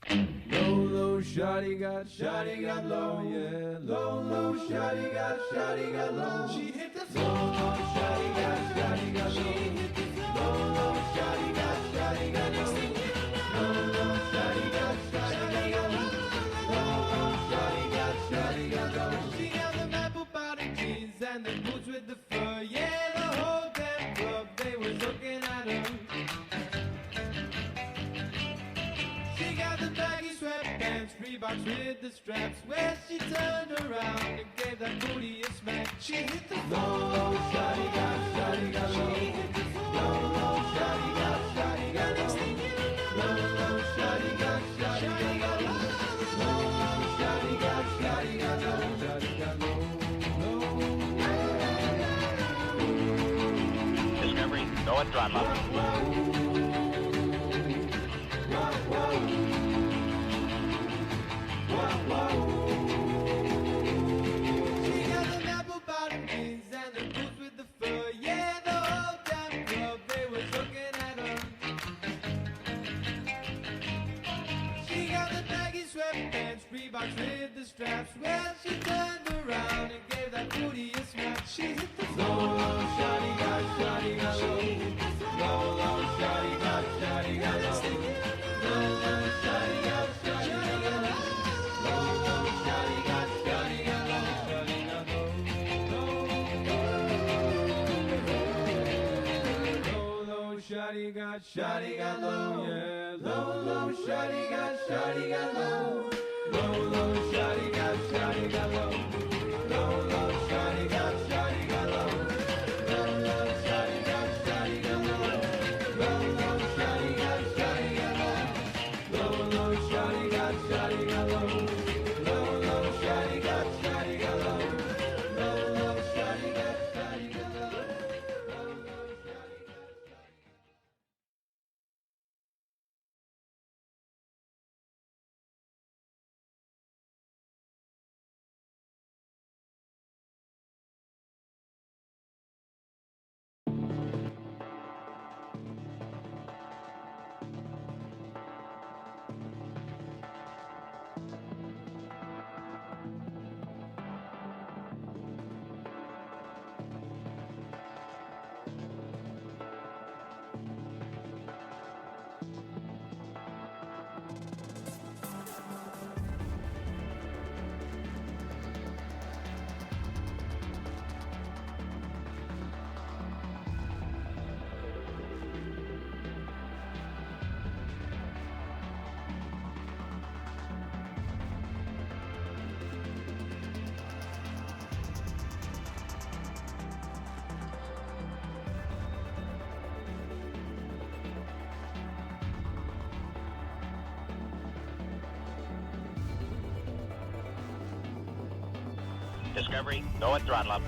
Low, shawty got low, yeah. Low, shawty got low. She hit the floor. Low, shawty got low. She hit the floor. Low, shawty got low. Low, shawty got low. Low, shawty got low. She had the apple bottom jeans and the boots with the fur, yeah. The whole damn club, they was looking at her. She got the baggy sweatpants, Reeboks with the straps, where she turned around and gave that booty a smack. She hit the floor. Low, shawty got low. She hit the floor. Low, shawty got low. Low, shawty got low. Low, shawty got low. Shawty got low. Discovery, go at throttle up. She got the apple bottom jeans and the boots with the fur, yeah. The whole damn club, they was looking at her. She got the baggy sweatpants, Reeboks with the straps, well, she turned around and gave that booty a smack. She hit the floor. Low, shawty got low. Low, shawty got low. Low, shawty got low. Low, shawty got Shawty got low, yeah. Low, shawty got low. Low, shawty got low. Low, shawty got low. Low, shawty got low. Low, shawty got low. Low, shawty got low. Low, shawty got low. Low, shawty got low. Discovery, go at throttle up.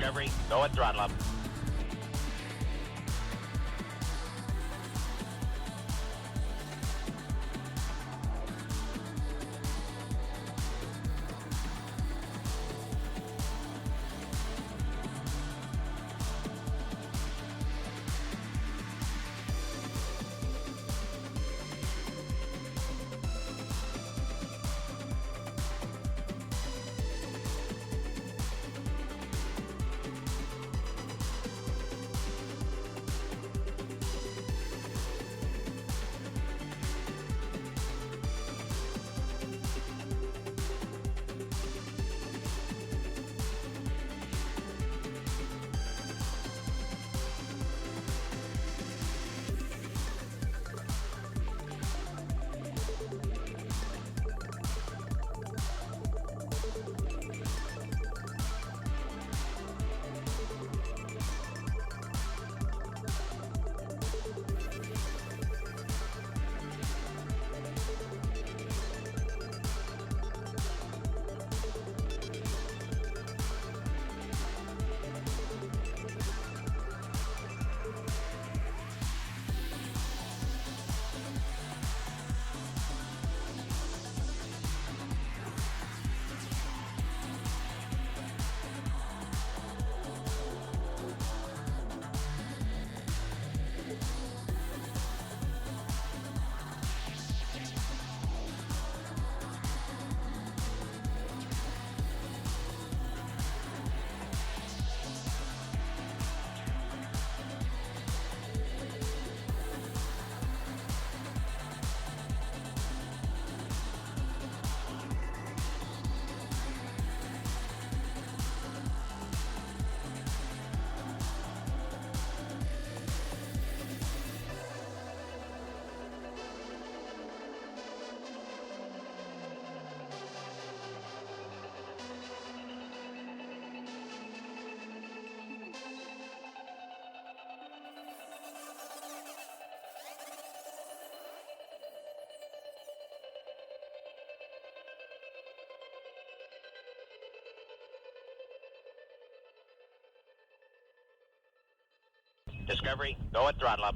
Discovery, go at throttle up. Discovery, go at throttle up.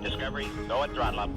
Discovery, go at throttle up.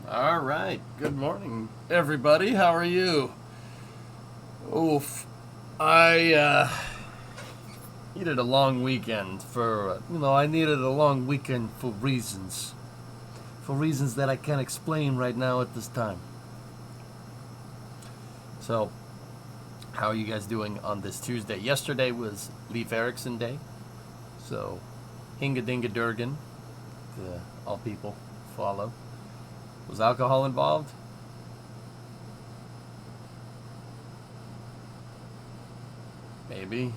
All right. Good morning, everybody. How are you? Oof. I needed a long weekend I needed a long weekend for reasons. For reasons that I can't explain right now at this time. So, how are you guys doing on this Tuesday? Yesterday was Leif Erikson Day. So, Hinga Dinga Durgan, to all people follow. Was alcohol involved? Maybe.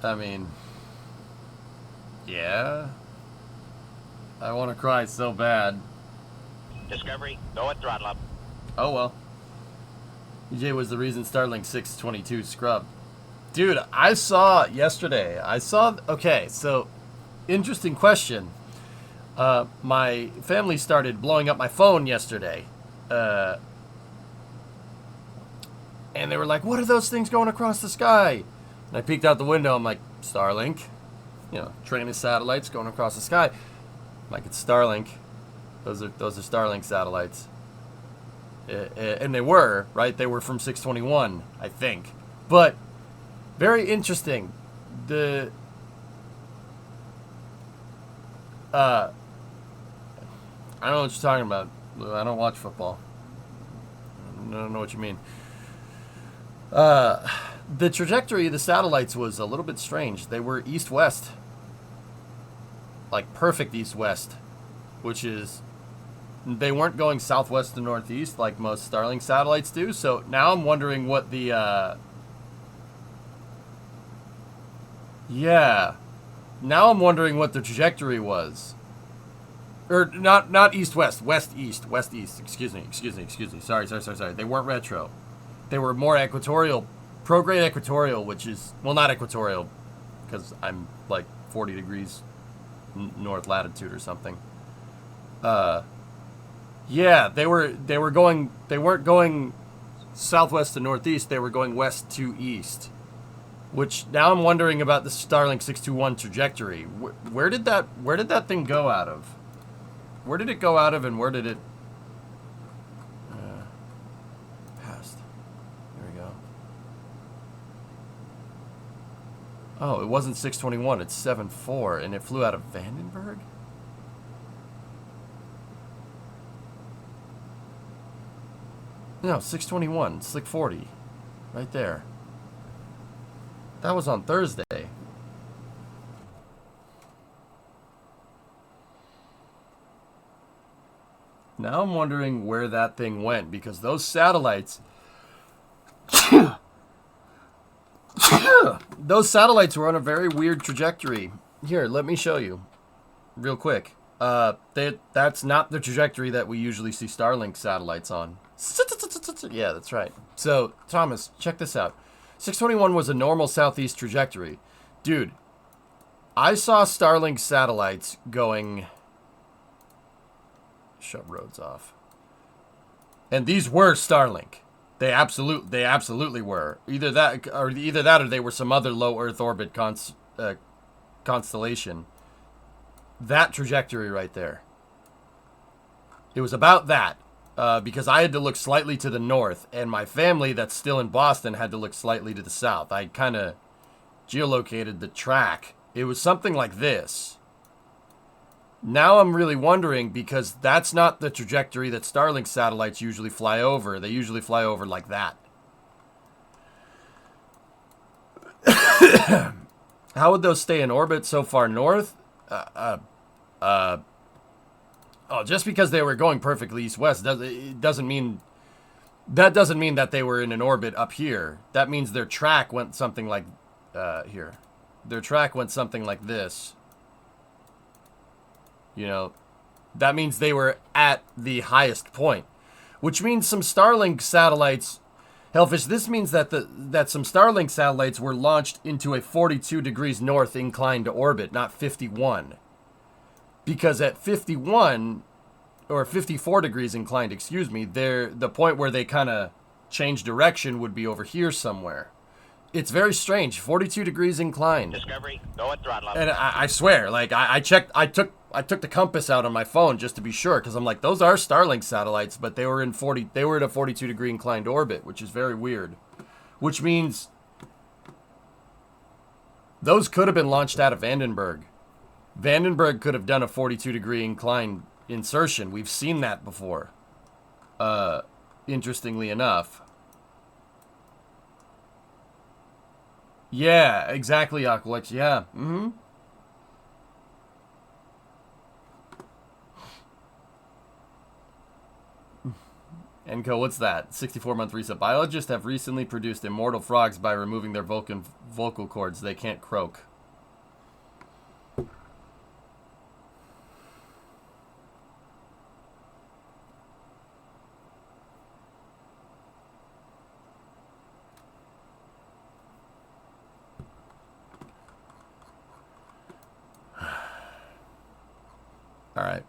I mean, yeah. I want to cry so bad. Discovery, go at throttle up. Oh well. EJ was the reason Starlink 622 scrubbed. Dude, I saw yesterday. Okay, so interesting question. My family started blowing up my phone yesterday. And they were like, what are those things going across the sky? And I peeked out the window. I'm like, Starlink. Train of satellites going across the sky. I'm like, it's Starlink. Those are Starlink satellites. And they were, right? They were from 621, I think. But, very interesting. I don't know what you're talking about. I don't watch football. I don't know what you mean. The trajectory of the satellites was a little bit strange. They were east-west. Like perfect east-west. Which is... They weren't going southwest to northeast like most Starlink satellites do. So now I'm wondering what the... Yeah. Now I'm wondering what the trajectory was. Or not east-west, west-east, excuse me. Sorry. They weren't retro. They were more equatorial, prograde equatorial, which is, well, not equatorial, because I'm like 40 degrees north latitude or something. Yeah, they weren't going southwest to northeast, they were going west to east. Which, now I'm wondering about the Starlink 621 trajectory. Where did that thing go out of? Where did it go out of, and where did it... Passed. There we go. Oh, it wasn't 621, it's 74, and it flew out of Vandenberg? No, 621, Slick 40. Right there. That was on Thursday. Now I'm wondering where that thing went, because those satellites... those satellites were on a very weird trajectory. Here, let me show you. Real quick. That's not the trajectory that we usually see Starlink satellites on. Yeah, that's right. So, Thomas, check this out. 621 was a normal southeast trajectory. Dude, I saw Starlink satellites going... Shut roads off. And these were Starlink. They absolutely were. Either that or they were some other low Earth orbit constellation. That trajectory right there. It was about that. Because I had to look slightly to the north, and my family that's still in Boston had to look slightly to the south. I kind of geolocated the track. It was something like this. Now I'm really wondering, because that's not the trajectory that Starlink satellites usually fly over. They usually fly over like that. How would those stay in orbit so far north? Just because they were going perfectly east-west doesn't mean that they were in an orbit up here. That means their track went something like here. Their track went something like this. That means they were at the highest point, which means some Starlink satellites. Hellfish, this means that some Starlink satellites were launched into a 42 degrees north inclined orbit, not 51. Because at 51, or 54 degrees inclined, the point where they kind of change direction would be over here somewhere. It's very strange. 42 degrees inclined. Discovery, go at throttle up. And I swear, like, I checked, I took I took the compass out on my phone just to be sure, because I'm like, those are Starlink satellites, but they were in a 42 degree inclined orbit, which is very weird. Which means those could have been launched out of Vandenberg. Vandenberg could have done a 42 degree inclined insertion. We've seen that before. Interestingly enough. Yeah, exactly, Aqualex. Yeah. Mm-hmm. Enco, what's that? 64-month reset. Biologists have recently produced immortal frogs by removing their vocal cords. They can't croak. All right.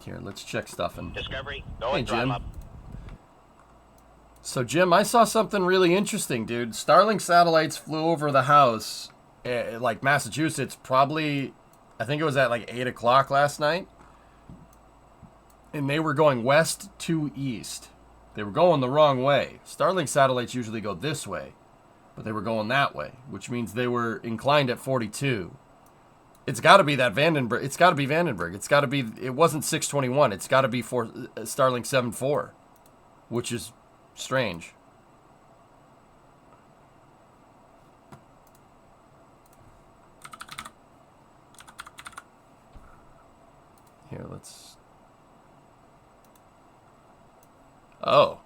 Here, let's check stuff. Discovery, go Hey, and throttle Jim. up. So, Jim, I saw something really interesting, dude. Starlink satellites flew over the house, like Massachusetts, probably, I think it was at like 8 o'clock last night. And they were going west to east. They were going the wrong way. Starlink satellites usually go this way, but they were going that way, which means they were inclined at 42. It's got to be that Vandenberg. It's got to be Vandenberg. It's got to be. It wasn't 621. It's got to be for Starlink 7.4, which is strange. Here, let's. Oh,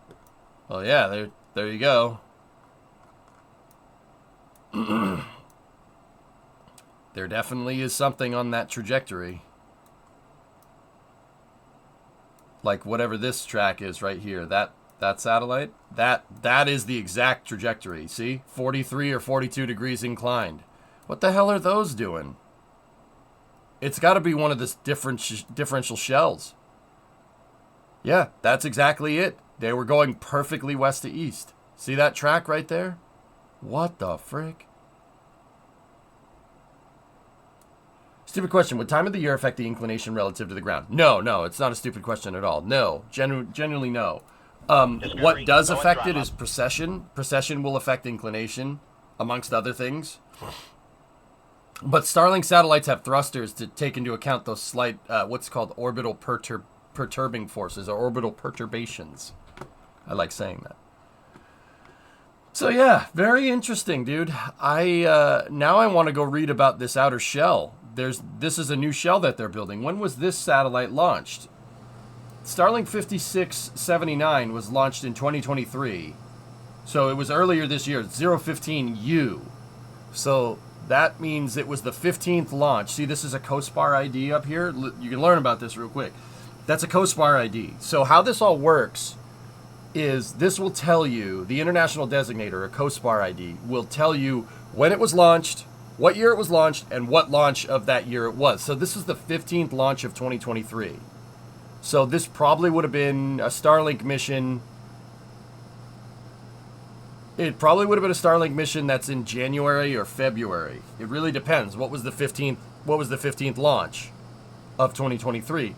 well, yeah. There you go. There definitely is something on that trajectory. Like whatever this track is right here, that satellite, that is the exact trajectory. See? 43 or 42 degrees inclined. What the hell are those doing? It's got to be one of the differential shells. Yeah, that's exactly it. They were going perfectly west to east. See that track right there? What the frick? Stupid question. Would time of the year affect the inclination relative to the ground? No, it's not a stupid question at all. No, genuinely no. What does affect it is precession. Precession will affect inclination, amongst other things. But Starlink satellites have thrusters to take into account those slight, what's called orbital perturbing forces, or orbital perturbations. I like saying that. So yeah, very interesting, dude. Now I want to go read about this outer shell. This is a new shell that they're building. When was this satellite launched? Starlink 5679 was launched in 2023. So it was earlier this year, 015U. So that means it was the 15th launch. See, this is a COSPAR ID up here. You can learn about this real quick. That's a COSPAR ID. So how this all works is this will tell you, the international designator, a COSPAR ID, will tell you when it was launched, what year it was launched, and what launch of that year it was. So this is the 15th launch of 2023. So this probably would have been a Starlink mission. It probably would have been a Starlink mission that's in January or February. It really depends. What was the 15th launch of 2023?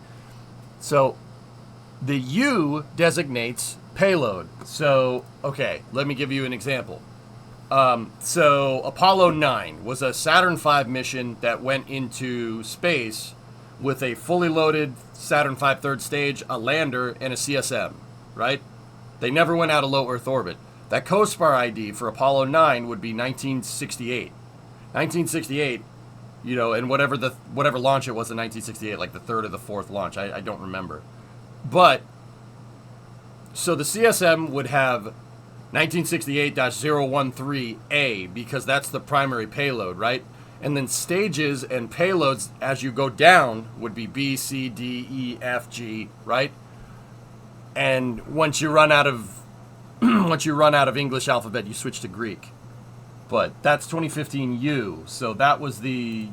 So the U designates payload. So, okay, let me give you an example. So Apollo 9 was a Saturn V mission that went into space with a fully loaded Saturn V third stage, a lander, and a CSM, right? They never went out of low Earth orbit. That COSPAR ID for Apollo 9 would be 1968. 1968, you know, and whatever launch it was in 1968, like the third or the fourth launch, I don't remember. But, so the CSM would have 1968-013A because that's the primary payload, right? And then stages and payloads as you go down would be B, C, D, E, F, G, right? And once you run out of English alphabet, you switch to Greek. But that's 2015 U. So that was the,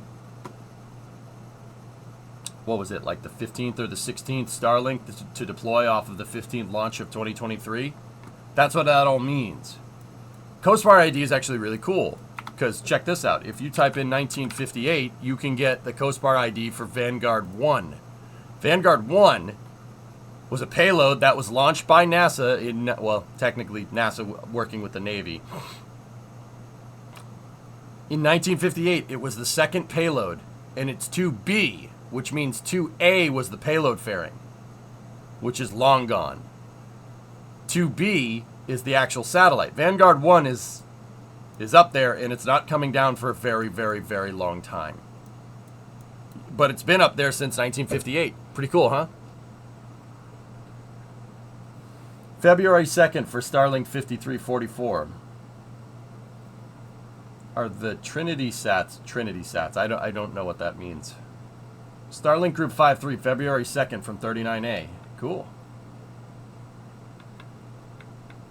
what was it, like the 15th or the 16th Starlink to deploy off of the 15th launch of 2023? That's what that all means. COSPAR ID is actually really cool. Because check this out. If you type in 1958, you can get the COSPAR ID for Vanguard 1. Vanguard 1 was a payload that was launched by NASA in, well, technically NASA working with the Navy. In 1958, it was the second payload, and it's 2B, which means 2A was the payload fairing, which is long gone. 2B is the actual satellite. Vanguard 1 is up there, and it's not coming down for a very, very, very long time. But it's been up there since 1958. Pretty cool, huh? February 2nd for Starlink 5344. Are the Trinity Sats? I don't know what that means. Starlink Group 53, February 2nd from 39A. Cool.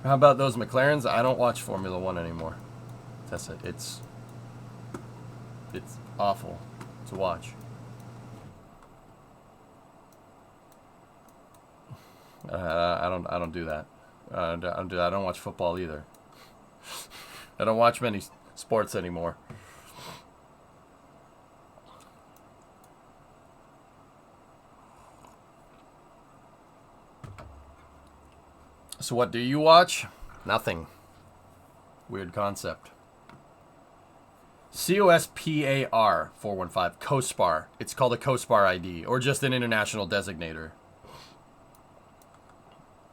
How about those McLarens? I don't watch Formula One anymore. That's it. It's awful to watch. I don't do that. I don't watch football either. I don't watch many sports anymore. So what do you watch? Nothing. Weird concept. COSPAR 415, COSPAR. It's called a COSPAR ID, or just an international designator.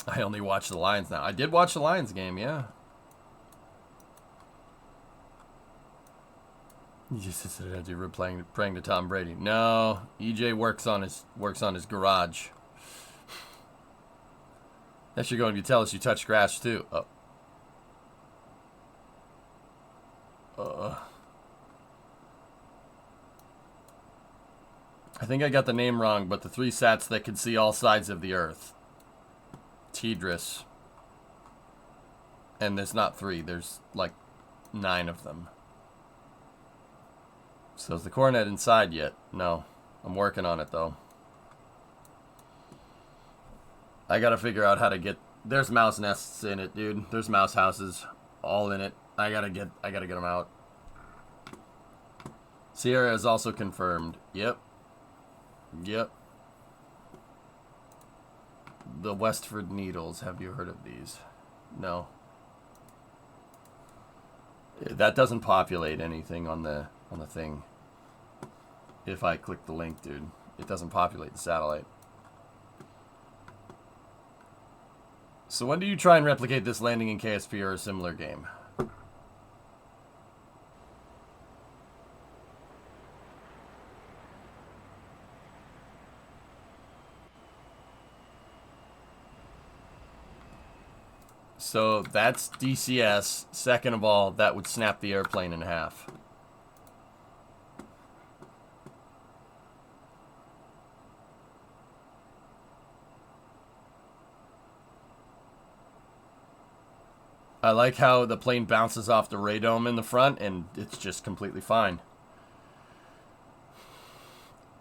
I only watch the Lions now. I did watch the Lions game, yeah. You just said you were praying to Tom Brady. No, EJ works on his garage. That should go and you tell us you touch grass too. I think I got the name wrong, but the 3 sats that can see all sides of the Earth. Tidris. And there's not 3, there's like 9 of them. So is the Coronet inside yet? No. I'm working on it though. I gotta figure out how to get... There's mouse nests in it, dude. There's mouse houses all in it. I gotta get them out. Sierra is also confirmed. Yep. The Westford Needles. Have you heard of these? No. That doesn't populate anything on the thing. If I click the link, dude, it doesn't populate the satellite. So when do you try and replicate this landing in KSP or a similar game? So that's DCS. Second of all, that would snap the airplane in half. I like how the plane bounces off the radome in the front and it's just completely fine.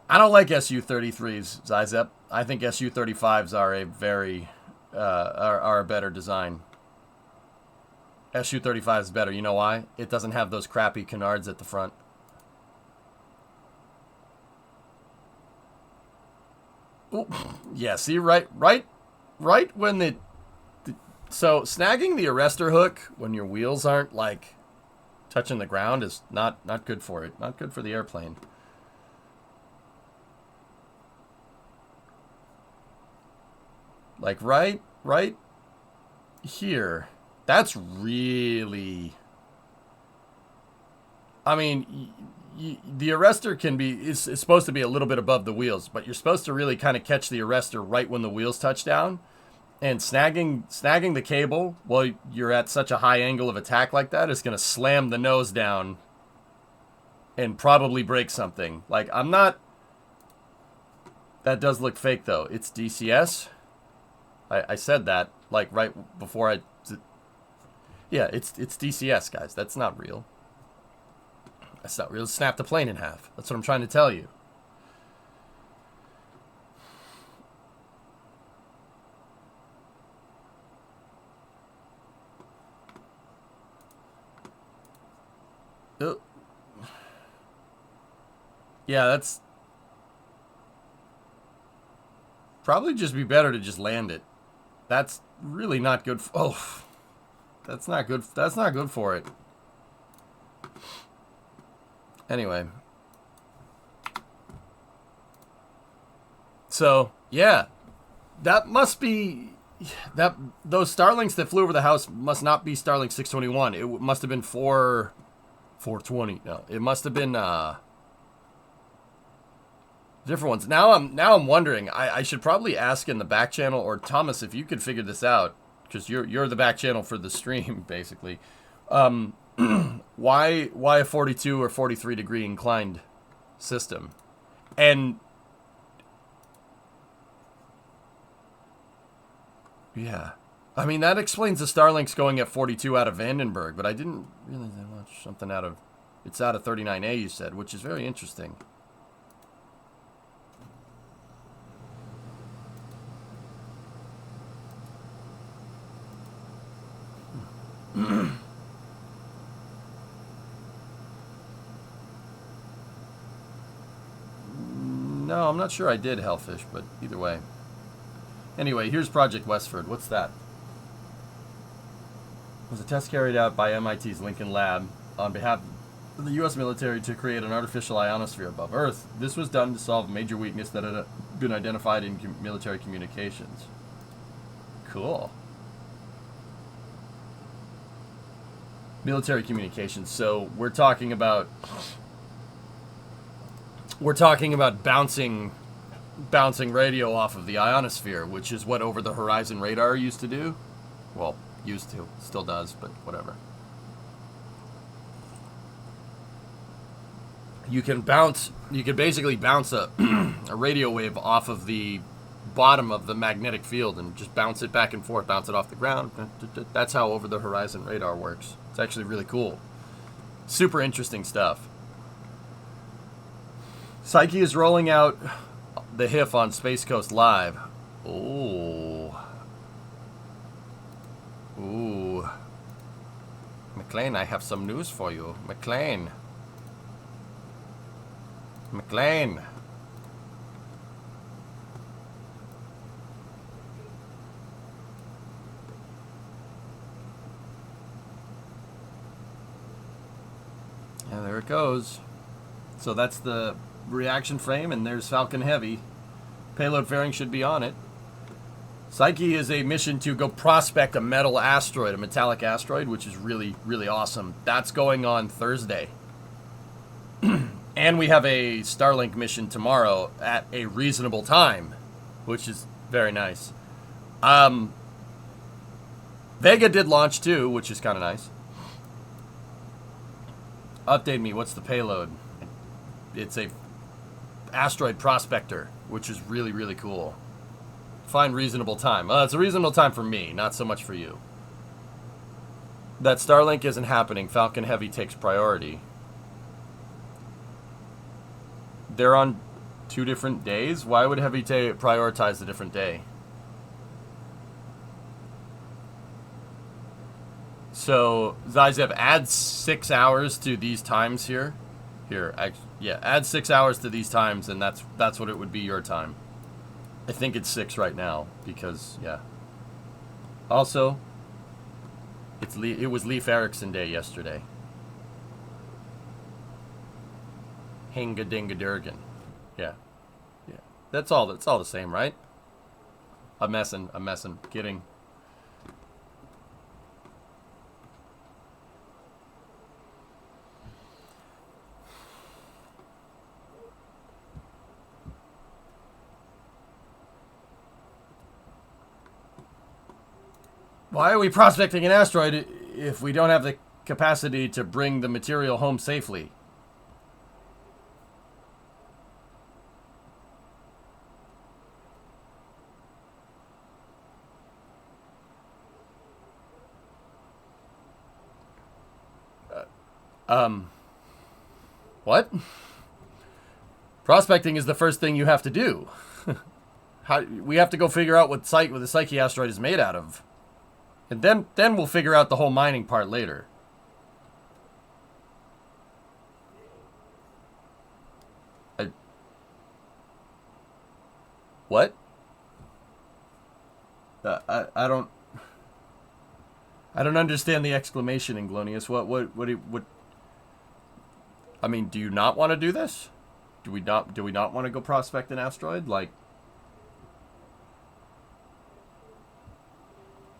I don't like Su-33s, Zizep. I think Su-35s are a very are a better design. Su-35 is better. You know why? It doesn't have those crappy canards at the front. Ooh, yeah, see, right when the so snagging the arrestor hook when your wheels aren't like touching the ground is not good for it. Not good for the airplane. Like right here. That's really... I mean, the arrestor is supposed to be a little bit above the wheels, but you're supposed to really kind of catch the arrestor right when the wheels touch down. And snagging the cable while you're at such a high angle of attack like that is going to slam the nose down and probably break something. Like, I'm not... That does look fake, though. It's DCS. I said that, like, right before I... Yeah, it's DCS, guys. That's not real. That's not real. Snap the plane in half. That's what I'm trying to tell you. Yeah, that's probably just be better to just land it. That's really not good. Oh, that's not good. That's not good for it. Anyway. So, yeah. That must be... Those Starlinks that flew over the house must not be Starlink 621. It must have been 420. No, it must have been different ones. Now I'm wondering. I should probably ask in the back channel, or Thomas, if you could figure this out, because you're the back channel for the stream, basically. Why a 42 or 43 degree inclined system? And yeah, I mean that explains the Starlinks going at 42 out of Vandenberg, but I didn't realize that much. Something out of 39A you said, which is very interesting. No, I'm not sure I did, Hellfish, but either way. Anyway, here's Project Westford. What's that? It was a test carried out by MIT's Lincoln Lab on behalf of the U.S. military to create an artificial ionosphere above Earth. This was done to solve a major weakness that had been identified in military communications. Cool. Military communications. So we're talking about bouncing radio off of the ionosphere, which is what over-the-horizon radar used to do. Well, used to. Still does, but whatever. You can basically bounce a radio wave off of the bottom of the magnetic field and just bounce it back and forth, bounce it off the ground. That's how over-the-horizon radar works. It's actually really cool. Super interesting stuff. Psyche is rolling out the HIF on Space Coast Live. Ooh. Ooh. McLean, I have some news for you. McLean. McLean. Yeah, there it goes. So that's the reaction frame, and there's Falcon Heavy. Payload fairing should be on it. Psyche is a mission to go prospect a metal asteroid, a metallic asteroid, which is really, really awesome. That's going on Thursday. And we have a Starlink mission tomorrow at a reasonable time, which is very nice. Vega did launch too, which is kind of nice. Update me, what's the payload? It's a asteroid prospector, which is really, really cool. Find reasonable time. It's a reasonable time for me, not so much for you. That Starlink isn't happening. Falcon Heavy takes priority. They're on 2 different days? Why would Heavy prioritize a different day? So, Zyzev, add 6 hours to these times here. Yeah, add 6 hours to these times, and that's what it would be your time. I think it's 6 right now, because, yeah. Also, it was Leif Erikson Day yesterday. Hinga dinga durgan. Yeah. Yeah. That's all the same, right? I'm messing. Kidding. Why are we prospecting an asteroid if we don't have the capacity to bring the material home safely? What? Prospecting is the first thing you have to do. We have to go figure out what the Psyche asteroid is made out of. And then we'll figure out the whole mining part later. What? I don't understand the exclamation, Inglonius. What? I mean, do you not want to do this? Do we not want to go prospect an asteroid? Like,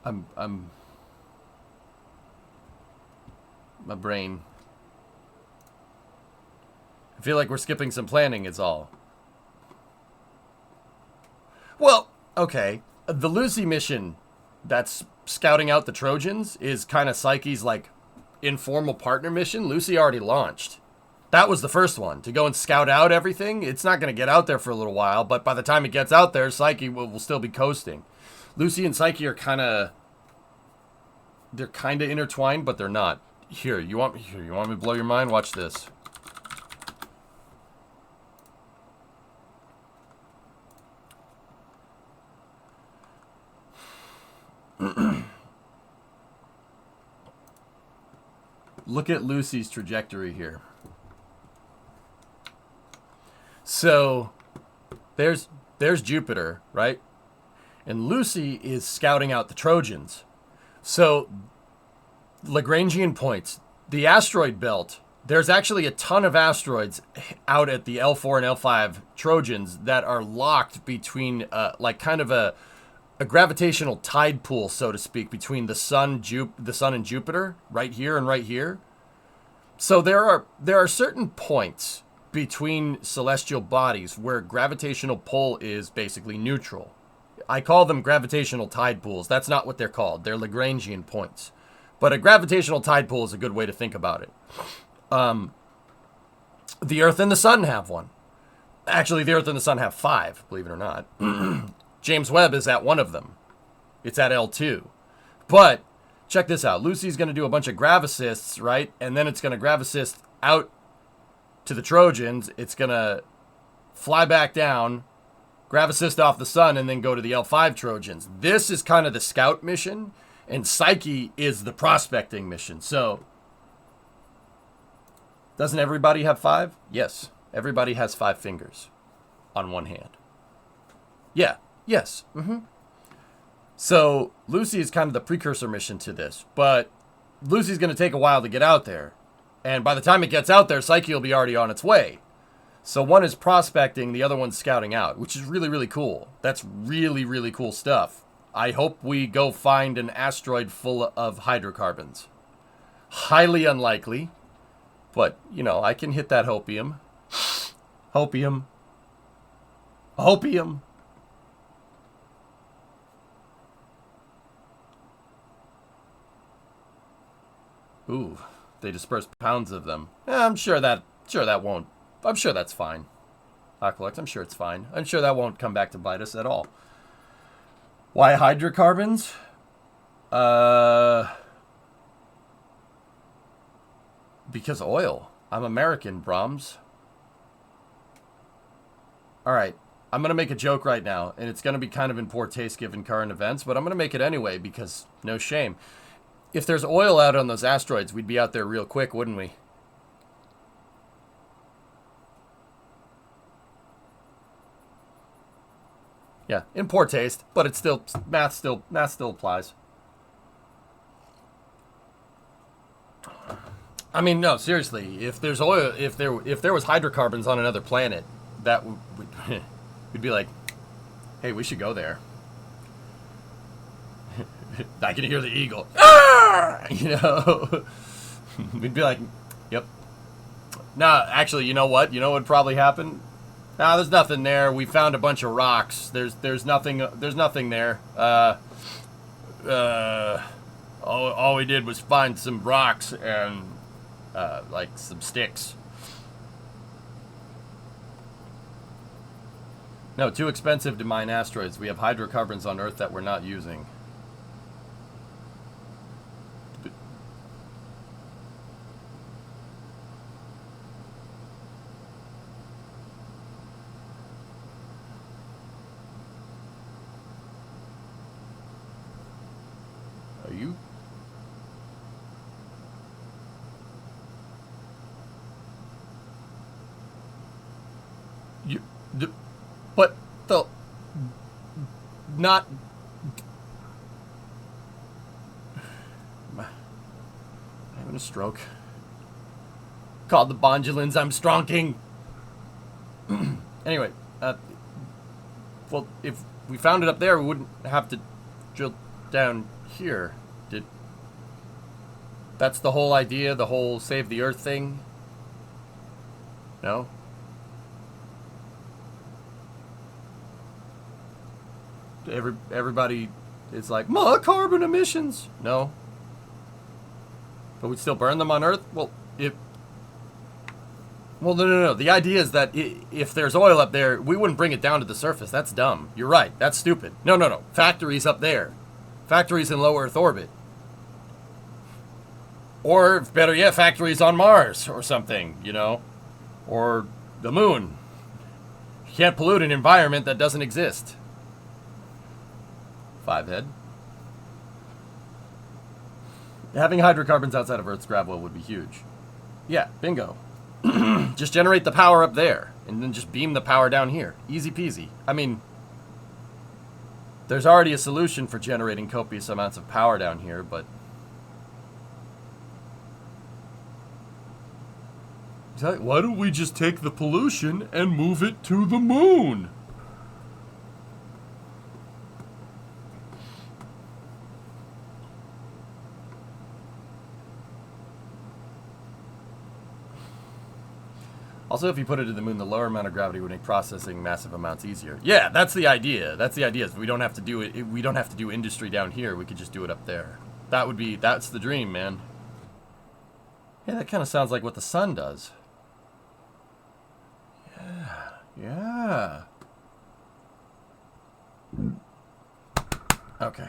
I'm my brain. I feel like we're skipping some planning, is all. Well, okay. The Lucy mission that's scouting out the Trojans is kind of Psyche's, like, informal partner mission. Lucy already launched. That was the first one, to go and scout out everything. It's not going to get out there for a little while, but by the time it gets out there, Psyche will still be coasting. Lucy and Psyche are kind of... They're kind of intertwined, but they're not. Here, you want me to blow your mind? Watch this. Look at Lucy's trajectory here. So, there's Jupiter, right? And Lucy is scouting out the Trojans. So, Lagrangian points, the asteroid belt, there's actually a ton of asteroids out at the L4 and L5 Trojans that are locked between, like, kind of a gravitational tide pool, so to speak, between the sun and Jupiter, right here and right here. So there are certain points between celestial bodies where gravitational pull is basically neutral. I call them gravitational tide pools. That's not what they're called. They're Lagrangian points. But a gravitational tide pool is a good way to think about it. The Earth and the Sun have one. Actually, the Earth and the Sun have 5, believe it or not. James Webb is at one of them. It's at L2. But, check this out. Lucy's going to do a bunch of grav-assists, right? And then it's going to grav-assist out to the Trojans. It's going to fly back down, grav-assist off the Sun, and then go to the L5 Trojans. This is kind of the scout mission, and Psyche is the prospecting mission. So, doesn't everybody have 5? Yes. Everybody has 5 fingers on one hand. Yeah. Yes. So, Lucy is kind of the precursor mission to this. But Lucy's going to take a while to get out there. And by the time it gets out there, Psyche will be already on its way. So one is prospecting, the other one's scouting out, which is really, really cool. That's really, really cool stuff. I hope we go find an asteroid full of hydrocarbons. Highly unlikely. But, you know, I can hit that hopium. Hopium. Hopium. Ooh, they dispersed pounds of them. I'm sure that won't. I'm sure that's fine. Aqualect, I'm sure it's fine. I'm sure that won't come back to bite us at all. Why hydrocarbons? Because oil. I'm American, Brahms. Alright, I'm going to make a joke right now, and it's going to be kind of in poor taste given current events, but I'm going to make it anyway because no shame. If there's oil out on those asteroids, we'd be out there real quick, wouldn't we? Yeah, in poor taste, but it's still math still applies. I mean, no, seriously. If there's oil, if there was hydrocarbons on another planet, that would we'd be like, hey, we should go there. I can hear the eagle. Ah! You know, we'd be like, yep. Nah, actually, you know what? You know what would probably happen? Nah, there's nothing there. We found a bunch of rocks. There's nothing there. All we did was find some rocks and like some sticks. No, too expensive to mine asteroids. We have hydrocarbons on Earth that we're not using. Are you? But the not... I'm having a stroke. Called the Bondulins, I'm stronking. Anyway, well, if we found it up there, we wouldn't have to drill down here. That's the whole idea, the whole save the earth thing? No? Everybody is like, more carbon emissions. No. But we'd still burn them on Earth? Well, no. The idea is that if there's oil up there, we wouldn't bring it down to the surface. That's dumb. You're right. That's stupid. No. Factories up there. Factories in low Earth orbit. Or, better yet, factories on Mars or something, you know? Or the moon. You can't pollute an environment that doesn't exist. 5-head. Having hydrocarbons outside of Earth's gravel would be huge. Yeah, bingo. Just generate the power up there, and then just beam the power down here. Easy peasy. I mean, there's already a solution for generating copious amounts of power down here, but... Why don't we just take the pollution and move it to the moon? Also, if you put it to the moon, the lower amount of gravity would make processing massive amounts easier. Yeah, that's the idea. That's the idea. Is we don't have to do it. We don't have to do industry down here. We could just do it up there. That's the dream, man. Yeah, that kind of sounds like what the sun does. Yeah. Okay.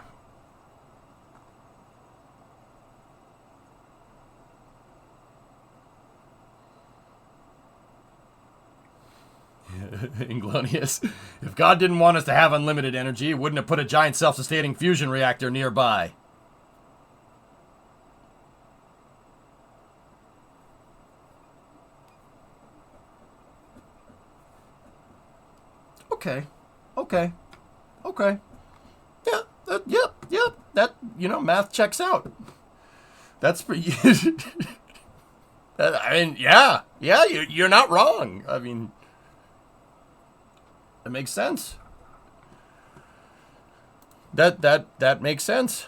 Inglonious. If God didn't want us to have unlimited energy, he wouldn't have put a giant self-sustaining fusion reactor nearby. Okay. Yeah, that, math checks out. That's pretty... I mean, yeah, you're not wrong. I mean... That makes sense. That makes sense.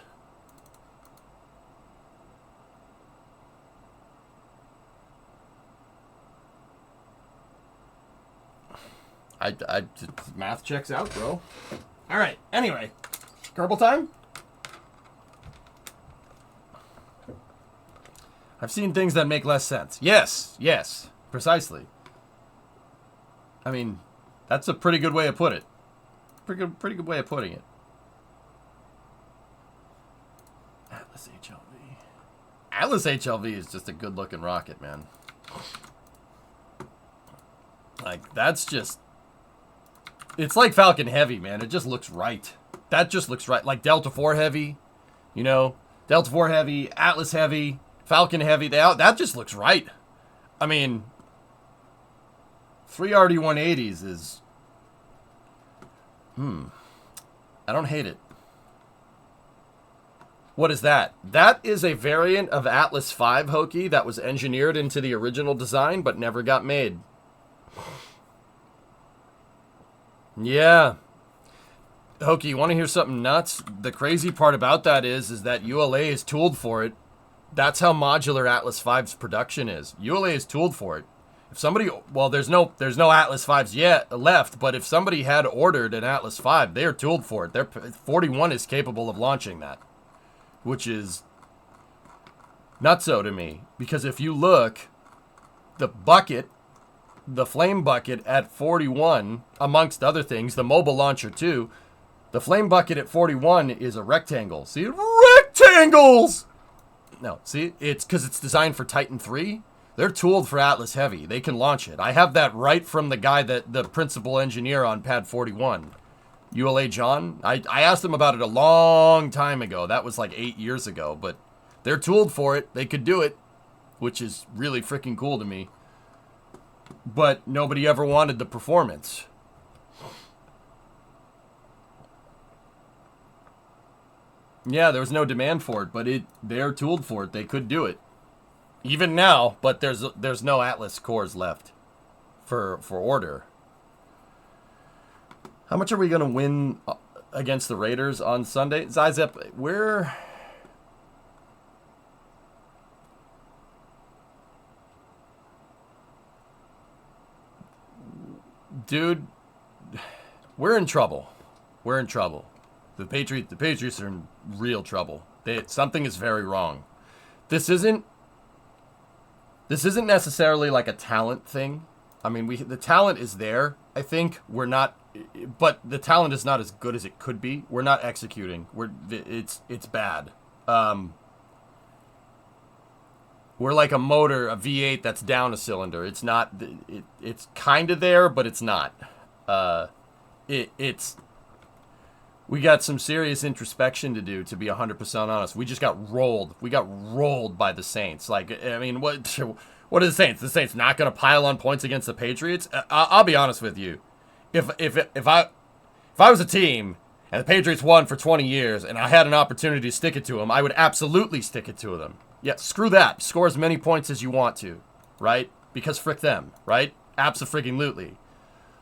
Math checks out, bro. All right. Anyway, Kerbal time. I've seen things that make less sense. Yes, precisely. I mean, that's a pretty good way of put it. Pretty good way of putting it. Atlas HLV. Atlas HLV is just a good-looking rocket, man. Like, that's just... It's like Falcon Heavy, man. It just looks right. That just looks right. Like Delta IV Heavy, Delta IV Heavy, Atlas Heavy, Falcon Heavy. That just looks right. I mean, 3 RD-180s is... I don't hate it. What is that? That is a variant of Atlas V Hokie that was engineered into the original design but never got made. Yeah. Hokie, you want to hear something nuts? The crazy part about that is that ULA is tooled for it. That's how modular Atlas V's production is. ULA is tooled for it. If somebody, well, there's no Atlas V's yet left, but if somebody had ordered an Atlas V, they are tooled for it. Their 41 is capable of launching that, which is nutso to me. Because if you look, the bucket, the flame bucket at 41, amongst other things, the mobile launcher too, the flame bucket at 41 is a rectangle. See, rectangles! No, see, it's because it's designed for Titan 3. They're tooled for Atlas Heavy. They can launch it. I have that right from the guy the principal engineer on Pad 41. ULA John. I asked him about it a long time ago. That was like 8 years ago. But they're tooled for it. They could do it. Which is really freaking cool to me. But nobody ever wanted the performance. Yeah, there was no demand for it, but they're tooled for it. They could do it. Even now, but there's no Atlas cores left for order. How much are we going to win against the Raiders on Sunday? Zizep, we're... Dude, we're in trouble. We're in trouble. The Patriots are in real trouble. Something is very wrong. This isn't necessarily like a talent thing. I mean, the talent is there. I think we're not, but the talent is not as good as it could be. We're not executing. It's bad. We're like a motor, a V8 that's down a cylinder. It's not. It's kind of there, but it's not. We got some serious introspection to do, to be 100% honest. We just got rolled. We got rolled by the Saints. Like, I mean, what are the Saints? The Saints not going to pile on points against the Patriots? I'll be honest with you. If I was a team and the Patriots won for 20 years and I had an opportunity to stick it to them, I would absolutely stick it to them. Yeah, screw that. Score as many points as you want to, right? Because frick them, right? Abso-freaking-lutely.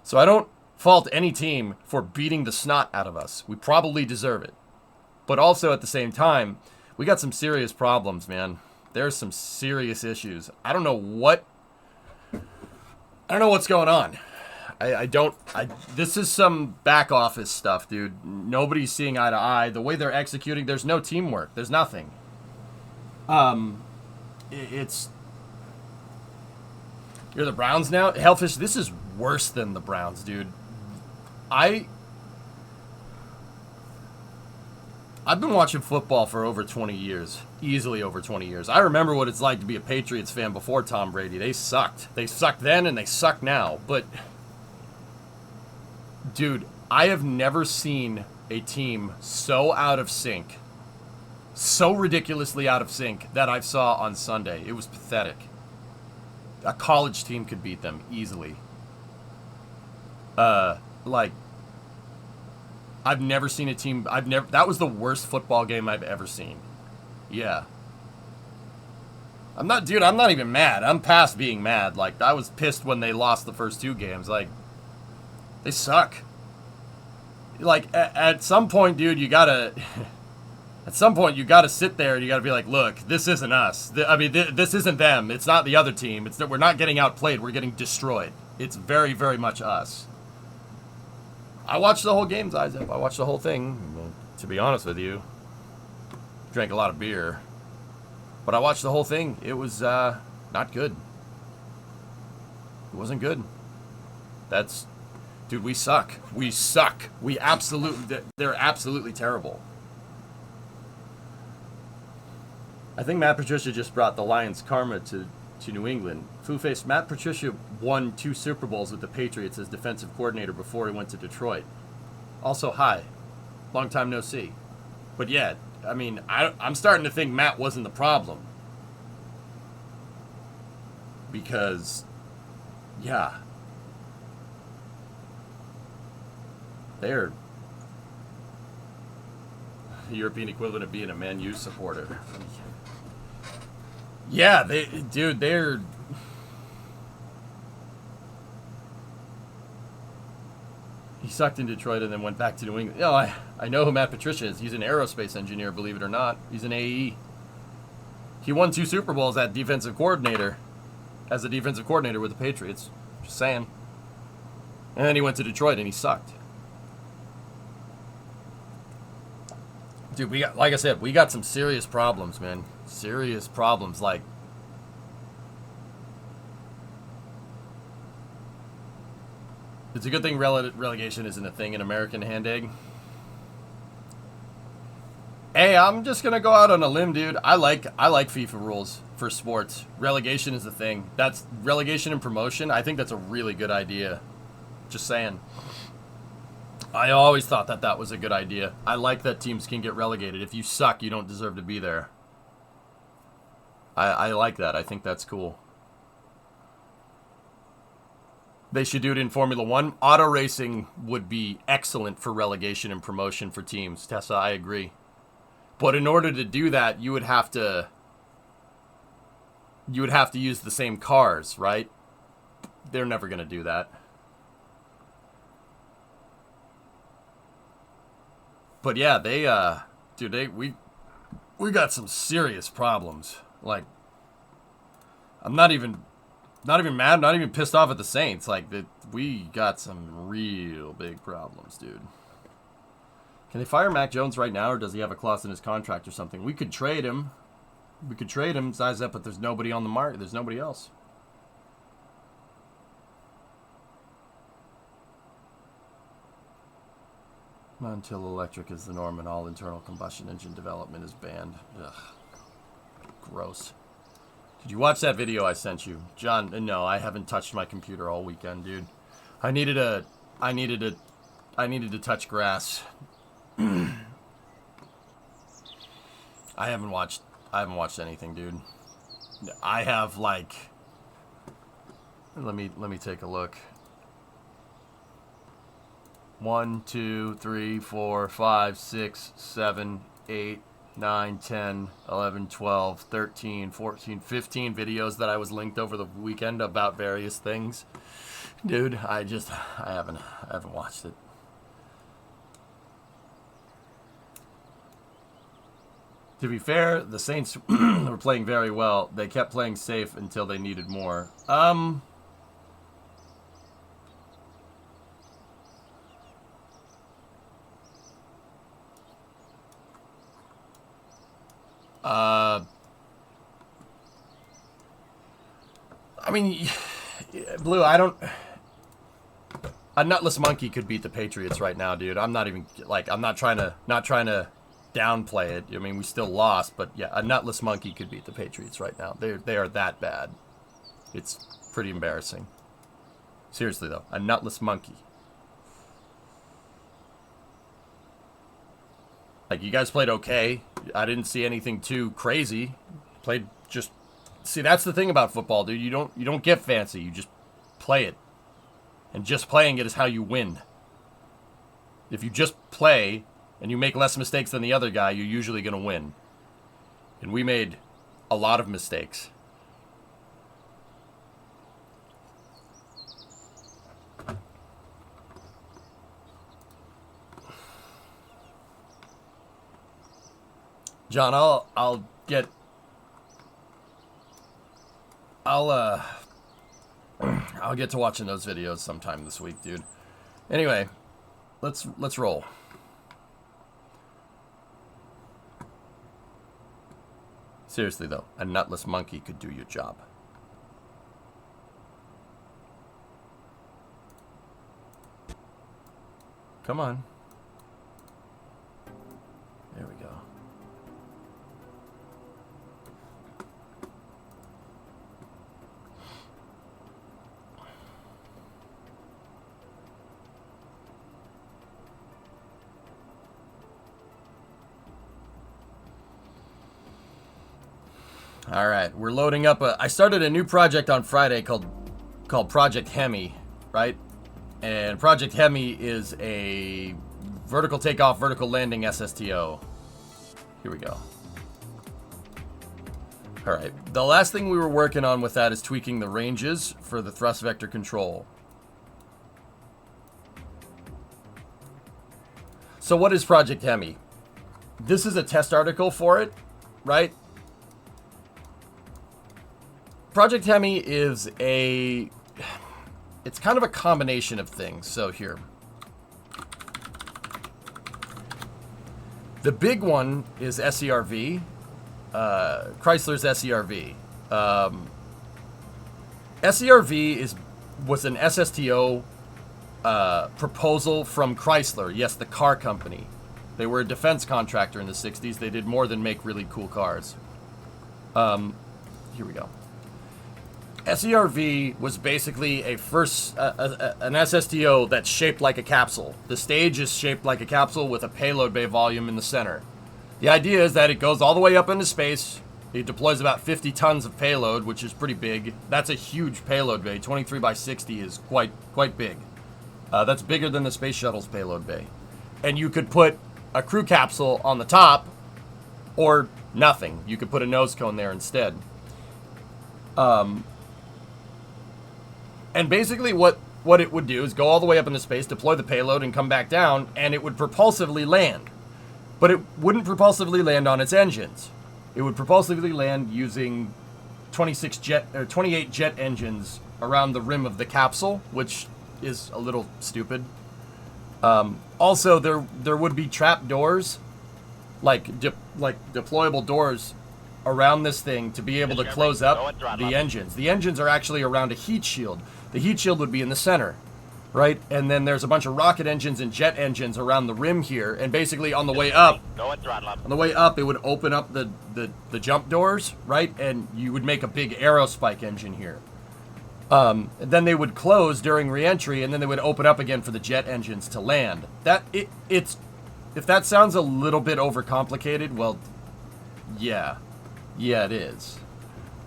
So I don't fault any team for beating the snot out of us. We probably deserve it. But also at the same time, we got some serious problems, man. There's some serious issues. I don't know what's going on. This is some back office stuff, dude. Nobody's seeing eye to eye. The way they're executing, there's no teamwork. There's nothing. You're the Browns now? Hellfish, this is worse than the Browns, dude. I've been watching football for over 20 years. Easily over 20 years. I remember what it's like to be a Patriots fan before Tom Brady. They sucked. They sucked then and they suck now. But, dude, I have never seen a team so out of sync, so ridiculously out of sync, that I saw on Sunday. It was pathetic. A college team could beat them easily. Like, I've never seen a team, that was the worst football game I've ever seen. Yeah. I'm not even mad. I'm past being mad. Like, I was pissed when they lost the first two games. Like, they suck. Like, at some point, dude, you gotta sit there and you gotta be like, look, this isn't us. This isn't them. It's not the other team. It's that we're not getting outplayed. We're getting destroyed. It's very, very much us. I watched the whole game, Isaac. I watched the whole thing. To be honest with you, drank a lot of beer, but I watched the whole thing. It was not good. It wasn't good. Dude, we suck. We suck. They're absolutely terrible. I think Matt Patricia just brought the Lions' karma to New England. Foo-faced Matt Patricia won 2 Super Bowls with the Patriots as defensive coordinator before he went to Detroit. Also, hi. Long time no see. But yeah, I mean, I'm starting to think Matt wasn't the problem. Because, yeah. They're the European equivalent of being a Man U supporter. Yeah, they're... He sucked in Detroit and then went back to New England. You know, I know who Matt Patricia is. He's an aerospace engineer, believe it or not. He's an AE. He won 2 Super Bowls as a defensive coordinator with the Patriots. Just saying. And then he went to Detroit and he sucked. Dude, like I said, we got some serious problems, man. Serious problems. Like, it's a good thing relegation isn't a thing in American Hand Egg. Hey, I'm just gonna go out on a limb, dude. I like FIFA rules for sports. Relegation is the thing. That's relegation and promotion. I think that's a really good idea. Just saying. I always thought that was a good idea. I like that teams can get relegated. If you suck, you don't deserve to be there. I like that. I think that's cool. They should do it in Formula 1. Auto racing would be excellent for relegation and promotion for teams. Tessa, I agree. But in order to do that, you would have to use the same cars, right? They're never going to do that. But yeah, we got some serious problems. Like, I'm not even mad, not even pissed off at the Saints. Like, we got some real big problems, dude. Can they fire Mac Jones right now, or does he have a clause in his contract or something? We could trade him. We could trade him, size up, but there's nobody on the market. There's nobody else. Not until electric is the norm and all internal combustion engine development is banned. Ugh. Gross. Did you watch that video I sent you? John, no, I haven't touched my computer all weekend, dude. I needed to touch grass. I haven't watched anything, dude. I have, like, let me take a look. 1, 2, 3, 4, 5, 6, 7, 8, 9, 10, 11, 12, 13, 14, 15 videos that I was linked over the weekend about various things. Dude, I haven't watched it. To be fair, the Saints were playing very well. They kept playing safe until they needed more. I mean, Blue, a nutless monkey could beat the Patriots right now, dude. I'm not even, like, I'm not trying to downplay it. I mean, we still lost, but yeah, a nutless monkey could beat the Patriots right now. They are that bad. It's pretty embarrassing. Seriously, though, a nutless monkey. Like, you guys played okay. I didn't see anything too crazy. Played just... See, that's the thing about football, dude. You don't get fancy. You just play it. And just playing it is how you win. If you just play and you make less mistakes than the other guy, you're usually going to win. And we made a lot of mistakes. John, I'll get to watching those videos sometime this week, dude. Anyway, let's roll. Seriously though, a nutless monkey could do your job. Come on. There we go. All right, we're loading up I started a new project on Friday called Project Hemi, right? And Project Hemi is a vertical takeoff, vertical landing SSTO. Here we go. All right, the last thing we were working on with that is tweaking the ranges for the thrust vector control. So what is Project Hemi? This is a test article for it, right? Project Hemi is it's kind of a combination of things. So here. The big one is SERV, Chrysler's SERV. SERV was an SSTO proposal from Chrysler. Yes, the car company. They were a defense contractor in the 60s. They did more than make really cool cars. Here we go. SERV was basically an SSTO that's shaped like a capsule. The stage is shaped like a capsule with a payload bay volume in the center. The idea is that it goes all the way up into space. It deploys about 50 tons of payload, which is pretty big. That's a huge payload bay. 23 by 60 is quite big. That's bigger than the space shuttle's payload bay. And you could put a crew capsule on the top Or nothing. You could put a nose cone there instead. And basically what it would do is go all the way up into space, deploy the payload, and come back down, and it would propulsively land. But it wouldn't propulsively land on its engines. It would propulsively land using 28 jet engines around the rim of the capsule, which is a little stupid. Also, there would be trap doors, like deployable doors around this thing to be able to close up the engines. The engines are actually around a heat shield. The heat shield would be in the center, right? And then there's a bunch of rocket engines and jet engines around the rim here. And basically on the way up, it would open up the jump doors, right? And you would make a big aerospike engine here. Then they would close during re-entry, and then they would open up again for the jet engines to land. If that sounds a little bit overcomplicated, well, yeah, it is.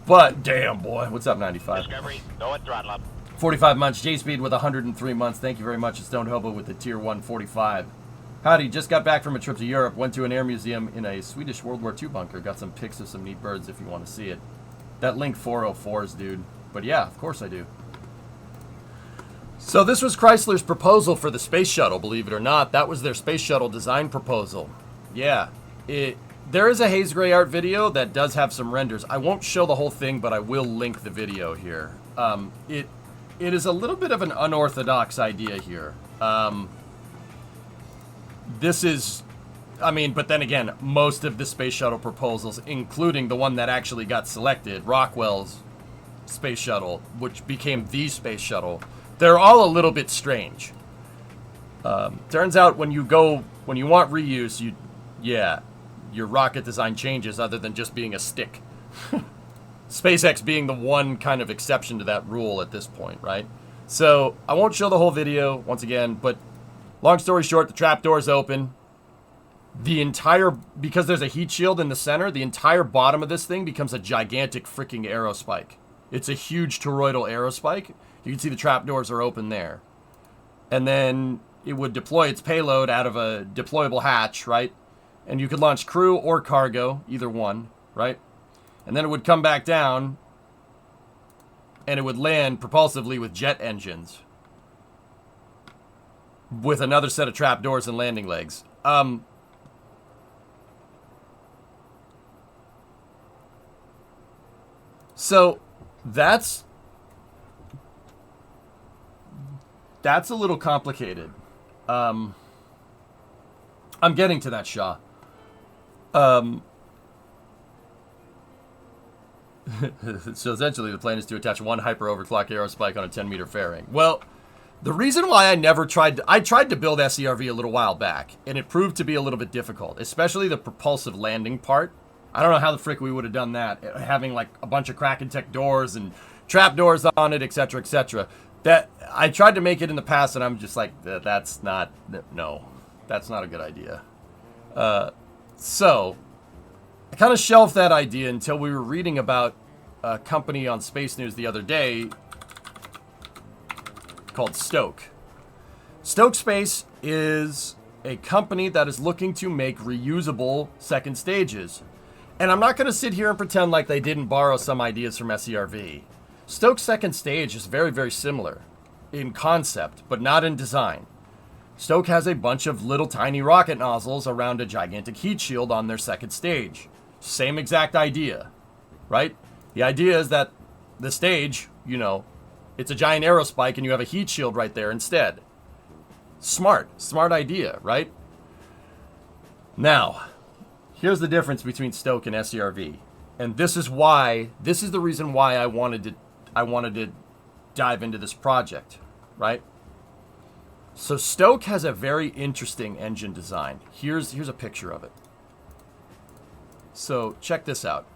But damn, boy, what's up, 95? Discovery, go at throttle up. 45 months, J-Speed with 103 months. Thank you very much, Stoned Hobo with the tier 145. Howdy, just got back from a trip to Europe. Went to an air museum in a Swedish World War II bunker. Got some pics of some neat birds if you want to see it. That link 404s, dude. But yeah, of course I do. So this was Chrysler's proposal for the space shuttle, believe it or not. That was their space shuttle design proposal. Yeah, there is a Haze Gray Art video that does have some renders. I won't show the whole thing, but I will link the video here. It is a little bit of an unorthodox idea here. This is, but then again, most of the space shuttle proposals, including the one that actually got selected, Rockwell's space shuttle, which became the space shuttle, they're all a little bit strange. Turns out when you want reuse, your rocket design changes other than just being a stick. SpaceX being the one kind of exception to that rule at this point, right? So I won't show the whole video once again, but long story short, the trapdoor's open. Because there's a heat shield in the center, the entire bottom of this thing becomes a gigantic freaking aerospike. It's a huge toroidal aerospike. You can see the trapdoors are open there. And then it would deploy its payload out of a deployable hatch, right? And you could launch crew or cargo, either one, right? And then it would come back down, and it would land propulsively with jet engines, with another set of trapdoors and landing legs. So that's a little complicated. I'm getting to that, Shaw. So essentially the plan is to attach one hyper-overclock aerospike on a 10-meter fairing. Well, the reason why I tried to build SCRV a little while back, and it proved to be a little bit difficult, especially the propulsive landing part. I don't know how the frick we would have done that, having like a bunch of Kraken-Tech doors and trap doors on it, etc., etc. That I tried to make it in the past, and I'm just like, that's not a good idea. So I kind of shelved that idea until we were reading about a company on Space News the other day called Stoke. Stoke Space is a company that is looking to make reusable second stages. And I'm not going to sit here and pretend like they didn't borrow some ideas from SCRV. Stoke's second stage is very, very similar in concept, but not in design. Stoke has a bunch of little tiny rocket nozzles around a gigantic heat shield on their second stage. Same exact idea, right? The idea is that the stage, it's a giant aerospike and you have a heat shield right there instead. Smart idea, right? Now, here's the difference between Stoke and SCRV. And this is the reason why I wanted to dive into this project, right? So Stoke has a very interesting engine design. Here's a picture of it. So check this out.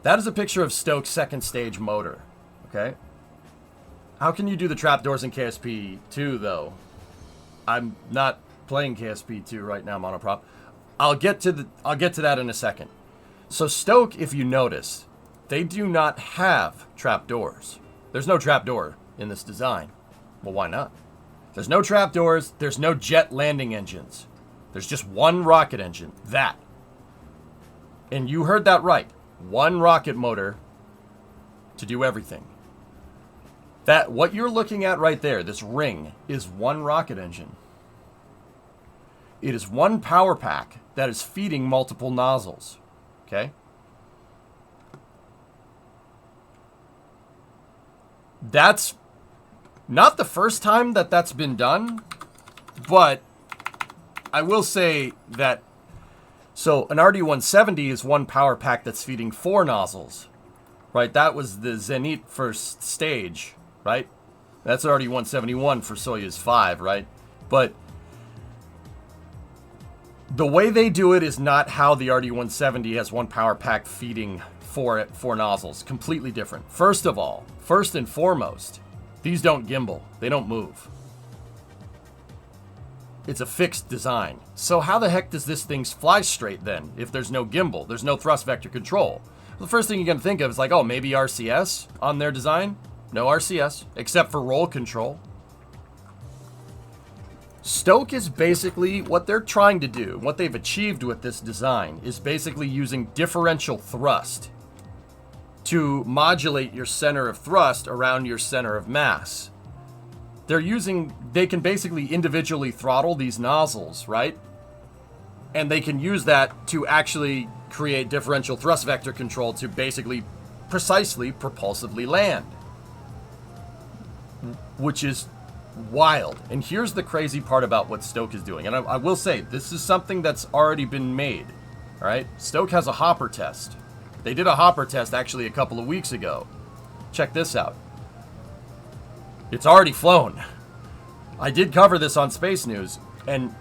That is a picture of Stoke's second stage motor, okay? How can you do the trapdoors in KSP 2 though? I'm not playing KSP 2 right now, monoprop. I'll get to that in a second. So Stoke, if you notice, they do not have trapdoors. There's no trapdoor in this design. Well, why not? There's no trapdoors. There's no jet landing engines. There's just one rocket engine. And you heard that right. One rocket motor to do everything. That, what you're looking at right there, this ring, is one rocket engine. It is one power pack that is feeding multiple nozzles. Okay? That's not the first time that that's been done, but I will say that, so an RD-170 is one power pack that's feeding 4 nozzles, right? That was the Zenit first stage, right? That's RD-171 for Soyuz 5, right? But the way they do it is not how the RD-170 has one power pack feeding 4 nozzles. Completely different. First of all, first and foremost, these don't gimbal. They don't move. It's a fixed design. So how the heck does this thing fly straight then if there's no gimbal? There's no thrust vector control. The first thing you're going to think of is like, oh, maybe RCS on their design? No RCS, except for roll control. Stoke is basically what they're trying to do. What they've achieved with this design is basically using differential thrust to modulate your center of thrust around your center of mass. They can basically individually throttle these nozzles, right? And they can use that to actually create differential thrust vector control to basically precisely propulsively land. Which is wild. And here's the crazy part about what Stoke is doing. And I will say, this is something that's already been made. All right? Stoke has a hopper test. They did a hopper test actually a couple of weeks ago. Check this out. It's already flown. I did cover this on Space News. And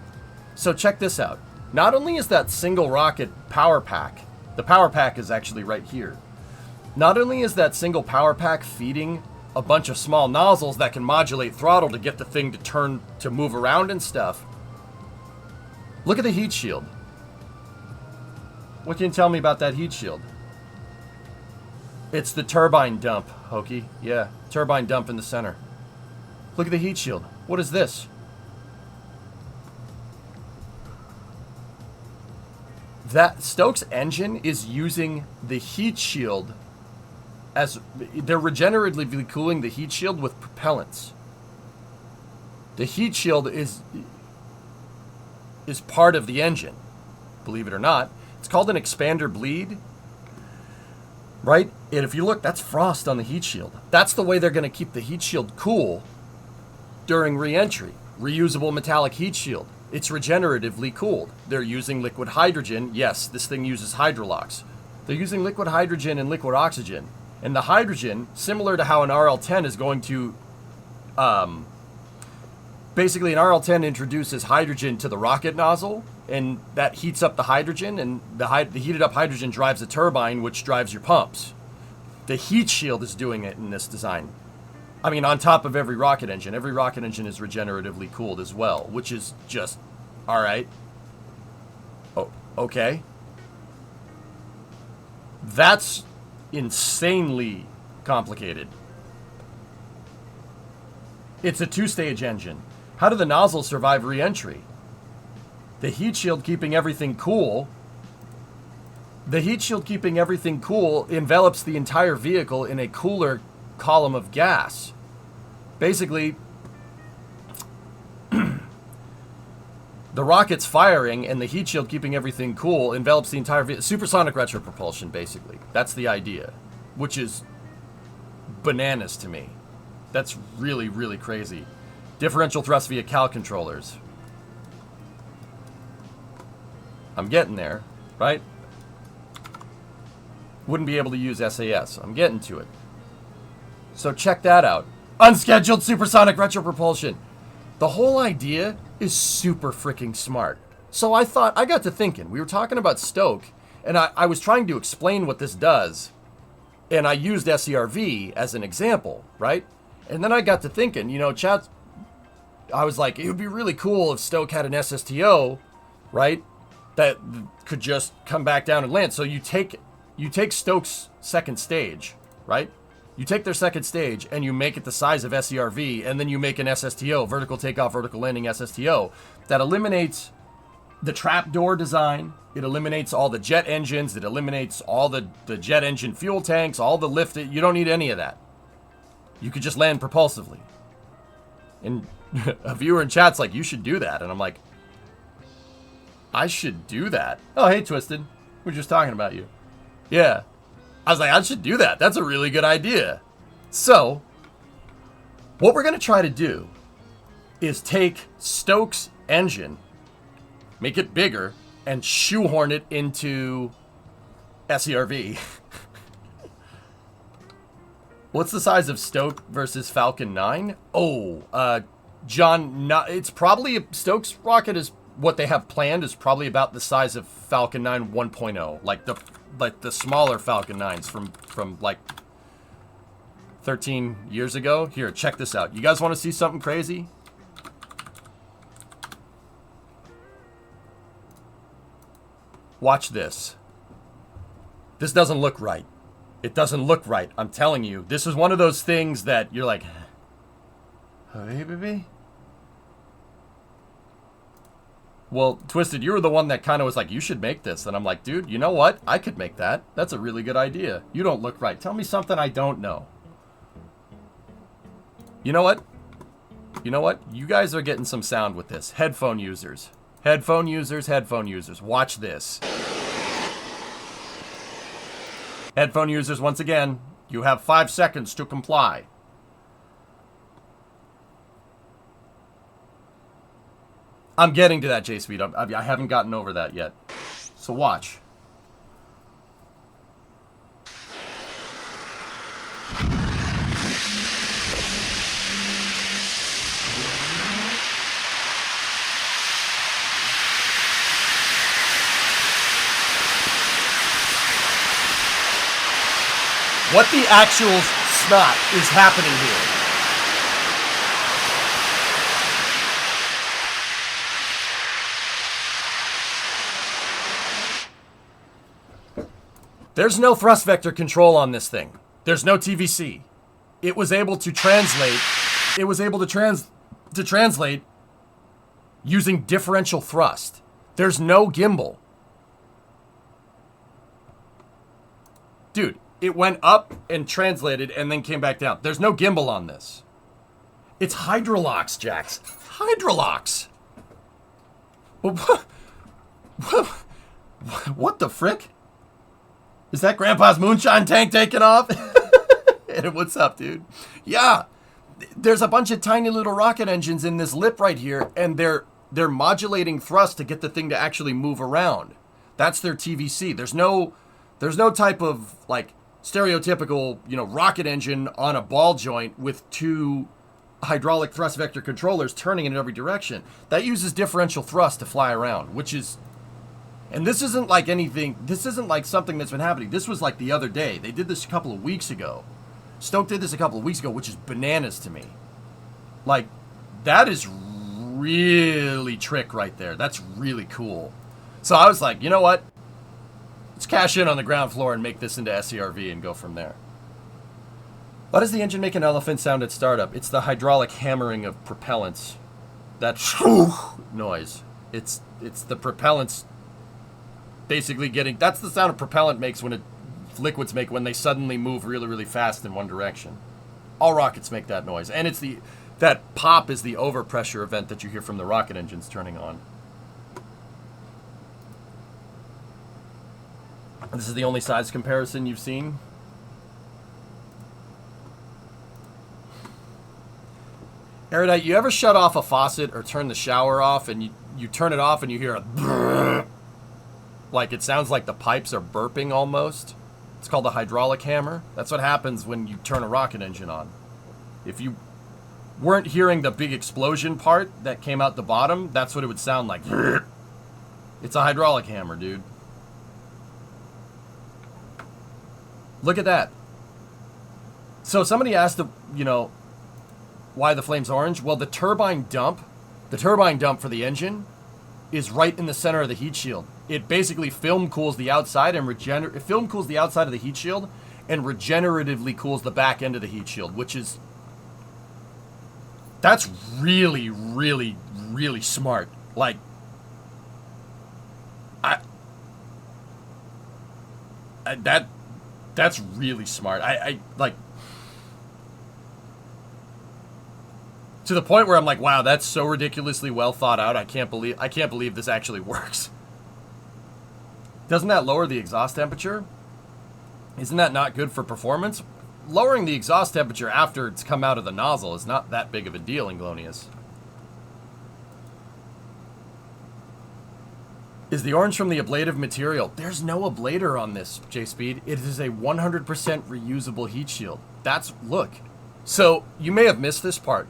so check this out. Not only is that single rocket power pack, the power pack is actually right here. Not only is that single power pack feeding a bunch of small nozzles that can modulate throttle to get the thing to turn, to move around and stuff. Look at the heat shield. What can you tell me about that heat shield? It's the turbine dump, Hokey. Yeah, turbine dump in the center. Look at the heat shield. What is this? That Stoke's engine is using the heat shield as they're regeneratively cooling the heat shield with propellants. The heat shield is part of the engine, believe it or not. It's called an expander bleed, right? And if you look, that's frost on the heat shield. That's the way they're going to keep the heat shield cool during re-entry. Reusable metallic heat shield. It's regeneratively cooled. They're using liquid hydrogen. Yes, this thing uses hydrolox. They're using liquid hydrogen and liquid oxygen. And the hydrogen, similar to how an RL-10 is going to, basically an RL-10 introduces hydrogen to the rocket nozzle, and that heats up the hydrogen, and the heated up hydrogen drives a turbine, which drives your pumps. The heat shield is doing it in this design. I mean, on top of every rocket engine is regeneratively cooled as well, which is just, all right. Oh, okay. That's insanely complicated. It's a 2-stage engine. How do the nozzles survive re-entry? The heat shield keeping everything cool. The heat shield keeping everything cool envelops the entire vehicle in a cooler column of gas. Basically, the rocket's firing and the heat shield keeping everything cool envelops the entire vehicle. Supersonic retropropulsion, basically. That's the idea, which is bananas to me. That's really, really crazy. Differential thrust via cal controllers. I'm getting there, right? Wouldn't be able to use SAS. I'm getting to it. So check that out. Unscheduled supersonic retropropulsion. The whole idea is super freaking smart. So I got to thinking. We were talking about Stoke, and I was trying to explain what this does. And I used SERV as an example, right? And then I got to thinking, you know, chat, I was like, it would be really cool if Stoke had an SSTO, right? That could just come back down and land. So you take Stoke's second stage, right? You take their second stage and you make it the size of SERV, and then you make an SSTO, vertical takeoff, vertical landing SSTO, that eliminates the trapdoor design. It eliminates all the jet engines. It eliminates all the jet engine fuel tanks, all the lift. You don't need any of that. You could just land propulsively. And a viewer in chat's like, you should do that. And I'm like, I should do that? Oh, hey, Twisted. We're just talking about you. Yeah. I was like, I should do that. That's a really good idea. So, what we're going to try to do is take Stokes' engine, make it bigger, and shoehorn it into SCRV. What's the size of Stoke versus Falcon 9? Oh, John, it's probably, Stokes rocket is, what they have planned is probably about the size of Falcon 9 1.0. Like the smaller Falcon 9s from like 13 years ago. Here, check this out. You guys want to see something crazy? Watch this. This doesn't look right. It doesn't look right. I'm telling you. This is one of those things that you're like, hey, baby. Well, Twisted, you were the one that kind of was like, you should make this. And I'm like, dude, you know what? I could make that. That's a really good idea. You don't look right. Tell me something I don't know. You know what? You know what? You guys are getting some sound with this. Headphone users. Headphone users, headphone users. Watch this. Headphone users, once again, you have 5 seconds to comply. I'm getting to that, J-Speed. I haven't gotten over that yet. So watch. What the actual snot is happening here? There's no thrust vector control on this thing. There's no TVC. It was able to translate. It was able to translate using differential thrust. There's no gimbal. Dude, it went up and translated and then came back down. There's no gimbal on this. It's Hydrolox, Jax. Hydrolox. What the frick? Is that Grandpa's moonshine tank taking off? And what's up, dude? Yeah. There's a bunch of tiny little rocket engines in this lip right here, and they're modulating thrust to get the thing to actually move around. That's their TVC. There's no type of like stereotypical, rocket engine on a ball joint with 2 hydraulic thrust vector controllers turning in every direction. That uses differential thrust to fly around, which is, and this isn't like anything, this isn't like something that's been happening. This was like the other day. They did this a couple of weeks ago. Stoke did this a couple of weeks ago, which is bananas to me. Like, that is really trick right there. That's really cool. So I was like, you know what? Let's cash in on the ground floor and make this into SCRV and go from there. Why does the engine make an elephant sound at startup? It's the hydraulic hammering of propellants. That noise. It's the propellants basically getting... That's the sound a propellant makes when liquids make when they suddenly move really, really fast in one direction. All rockets make that noise. And it's that pop is the overpressure event that you hear from the rocket engines turning on. This is the only size comparison you've seen. Erudite, you ever shut off a faucet or turn the shower off and you turn it off and you hear a brrr, like it sounds like the pipes are burping almost? It's called a hydraulic hammer. That's what happens when you turn a rocket engine on. If you weren't hearing the big explosion part that came out the bottom, that's what it would sound like. It's a hydraulic hammer, dude. Look at that. So somebody asked, why the flame's orange. Well, the turbine dump for the engine is right in the center of the heat shield. It basically film cools the outside and film cools the outside of the heat shield and regeneratively cools the back end of the heat shield, that's really, really, really smart. Like, That's really smart. I like, to the point where I'm like, wow, that's so ridiculously well thought out. I can't believe this actually works. Doesn't that lower the exhaust temperature? Isn't that not good for performance? Lowering the exhaust temperature after it's come out of the nozzle is not that big of a deal, Inglonius. Is the orange from the ablative material? There's no ablator on this, J-Speed. It is a 100% reusable heat shield. Look. So, you may have missed this part.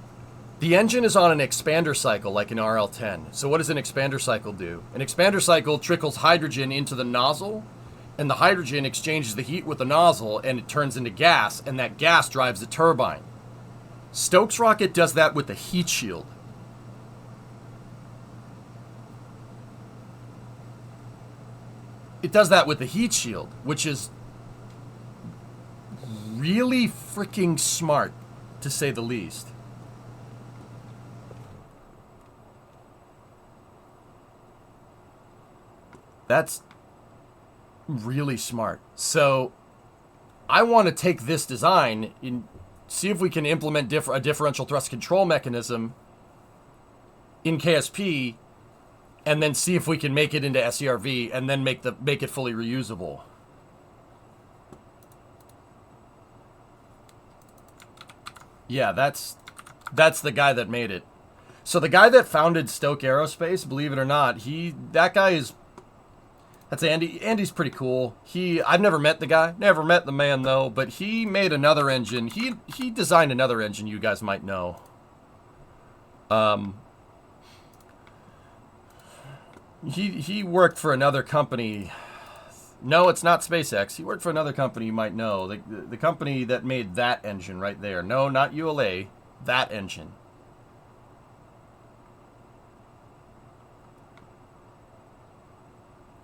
The engine is on an expander cycle like an RL10. So what does an expander cycle do? An expander cycle trickles hydrogen into the nozzle, and the hydrogen exchanges the heat with the nozzle, and it turns into gas, and that gas drives the turbine. Stokes rocket does that with the heat shield. It does that with the heat shield, which is really freaking smart, to say the least. That's really smart. So I want to take this design and see if we can implement a differential thrust control mechanism in KSP, and then see if we can make it into SCRV, and then make it fully reusable. Yeah, that's the guy that made it. So the guy that founded Stoke Aerospace, believe it or not, that's Andy. Andy's pretty cool. I've never met the guy, never met the man though, but he made another engine. He designed another engine you guys might know. He worked for another company. No, it's not SpaceX. He worked for another company you might know. The company that made that engine right there. No, not ULA. That engine.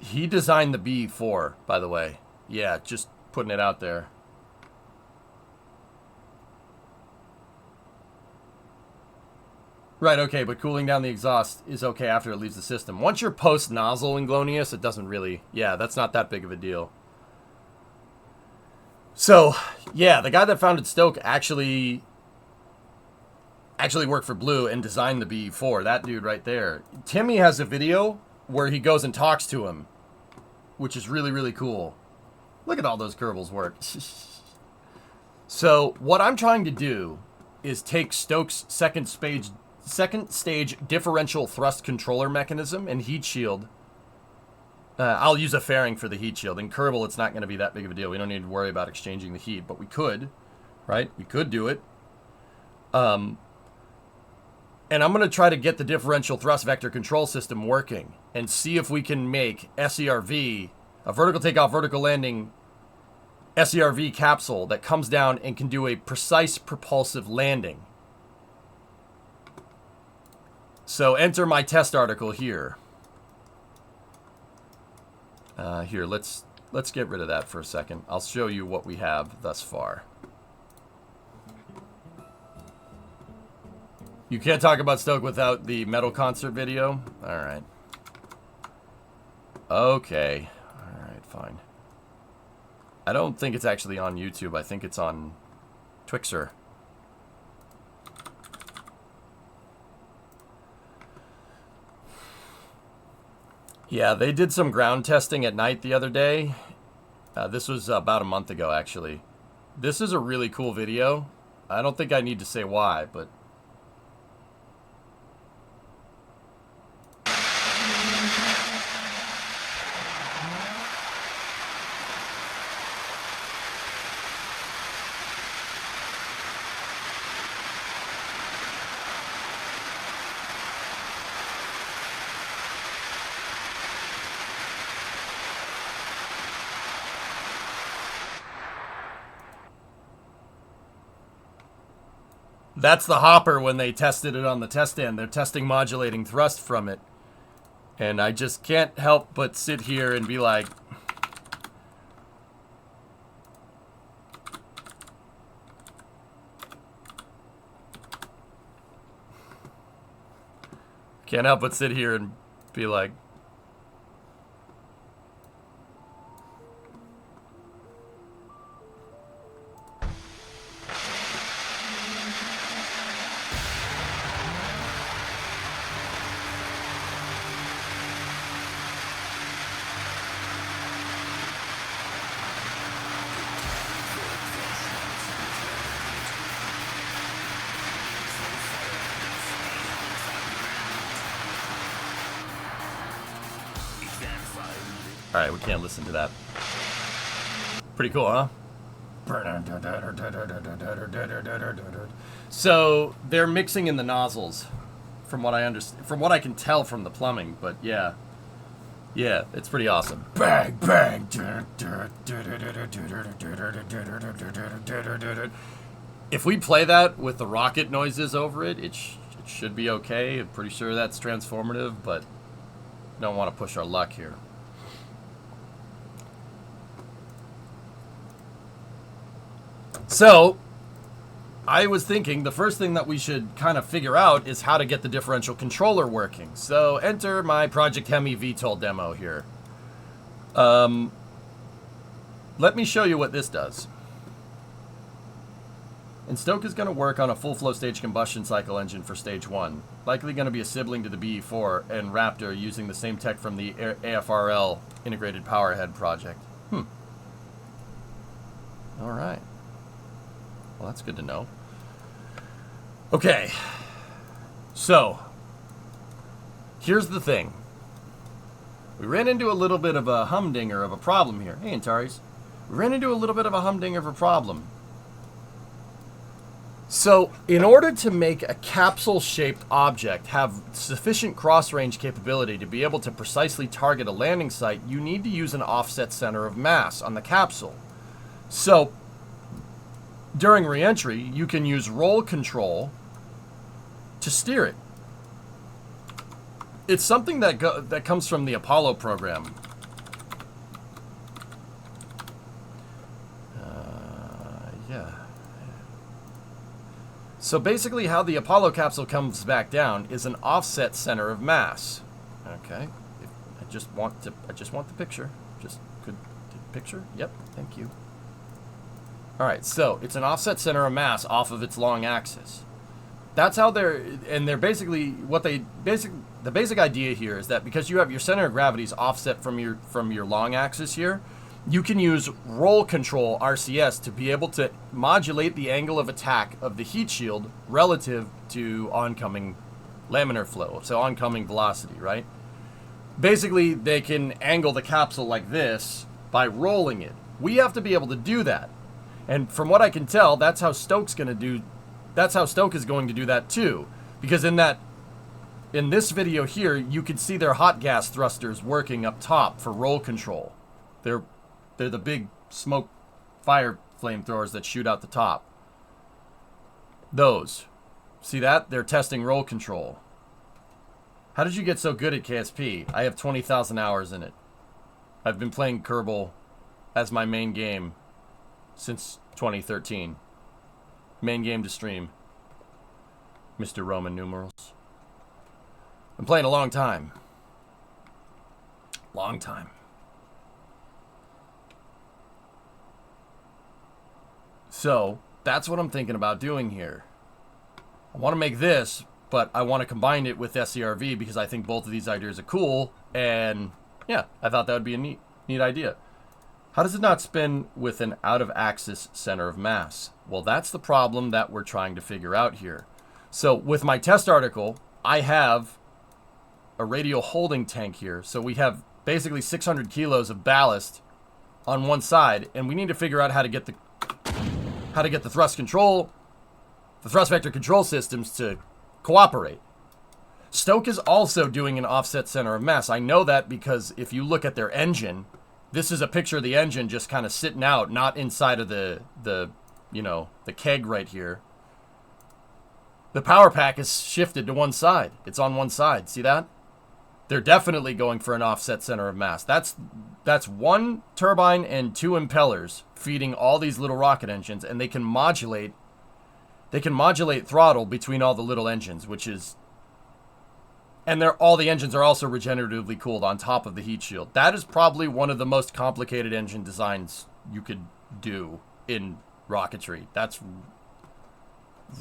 He designed the B4, by the way. Yeah, just putting it out there. Right, okay, but cooling down the exhaust is okay after it leaves the system. Once you're post-nozzle, Inglonius, it doesn't really... Yeah, that's not that big of a deal. So, yeah, the guy that founded Stoke actually worked for Blue and designed the B4. That dude right there. Timmy has a video where he goes and talks to him, which is really, really cool. Look at all those Kerbals work. So, what I'm trying to do is take Stoke's second stage differential thrust controller mechanism and heat shield. I'll use a fairing for the heat shield. In Kerbal, it's not going to be that big of a deal. We don't need to worry about exchanging the heat, but we could, right? We could do it. And I'm going to try to get the differential thrust vector control system working and see if we can make SCRV, a vertical takeoff, vertical landing SCRV capsule that comes down and can do a precise propulsive landing. So enter my test article here. Here, let's get rid of that for a second. I'll show you what we have thus far. You can't talk about Stoke without the metal concert video? Alright. Okay. Alright, fine. I don't think it's actually on YouTube. I think it's on Twixer. Yeah, they did some ground testing at night the other day. This was about a month ago, actually. This is a really cool video. I don't think I need to say why, but... That's the hopper when they tested it on the test stand. They're testing modulating thrust from it. And I just can't help but sit here and be like... Can't help but sit here and be like... Alright, we can't listen to that. Pretty cool, huh? So they're mixing in the nozzles, from what I understand, from what I can tell from the plumbing. But yeah, it's pretty awesome. Bang bang. If we play that with the rocket noises over it, it should be okay. I'm pretty sure that's transformative, but don't want to push our luck here. So, I was thinking the first thing that we should kind of figure out is how to get the differential controller working. So, enter my Project Hemi VTOL demo here. Let me show you what this does. And Stoke is going to work on a full flow stage combustion cycle engine for stage 1. Likely going to be a sibling to the BE4 and Raptor using the same tech from the AFRL Integrated Powerhead project. Alright. Well, that's good to know. Okay. So, here's the thing. We ran into a little bit of a humdinger of a problem here. Hey, Antares. We ran into a little bit of a humdinger of a problem. So, in order to make a capsule-shaped object have sufficient cross-range capability to be able to precisely target a landing site, you need to use an offset center of mass on the capsule. So, during re-entry, you can use roll control to steer it. It's something that comes from the Apollo program. So basically how the Apollo capsule comes back down is an offset center of mass. Okay. I just want the picture. Just could picture? Yep, thank you. Alright, so it's an offset center of mass off of its long axis. That's how they're basically the basic idea here is that because you have your center of gravity is offset from your long axis here, you can use roll control RCS to be able to modulate the angle of attack of the heat shield relative to oncoming laminar flow, so oncoming velocity, right? Basically, they can angle the capsule like this by rolling it. We have to be able to do that. And from what I can tell, that's how Stoke is going to do that too. Because in this video here, you can see their hot gas thrusters working up top for roll control. They're the big smoke fire flamethrowers that shoot out the top. Those. See that? They're testing roll control. How did you get so good at KSP? I have 20,000 hours in it. I've been playing Kerbal as my main game since 2013. Main game to stream. Mr. Roman numerals. Been playing a long time. Long time. So, that's what I'm thinking about doing here. I want to make this, but I want to combine it with SCRV because I think both of these ideas are cool, and yeah, I thought that would be a neat idea. How does it not spin with an out-of-axis center of mass? Well, that's the problem that we're trying to figure out here. So, with my test article, I have a radial holding tank here. So we have basically 600 kilos of ballast on one side, and we need to figure out how to get the thrust vector control systems to cooperate. Stoke is also doing an offset center of mass. I know that because if you look at their engine, this is a picture of the engine just kind of sitting out, not inside of the keg right here. The power pack is shifted to one side. It's on one side. See that? They're definitely going for an offset center of mass. That's one turbine and two impellers feeding all these little rocket engines, and they can modulate throttle between all the little engines, which is, and all the engines are also regeneratively cooled on top of the heat shield. That is probably one of the most complicated engine designs you could do in rocketry. That's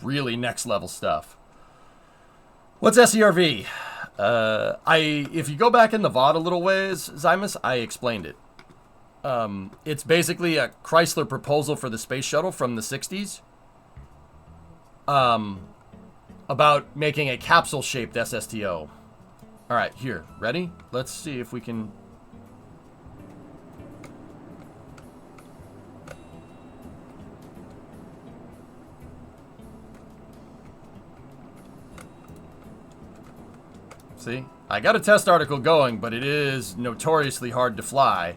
really next level stuff. What's SCRV? If you go back in the VOD a little ways, Zymus, I explained it. It's basically a Chrysler proposal for the space shuttle from the 60s. About making a capsule-shaped SSTO. Alright, here. Ready? Let's see if we can See? I got a test article going, but it is notoriously hard to fly.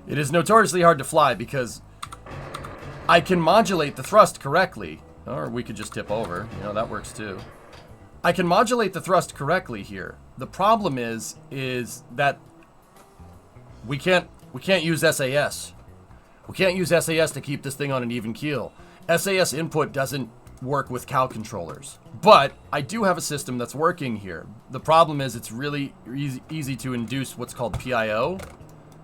It is notoriously hard to fly because I can modulate the thrust correctly. Or we could just tip over. You know, that works too. I can modulate the thrust correctly here. The problem is that we can't use SAS. We can't use SAS to keep this thing on an even keel. SAS input doesn't work with Cal controllers. But I do have a system that's working here. The problem is it's really easy to induce what's called PIO,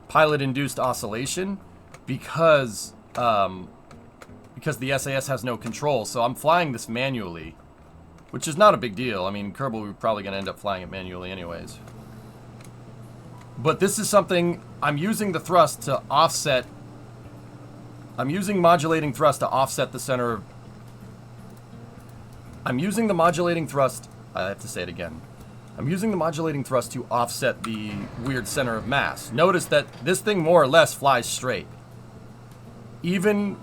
pilot induced oscillation, because the SAS has no control. So I'm flying this manually, which is not a big deal. I mean, Kerbal, we're probably going to end up flying it manually anyways. But this is something I'm using the thrust to offset. I'm using modulating thrust to offset the center of... I'm using the modulating thrust... I have to say it again. I'm using the modulating thrust to offset the weird center of mass. Notice that this thing more or less flies straight, even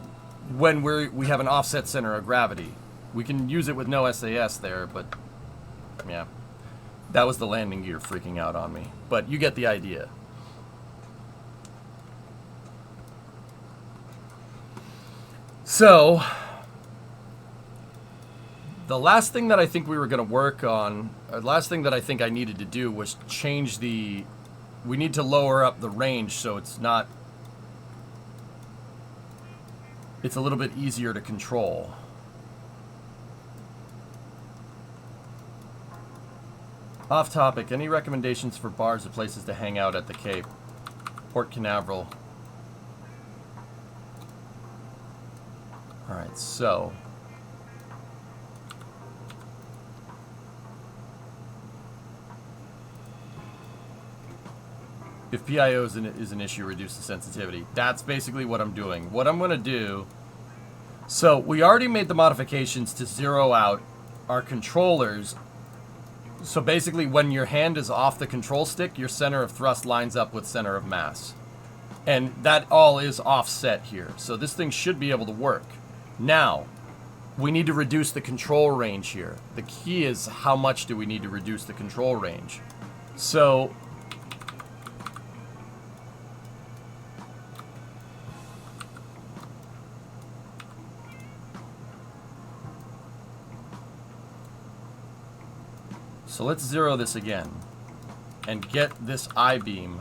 when we have an offset center of gravity. We can use it with no SAS there, but yeah. That was the landing gear freaking out on me. But you get the idea. So, the last thing that I think we were going to work on, or the last thing that I think I needed to do was change the... We need to lower up the range so it's not... It's a little bit easier to control. Off topic, any recommendations for bars or places to hang out at the Cape? Port Canaveral. Alright, so... If PIO is an issue, reduce the sensitivity. That's basically what I'm doing. What I'm going to do... So, we already made the modifications to zero out our controllers. So basically, when your hand is off the control stick, your center of thrust lines up with center of mass. And that all is offset here. So this thing should be able to work. Now, we need to reduce the control range here. The key is how much do we need to reduce the control range. So... So let's zero this again and get this I-beam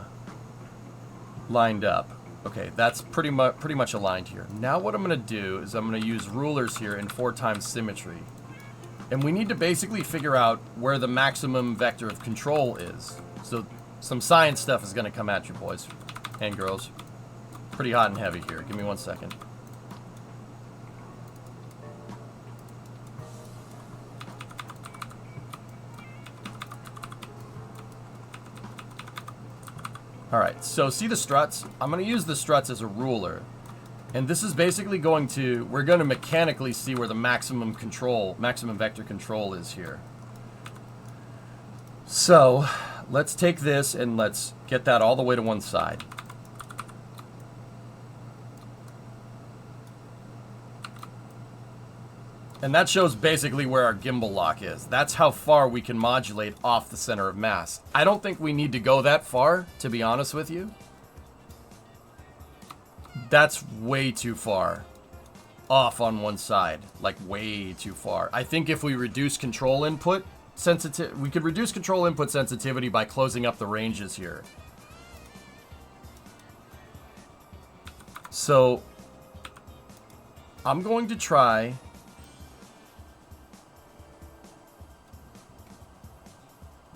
lined up. Okay, that's pretty much aligned here. Now what I'm going to do is I'm going to use rulers here in 4x symmetry. And we need to basically figure out where the maximum vector of control is. So some science stuff is going to come at you, boys and girls. Pretty hot and heavy here. Give me 1 second. Alright, so see the struts? I'm going to use the struts as a ruler. And this is basically going to... We're going to mechanically see where the maximum vector control is here. So, let's take this and let's get that all the way to one side. And that shows basically where our gimbal lock is. That's how far we can modulate off the center of mass. I don't think we need to go that far, to be honest with you. That's way too far off on one side. Like, way too far. I think if we reduce control input sensitivity, we could reduce control input sensitivity by closing up the ranges here. So, I'm going to try...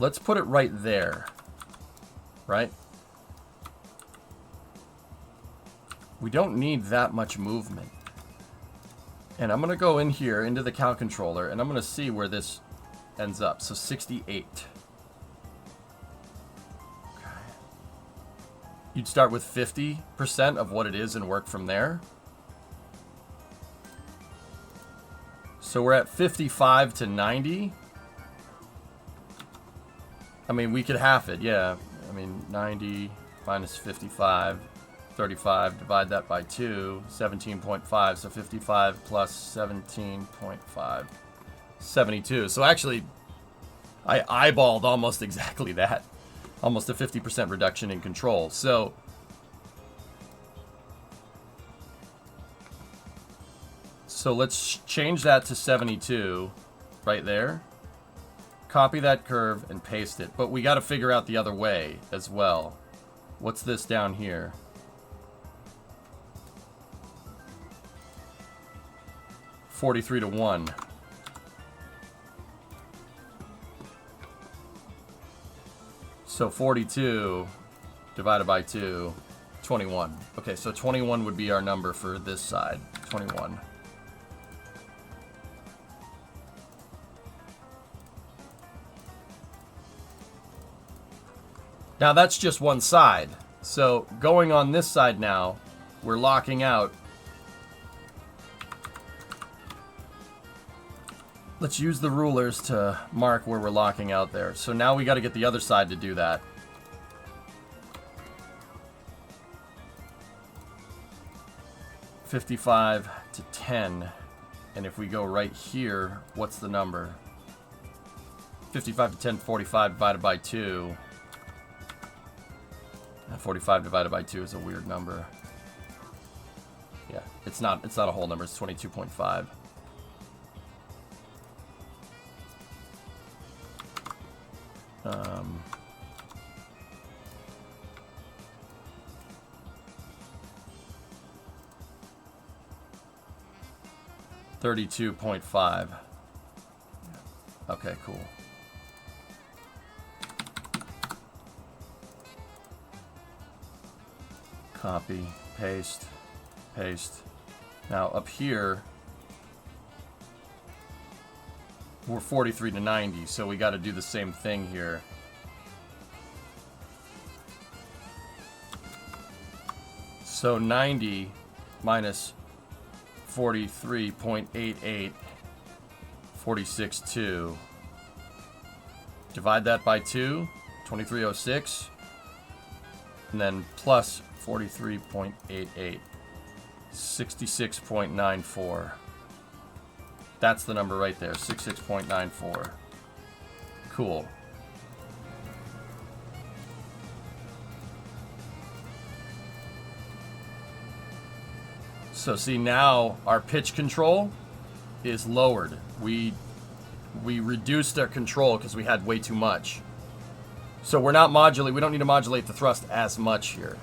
Let's put it right there, right? We don't need that much movement. And I'm going to go in here into the Cal controller and I'm going to see where this ends up. So 68. Okay. You'd start with 50% of what it is and work from there. So we're at 55 to 90. I mean, we could half it, yeah. I mean, 90 minus 55, 35, divide that by 2, 17.5. So 55 plus 17.5. 72. So actually, I eyeballed almost exactly that. Almost a 50% reduction in control. So let's change that to 72 right there. Copy that curve and paste it. But we got to figure out the other way as well. What's this down here? (43:1). So 42 divided by 2, 21. Okay, so 21 would be our number for this side. 21. Now that's just one side. So going on this side now, we're locking out. Let's use the rulers to mark where we're locking out there. So now we got to get the other side to do that. (55 to 10). And if we go right here, what's the number? 55 to 10, 45 divided by 2. 45 divided by 2 is a weird number. Yeah, it's not a whole number, it's 22.5. $32.5. Okay, cool. Copy, paste, paste. Now up here, we're 43 to 90, so we got to do the same thing here. So 90 minus 43.88, 46.2. Divide that by 2, 2306. And then plus 43.88, 66.94. That's the number right there, 66.94. Cool. So see, now our pitch control is lowered. We reduced our control because we had way too much. So we're not modulating, we don't need to modulate the thrust as much here.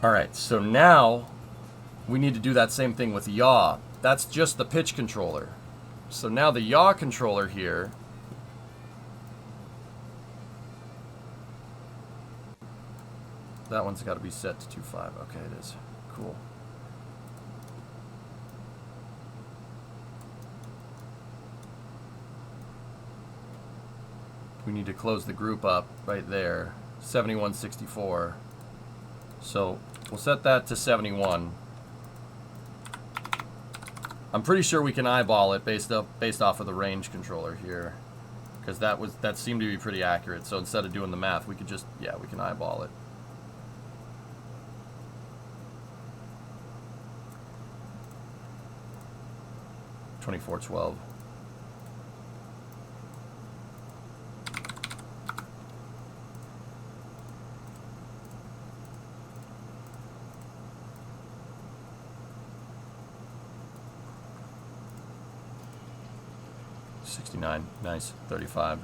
Alright, so now we need to do that same thing with yaw. That's just the pitch controller. So now the yaw controller here, that one's got to be set to 2.5. Okay, it is. Cool. We need to close the group up right there. 7164. So we'll set that to 71. I'm pretty sure we can eyeball it based off of the range controller here, because that seemed to be pretty accurate. So instead of doing the math, we could just, yeah, we can eyeball it. $24.12. $69. Nice. $35.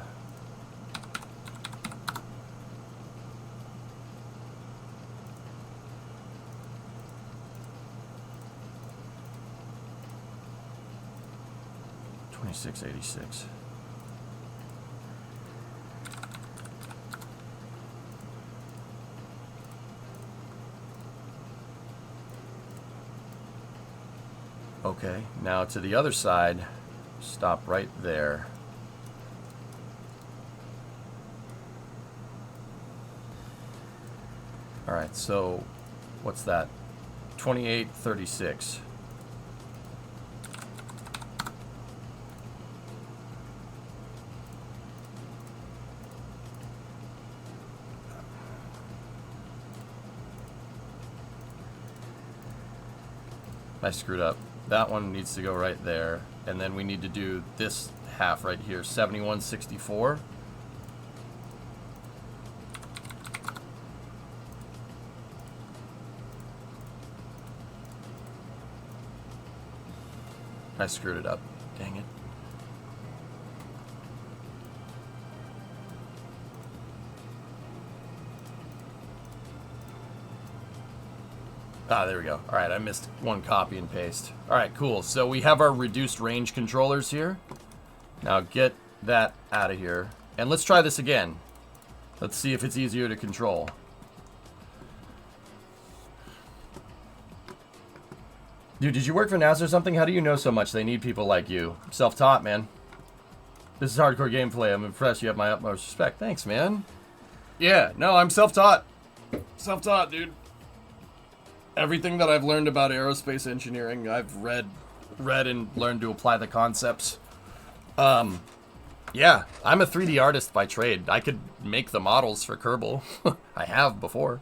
$26.86. Okay, now to the other side. Stop right there. All right, so what's that? 28.36. I screwed up. That one needs to go right there. And then we need to do this half right here, 7164. I screwed it up. Dang it. Ah, there we go. All right, I missed one copy and paste. All right, cool. So we have our reduced range controllers here. Now get that out of here. And let's try this again. Let's see if it's easier to control. Dude, did you work for NASA or something? How do you know so much? They need people like you. Self-taught, man. This is hardcore gameplay. I'm impressed. You have my utmost respect. Thanks, man. Yeah, no, I'm self-taught. Self-taught, dude. Everything that I've learned about aerospace engineering, I've read and learned to apply the concepts. Yeah, I'm a 3D artist by trade. I could make the models for Kerbal. I have before.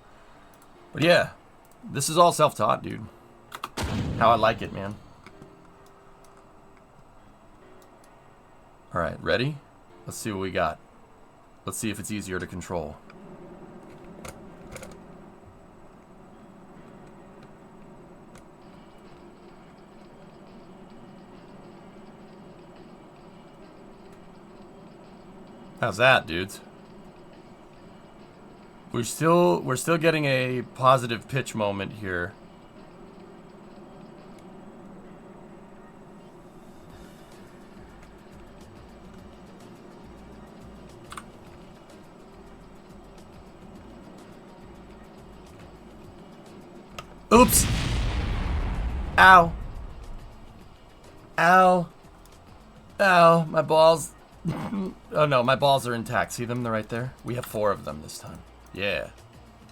But yeah, this is all self-taught, dude. How I like it, man. All right, ready? Let's see what we got. Let's see if it's easier to control. How's that, dudes? We're still getting a positive pitch moment here. Oops! Ow! Ow! Ow! My balls. Oh no, my balls are intact. See them? They're right there. We have 4 of them this time. Yeah.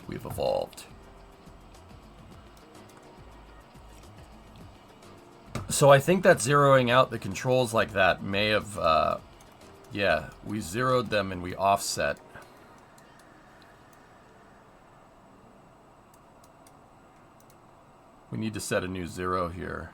We've evolved. So I think that zeroing out the controls like that may have, yeah, we zeroed them and we offset. We need to set a new 0 here.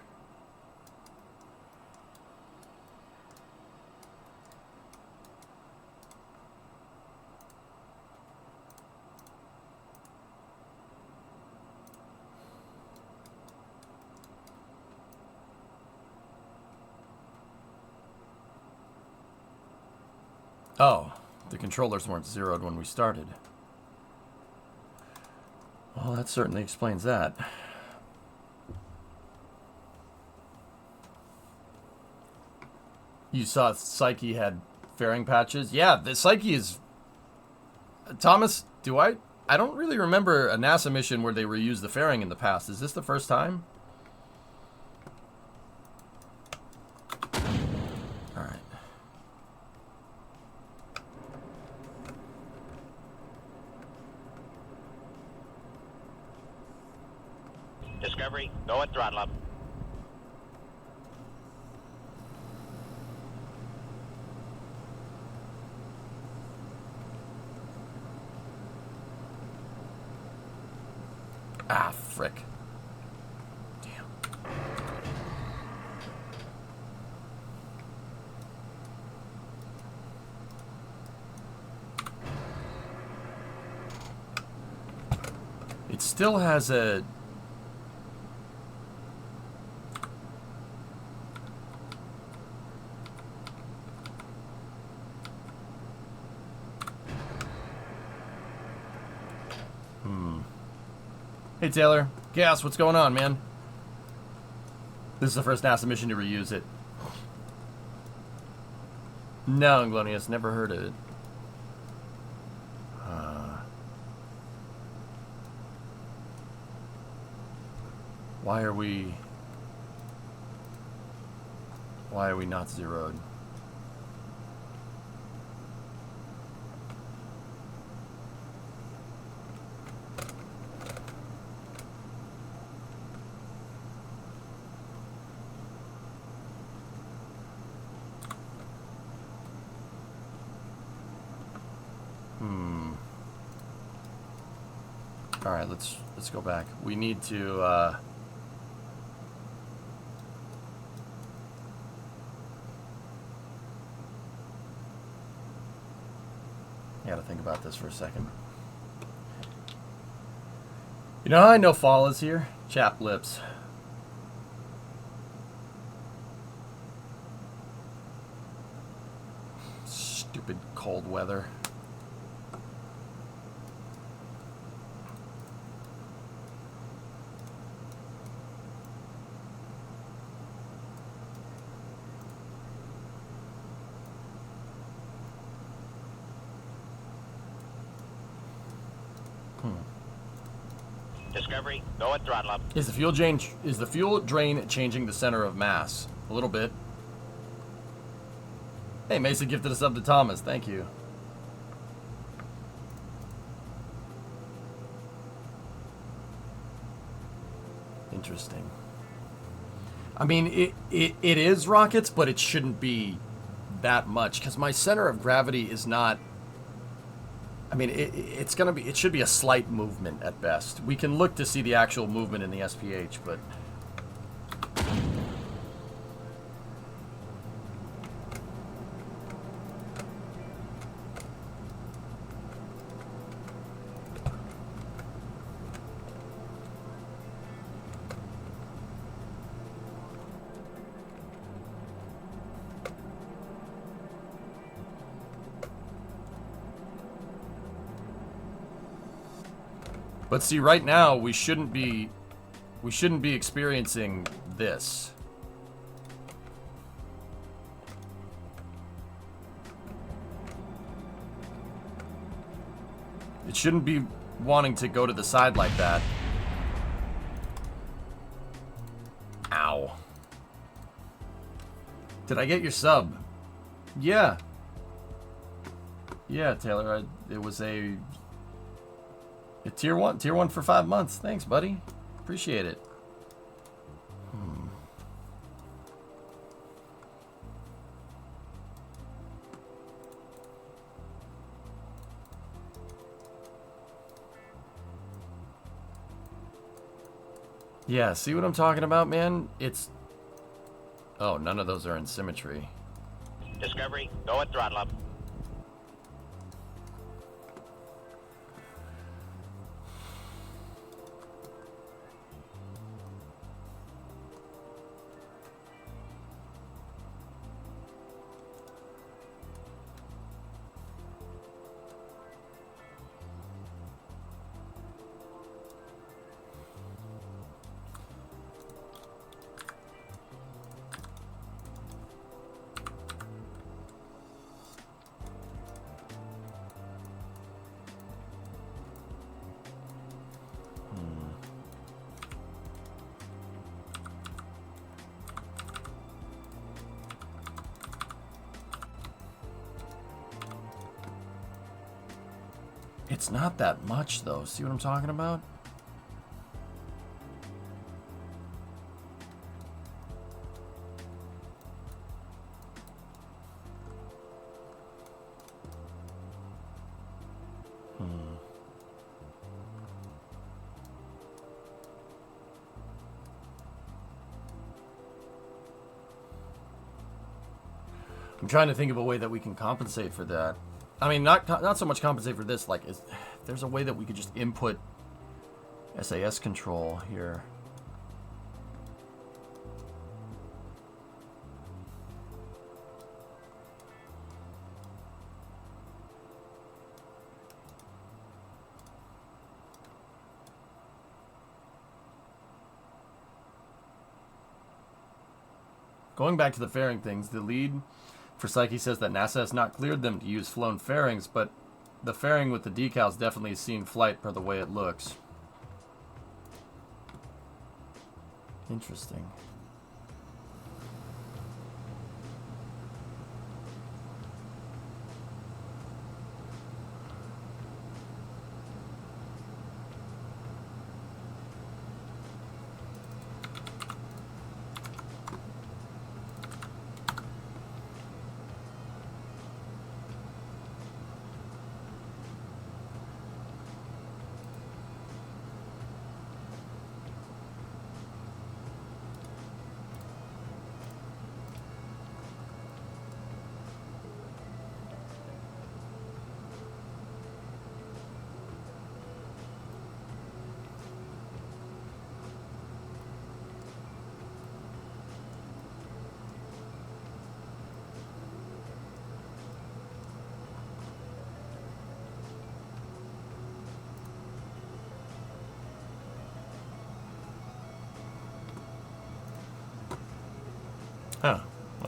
Oh, the controllers weren't zeroed when we started. Well, that certainly explains that. You saw Psyche had fairing patches? Yeah, the Psyche is... Thomas, I don't really remember a NASA mission where they reused the fairing in the past. Is this the first time? Alright. Discovery, go at throttle up. Ah, frick. Damn. It still has a... Hey Taylor, Gas, what's going on, man? This is the first NASA mission to reuse it. No, Glonius, never heard of it. Why are we not zeroed? All right, let's go back. We need to gotta think about this for a second. You know how I know fall is here? Chapped lips. Stupid cold weather. Discovery, go and throttle up. Is the fuel drain changing the center of mass? A little bit. Hey, Mesa gifted a sub to Thomas. Thank you. Interesting. I mean, it is rockets, but it shouldn't be that much because my center of gravity is not. I mean, it should be a slight movement at best. We can look to see the actual movement in the SPH, but. But see, right now we shouldn't be experiencing this. It shouldn't be wanting to go to the side like that. Ow. Did I get your sub? Yeah. Yeah, Taylor, it was a tier one for 5 months. Thanks, buddy. Appreciate it. Yeah, see what I'm talking about, man? It's... Oh, none of those are in symmetry. Discovery, go and throttle up. It's not that much, though. See what I'm talking about? I'm trying to think of a way that we can compensate for that. I mean, not so much compensate for this. Like, there's a way that we could just input SAS control here. Going back to the fairing things, the lead for Psyche says that NASA has not cleared them to use flown fairings, but the fairing with the decals definitely has seen flight per the way it looks. Interesting.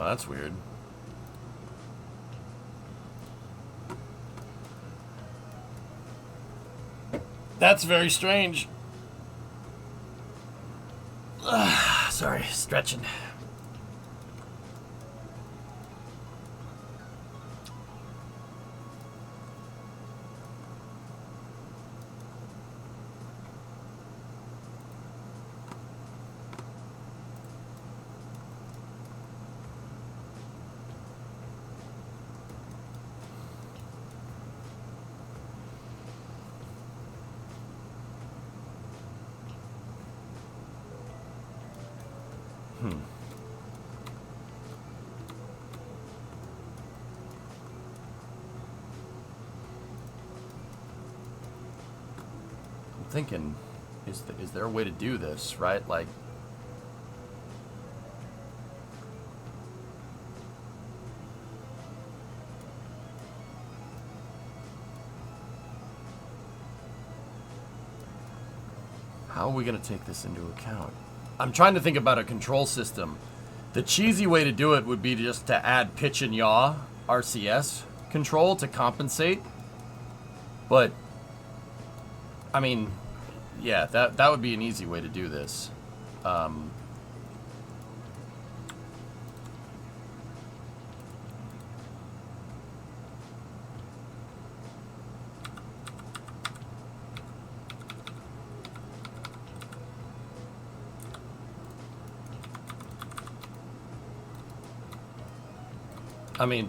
Well, that's weird. That's very strange. Sorry, stretching. Thinking, is there a way to do this, right? Like, how are we going to take this into account? I'm trying to think about a control system. The cheesy way to do it would be just to add pitch and yaw RCS control to compensate. But, I mean, yeah, that would be an easy way to do this. I mean,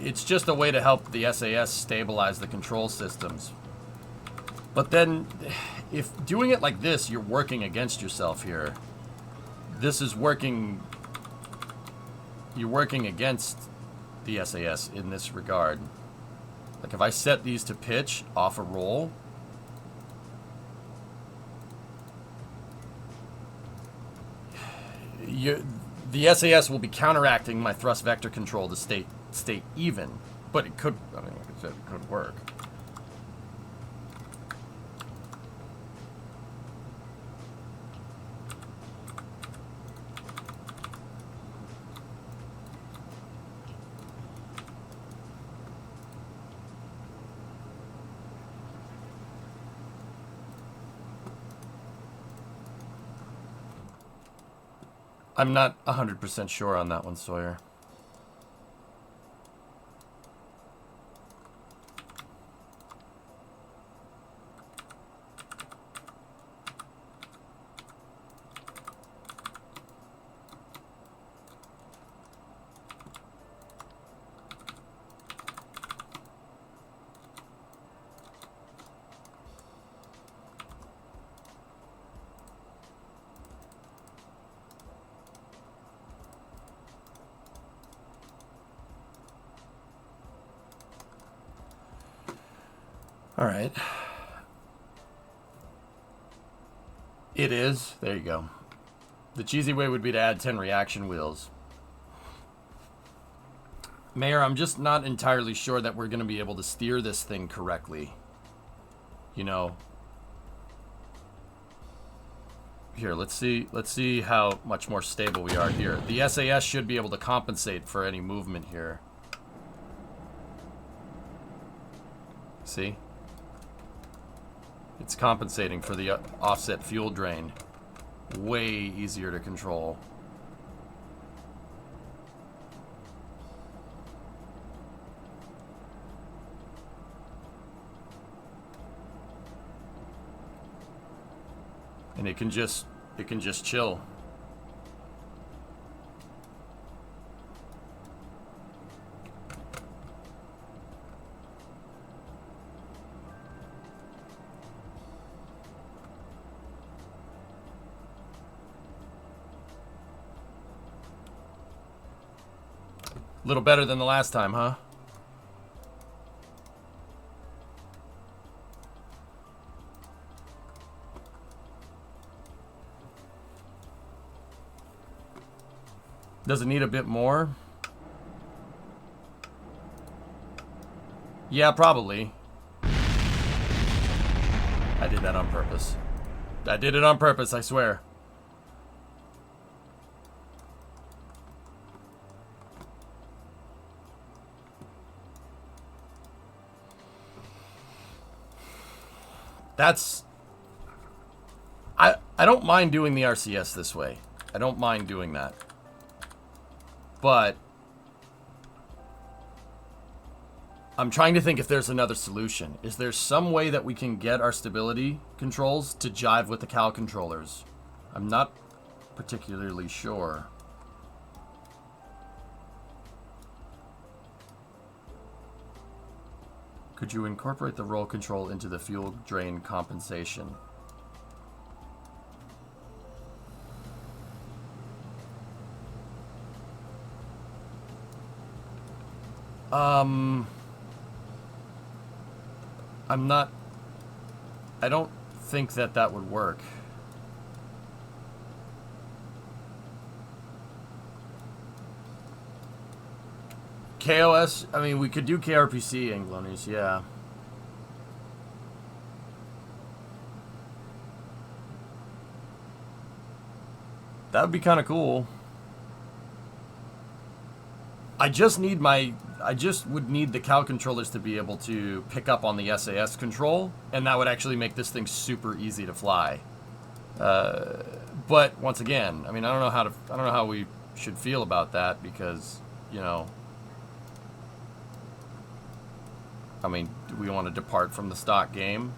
it's just a way to help the SAS stabilize the control systems. But then, if doing it like this, you're working against yourself here. This is working... You're working against the SAS in this regard. Like, if I set these to pitch off a roll... The SAS will be counteracting my thrust vector control to stay even. But it could, I mean, like I said, it could work. I'm not 100% sure on that one, Sawyer. All right. It is. There you go. The cheesy way would be to add 10 reaction wheels. Mayor, I'm just not entirely sure that we're going to be able to steer this thing correctly. You know. Here, let's see how much more stable we are here. The SAS should be able to compensate for any movement here. See? It's compensating for the offset fuel drain. Way easier to control. And it can just chill. A little better than the last time, huh? Does it need a bit more? Yeah, probably. I did that on purpose. I did it on purpose, I swear. That's... I don't mind doing the RCS this way. I don't mind doing that. But I'm trying to think if there's another solution. Is there some way that we can get our stability controls to jive with the cal controllers? I'm not particularly sure. Could you incorporate the roll control into the fuel drain compensation? I don't think that would work. KOS, I mean, we could do KRPC, Anglonius, yeah. That would be kind of cool. I just would need the cal controllers to be able to pick up on the SAS control, and that would actually make this thing super easy to fly. But once again, I mean, I don't know how we should feel about that, because, you know, I mean, do we want to depart from the stock game?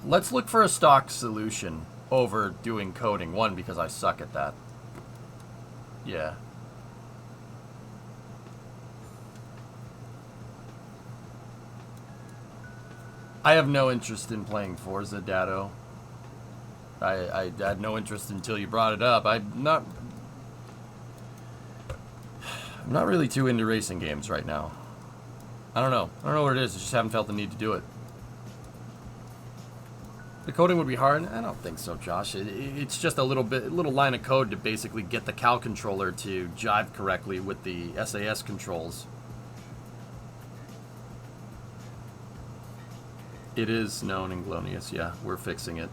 Let's look for a stock solution over doing coding. One, because I suck at that. Yeah. I have no interest in playing Forza, Dado. I had no interest until you brought it up. I'm not really too into racing games right now. I don't know what it is. I just haven't felt the need to do it. The coding would be hard? I don't think so, Josh. It's just a little line of code to basically get the cal controller to jive correctly with the SAS controls. It is known in Glonius, yeah. We're fixing it.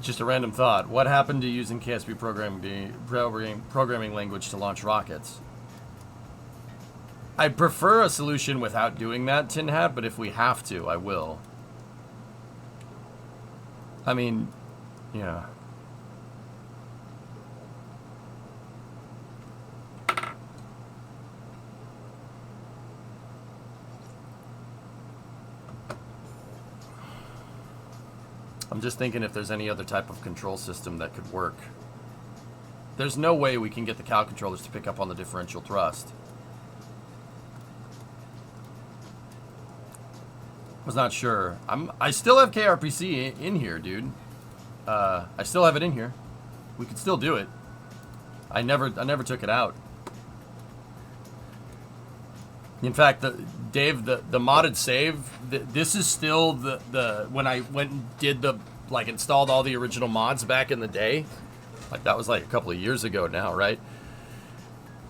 Just a random thought. What happened to using KSP programming language to launch rockets? I prefer a solution without doing that, Tin Hat, but if we have to, I will. I mean, yeah. I'm just thinking if there's any other type of control system that could work. There's no way we can get the cal controllers to pick up on the differential thrust. Was not sure. I still have KRPC in here, dude. I still have it in here. We could still do it. I never took it out. In fact, Dave, the modded save, this is still the when I went and did installed all the original mods back in the day. Like, that was like a couple of years ago now, right?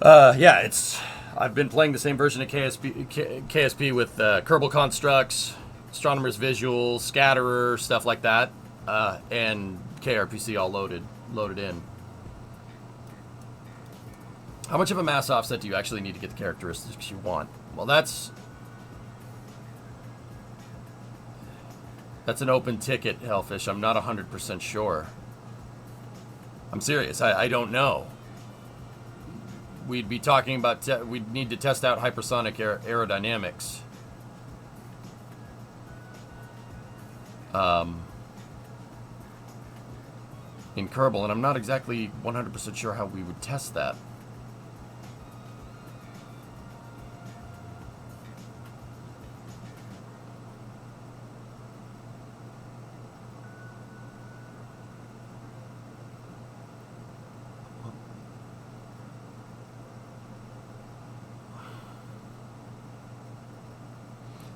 Yeah, I've been playing the same version of KSP with Kerbal Constructs, Astronomer's Visual, Scatterer, stuff like that, and KRPC all loaded in. How much of a mass offset do you actually need to get the characteristics you want? Well, that's an open ticket, Hellfish. I'm not 100% sure. I'm serious. I don't know. We'd be talking about... we'd need to test out hypersonic aerodynamics. In Kerbal, and I'm not exactly 100% sure how we would test that.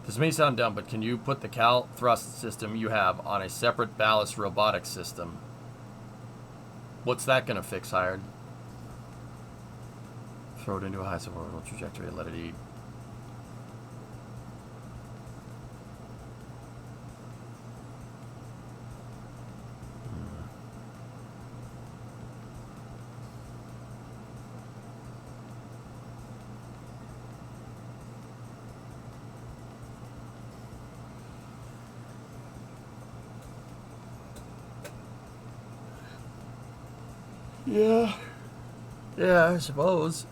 This may sound dumb, but can you put the cal thrust system you have on a separate ballast robotics system? What's that going to fix, Hired? Throw it into a high suborbital trajectory and let it eat. Yeah. Yeah, I suppose.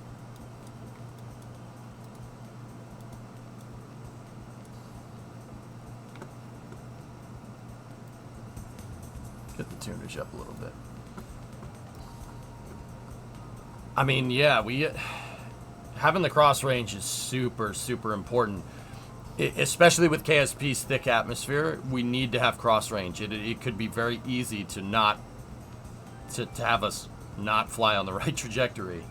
Get the tunage up a little bit. I mean, yeah, having the cross range is super, super important. Especially with KSP's thick atmosphere, we need to have cross range. It could be very easy to not to have us not fly on the right trajectory.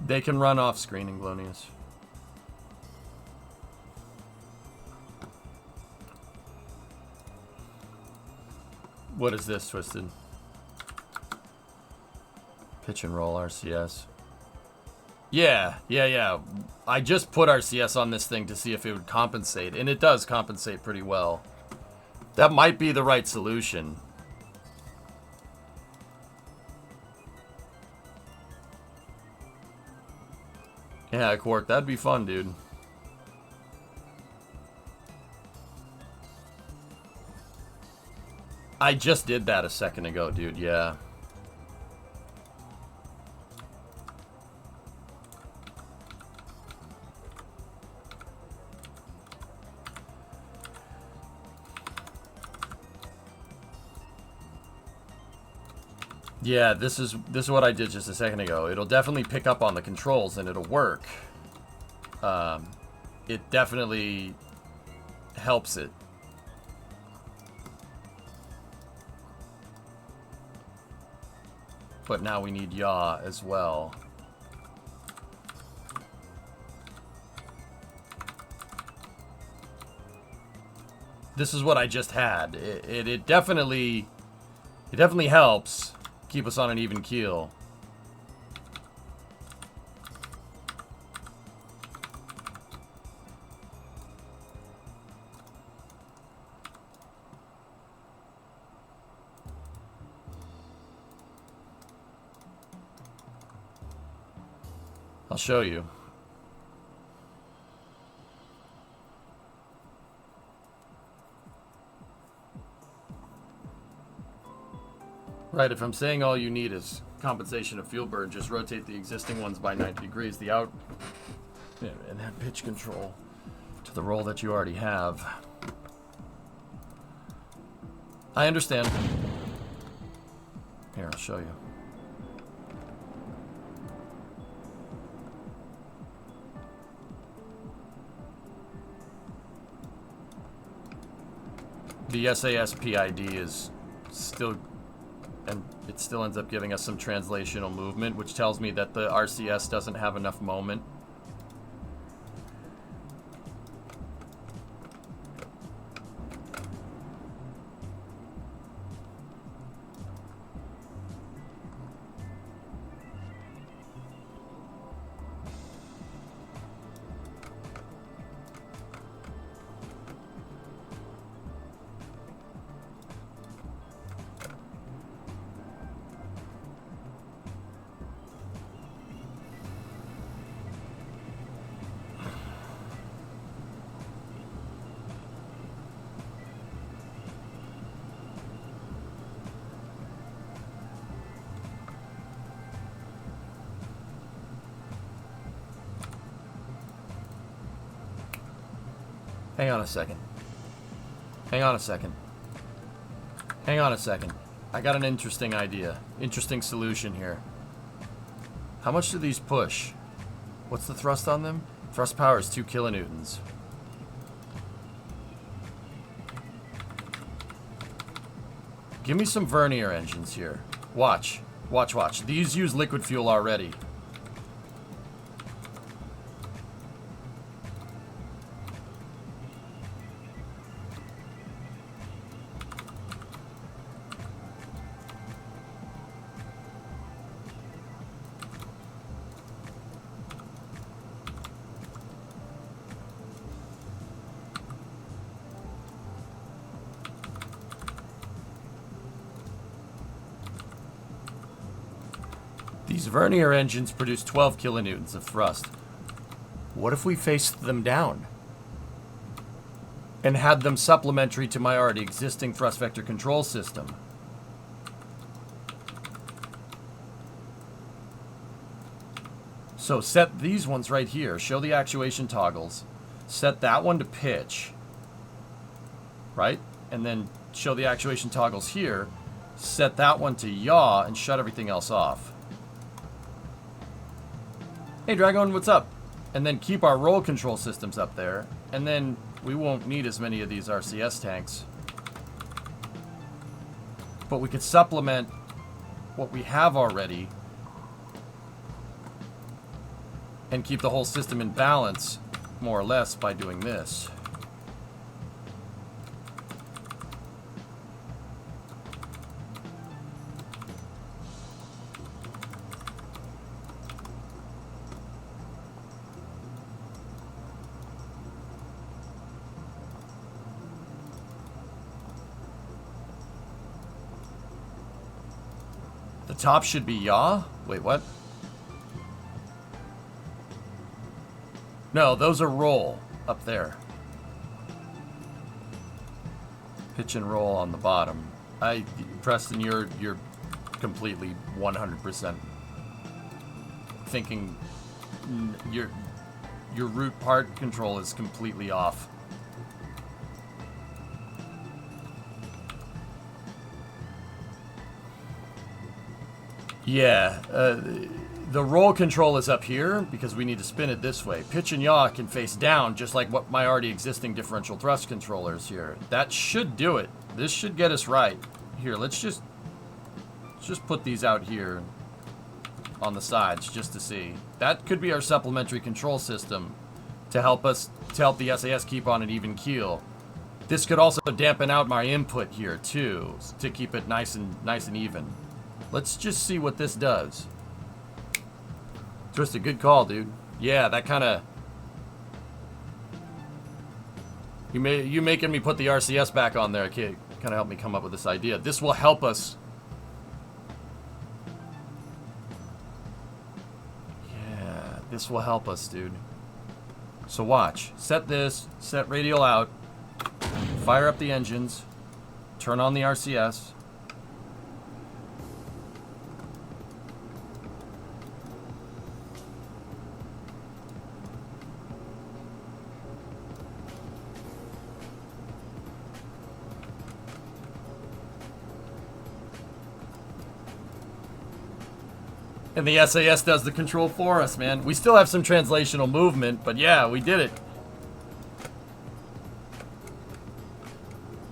They can run off screen in Glonius. What is this, Twisted? Pitch and roll RCS. Yeah. I just put RCS on this thing to see if it would compensate, and it does compensate pretty well. That might be the right solution. Yeah, Quark, that'd be fun, dude. I just did that a second ago, dude, yeah. Yeah, this is what I did just a second ago. It'll definitely pick up on the controls and it'll work. It definitely helps it. But now we need yaw as well. This is what I just had. It definitely helps keep us on an even keel. I'll show you. Right, if I'm saying all you need is compensation of fuel burn, just rotate the existing ones by 90 degrees, the out, and add pitch control to the roll that you already have. I understand. Here, I'll show you. The SAS PID is still, and it still ends up giving us some translational movement, which tells me that the RCS doesn't have enough moment. Hang on a second. Hang on a second. Hang on a second. I got an interesting idea. Interesting solution here. How much do these push? What's the thrust on them? Thrust power is 2 kilonewtons. Give me some vernier engines here. Watch. Watch, watch. These use liquid fuel already. These vernier engines produce 12 kilonewtons of thrust. What if we faced them down and had them supplementary to my already existing thrust vector control system? So set these ones right here. Show the actuation toggles. Set that one to pitch. Right? And then show the actuation toggles here. Set that one to yaw and shut everything else off. Hey Dragon, what's up? And then keep our roll control systems up there. And then we won't need as many of these RCS tanks. But we could supplement what we have already and keep the whole system in balance, more or less, by doing this. The top should be yaw? Wait, what? No, those are roll up there. Pitch and roll on the bottom. Preston, you're completely 100% thinking your root part control is completely off. Yeah, the roll control is up here because we need to spin it this way. Pitch and yaw can face down, just like what my already existing differential thrust controllers here. That should do it. This should get us right. Here, let's just put these out here on the sides just to see. That could be our supplementary control system to help the SAS keep on an even keel. This could also dampen out my input here too, to keep it nice and even. Let's just see what this does. Just a good call, dude. Yeah, that kind of... You making me put the RCS back on there, kid. Kind of helped me come up with this idea. This will help us. Yeah, this will help us, dude. So watch. Set this. Set radial out. Fire up the engines. Turn on the RCS. And the SAS does the control for us, man. We still have some translational movement, but yeah, we did it.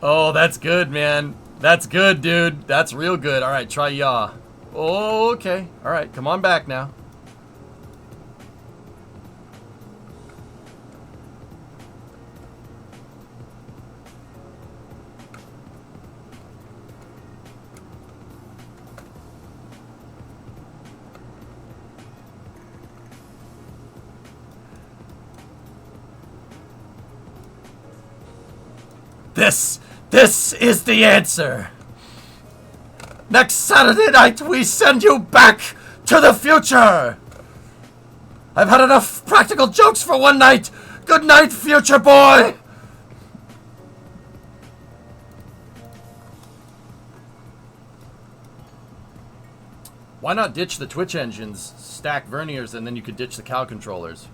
Oh, that's good, man. That's good, dude. That's real good. All right, try yaw. Oh, okay. All right, come on back now. This is the answer. Next Saturday night, we send you back to the future. I've had enough practical jokes for one night. Good night, future boy. Why not ditch the Twitch engines, stack verniers, and then you could ditch the cow controllers?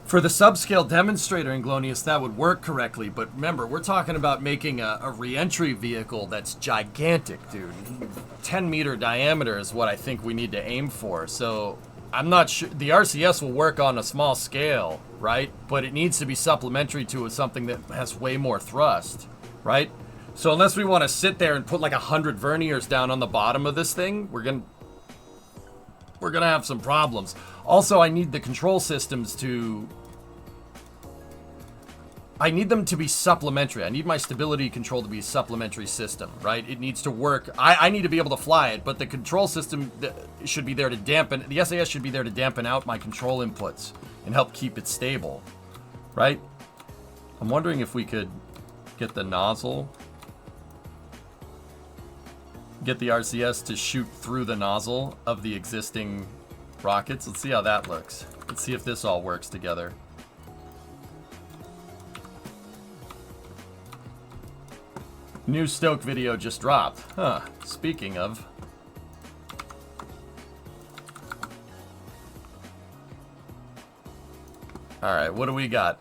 For the subscale demonstrator in Glonius, that would work correctly, but remember, we're talking about making a re-entry vehicle that's gigantic, dude. 10-meter diameter is what I think we need to aim for, so I'm not sure. The RCS will work on a small scale, right? But it needs to be supplementary to something that has way more thrust, right? So unless we want to sit there and put like 100 verniers down on the bottom of this thing, we're gonna have some problems. Also, I need the control systems to... I need them to be supplementary. I need my stability control to be a supplementary system, right? It needs to work. I need to be able to fly it, but the control system should be there to dampen... The SAS should be there to dampen out my control inputs and help keep it stable, right? I'm wondering if we could get the nozzle... Get the RCS to shoot through the nozzle of the existing rockets. Let's see how that looks. Let's see if this all works together. New Stoke video just dropped. Huh. Speaking of. Alright, what do we got?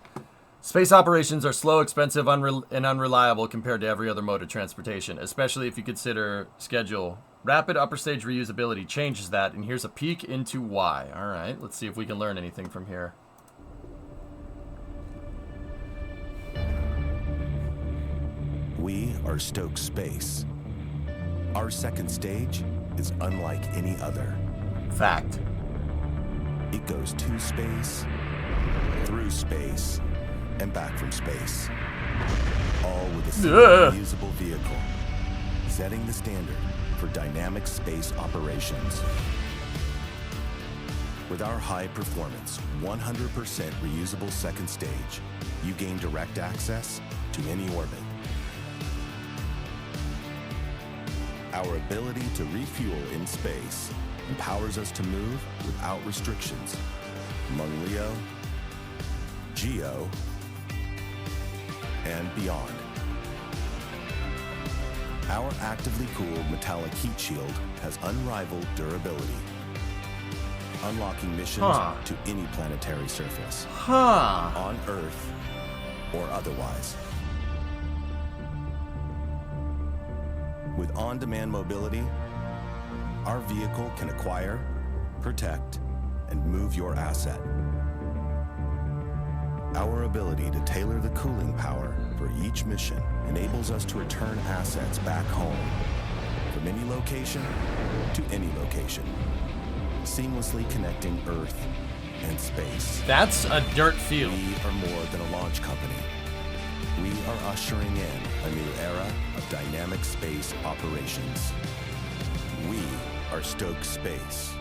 Space operations are slow, expensive, and unreliable compared to every other mode of transportation, especially if you consider schedule. Rapid upper stage reusability changes that, and here's a peek into why. Alright, let's see if we can learn anything from here. We are Stoke Space. Our second stage is unlike any other. Fact. It goes to space, through space, and back from space. All with a single reusable vehicle, setting the standard for dynamic space operations. With our high performance, 100% reusable second stage, you gain direct access to any orbit. Our ability to refuel in space empowers us to move without restrictions among LEO, GEO, and beyond. Our actively cooled metallic heat shield has unrivaled durability, unlocking missions to any planetary surface, on Earth or otherwise. With on-demand mobility, our vehicle can acquire, protect, and move your asset. Our ability to tailor the cooling power for each mission enables us to return assets back home, from any location to any location, seamlessly connecting Earth and space. That's a dirt field. We are more than a launch company. We are ushering in a new era of dynamic space operations. We are Stoke Space.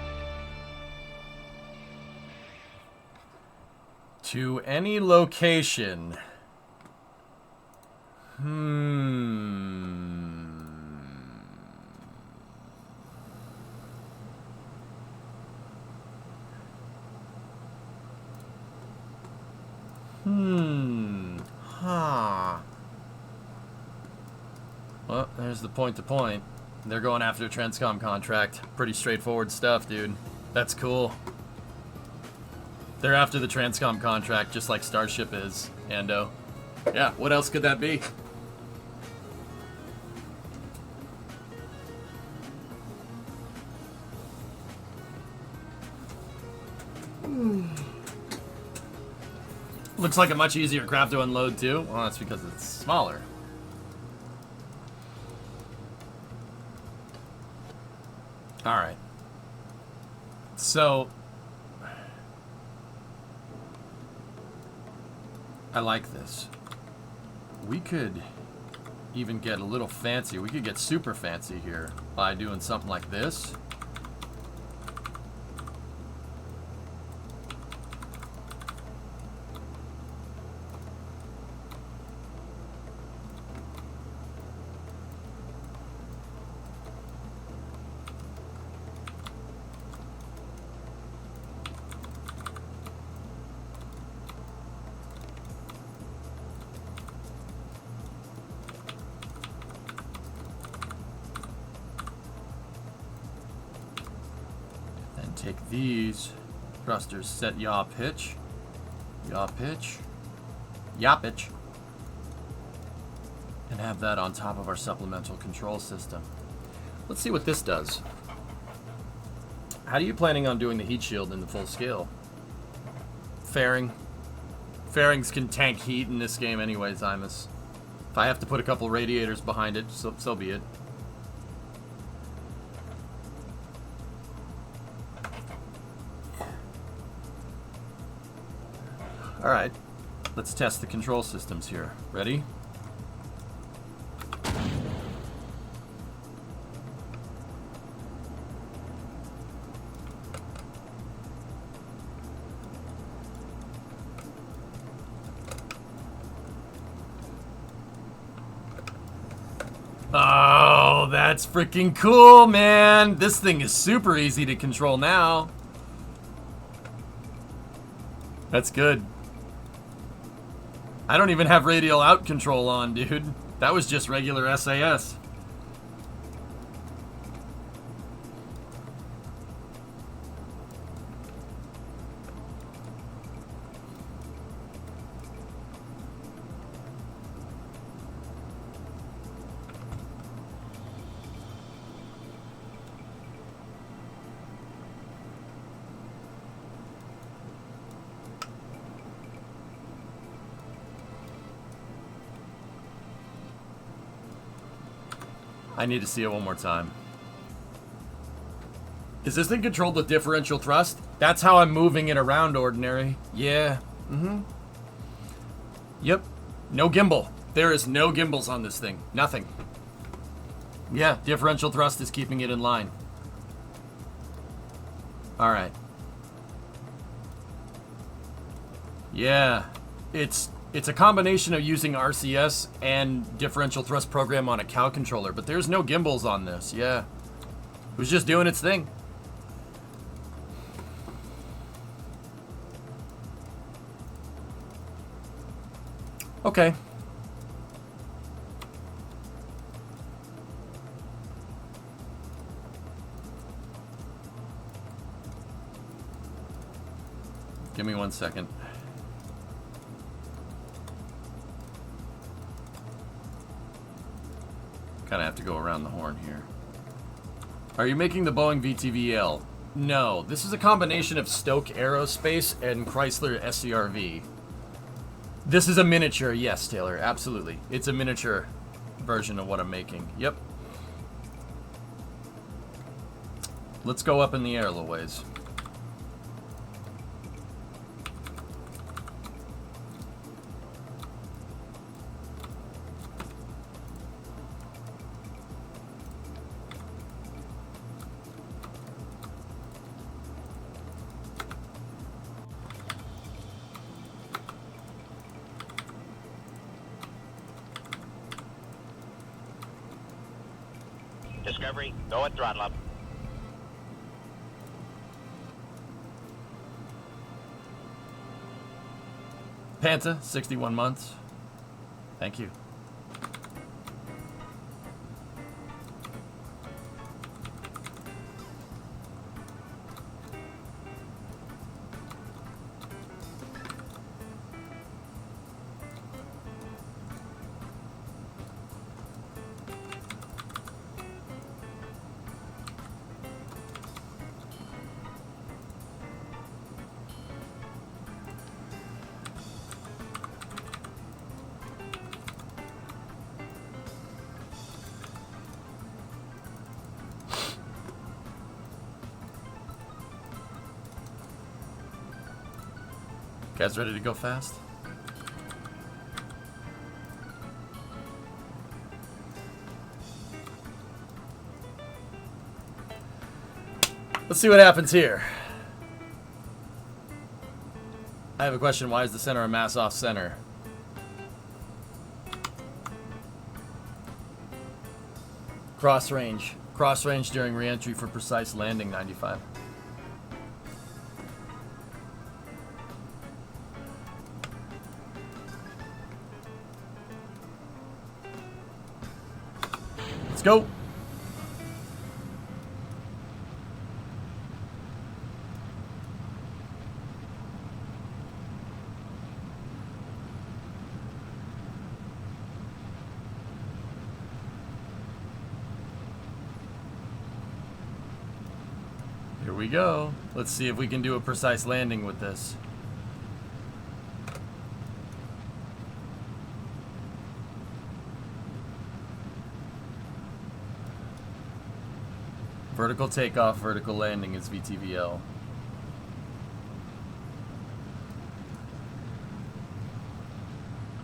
To any location. Well, there's the point to point. They're going after a Transcom contract. Pretty straightforward stuff, dude. That's cool. They're after the Transcom contract, just like Starship is, Ando. Yeah, what else could that be? Looks like a much easier craft to unload, too. Well, that's because it's smaller. Alright. So... I like this. We could even get a little fancy. We could get super fancy here by doing something like this. Take these thrusters, set yaw pitch, and have that on top of our supplemental control system. Let's see what this does. How are you planning on doing the heat shield in the full scale? Fairing. Fairings can tank heat in this game anyways, Imus. If I have to put a couple radiators behind it, so be it. Alright, let's test the control systems here. Ready? Oh, that's freaking cool, man. This thing is super easy to control now. That's good. I don't even have radial out control on, dude. That was just regular SAS. I need to see it one more time. Is this thing controlled with differential thrust? That's how I'm moving it around, Ordinary. Yeah. Yep. No gimbal. There is no gimbals on this thing. Nothing. Yeah, differential thrust is keeping it in line. Alright. Yeah. It's a combination of using RCS and differential thrust program on a cow controller, but there's no gimbals on this. Yeah. It was just doing its thing. Okay. Give me 1 second. Kind of have to go around the horn here. Are you making the Boeing VTVL? No, this is a combination of Stoke Aerospace and Chrysler SCRV. This is a miniature, yes, Taylor, absolutely. It's a miniature version of what I'm making. Yep. Let's go up in the air a little ways. Discovery, go at throttle up. Panta, 61 months. Thank you. Guys ready to go fast? Let's see what happens here. I have a question. Why is the center of mass off center? Cross range. Cross range during re-entry for precise landing 95. Let's go. Here we go. Let's see if we can do a precise landing with this. Vertical takeoff, vertical landing is VTVL.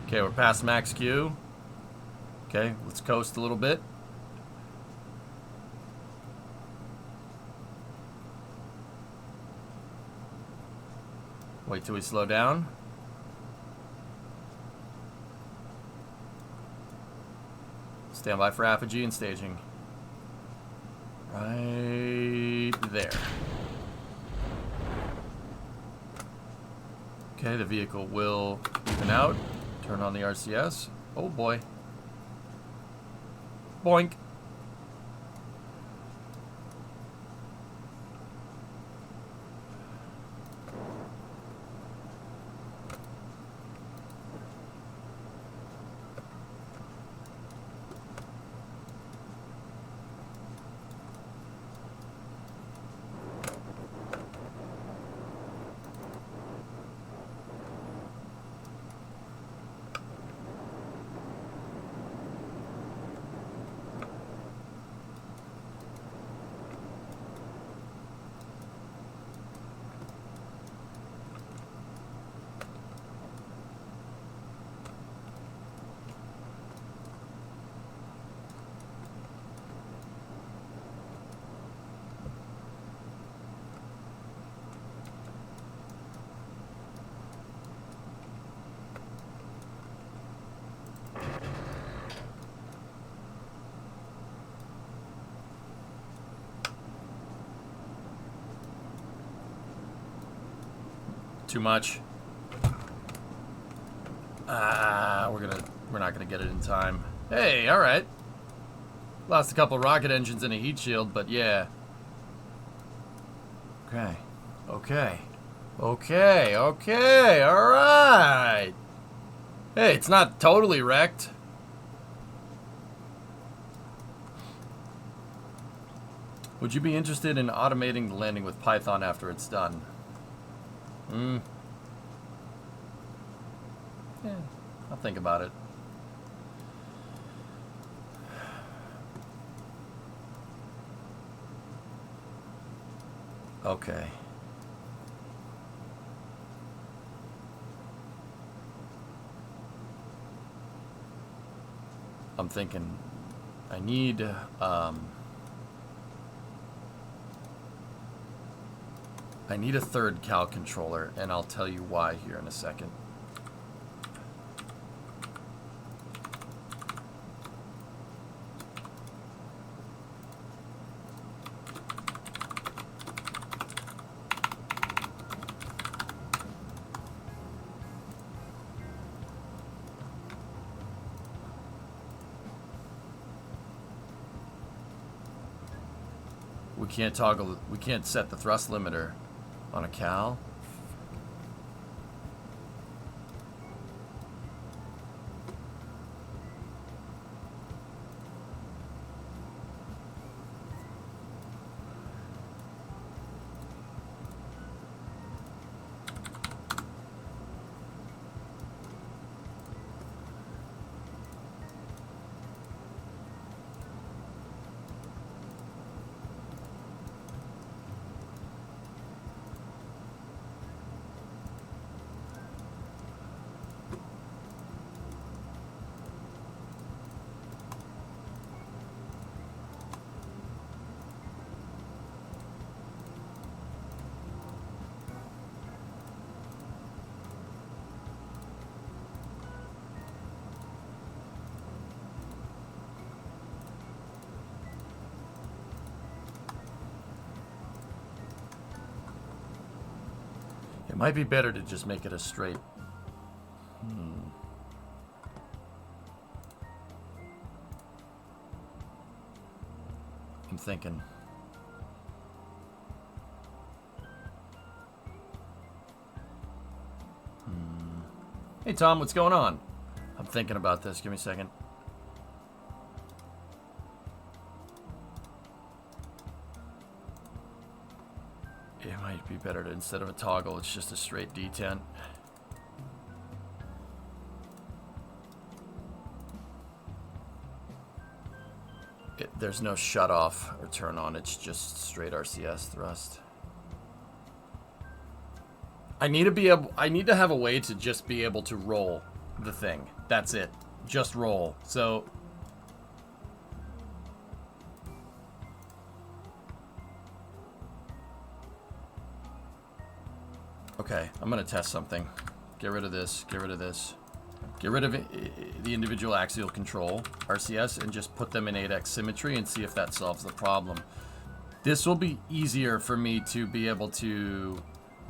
Okay, we're past max Q. Okay, let's coast a little bit. Wait till we slow down. Stand by for apogee and staging. Right there. Okay, the vehicle will even out. Turn on the RCS. Oh boy. Boink. Too much. We're not gonna get it in time. Hey, all right. Lost a couple rocket engines and a heat shield, but yeah. Okay. All right. Hey, it's not totally wrecked. Would you be interested in automating the landing with Python after it's done? Yeah, I'll think about it. Okay. I'm thinking I need a third Cal controller, and I'll tell you why here in a second. We can't set the thrust limiter on a Cal. It might be better to just make it a straight. I'm thinking. Hey Tom, what's going on? I'm thinking about this. Give me a second. It might be better to, instead of a toggle, it's just a straight detent. There's no shut off or turn on. It's just straight RCS thrust. I need to have a way to just be able to roll the thing. That's it. Just roll. So okay, I'm gonna test something. Get rid of this, get rid of this. Get rid of the individual axial control, RCS, and just put them in 8x symmetry and see if that solves the problem. This will be easier for me to be able to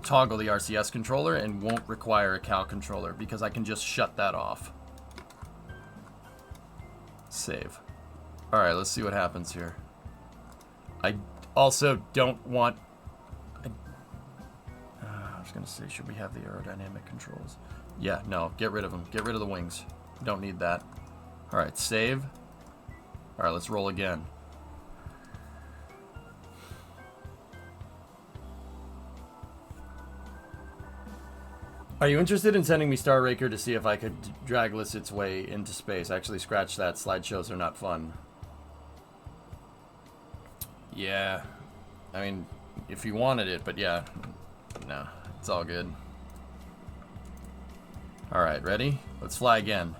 toggle the RCS controller and won't require a cal controller because I can just shut that off. Save. Alright, let's see what happens here. I also don't want... I was going to say, should we have the aerodynamic controls? Yeah, no, get rid of them. Get rid of the wings. Don't need that. Alright, save. Alright, let's roll again. Are you interested in sending me Star Raker to see if I could dragless its way into space? Actually, scratch that. Slideshows are not fun. Yeah. I mean, if you wanted it, but yeah. No, it's all good. Alright, ready? Let's fly again.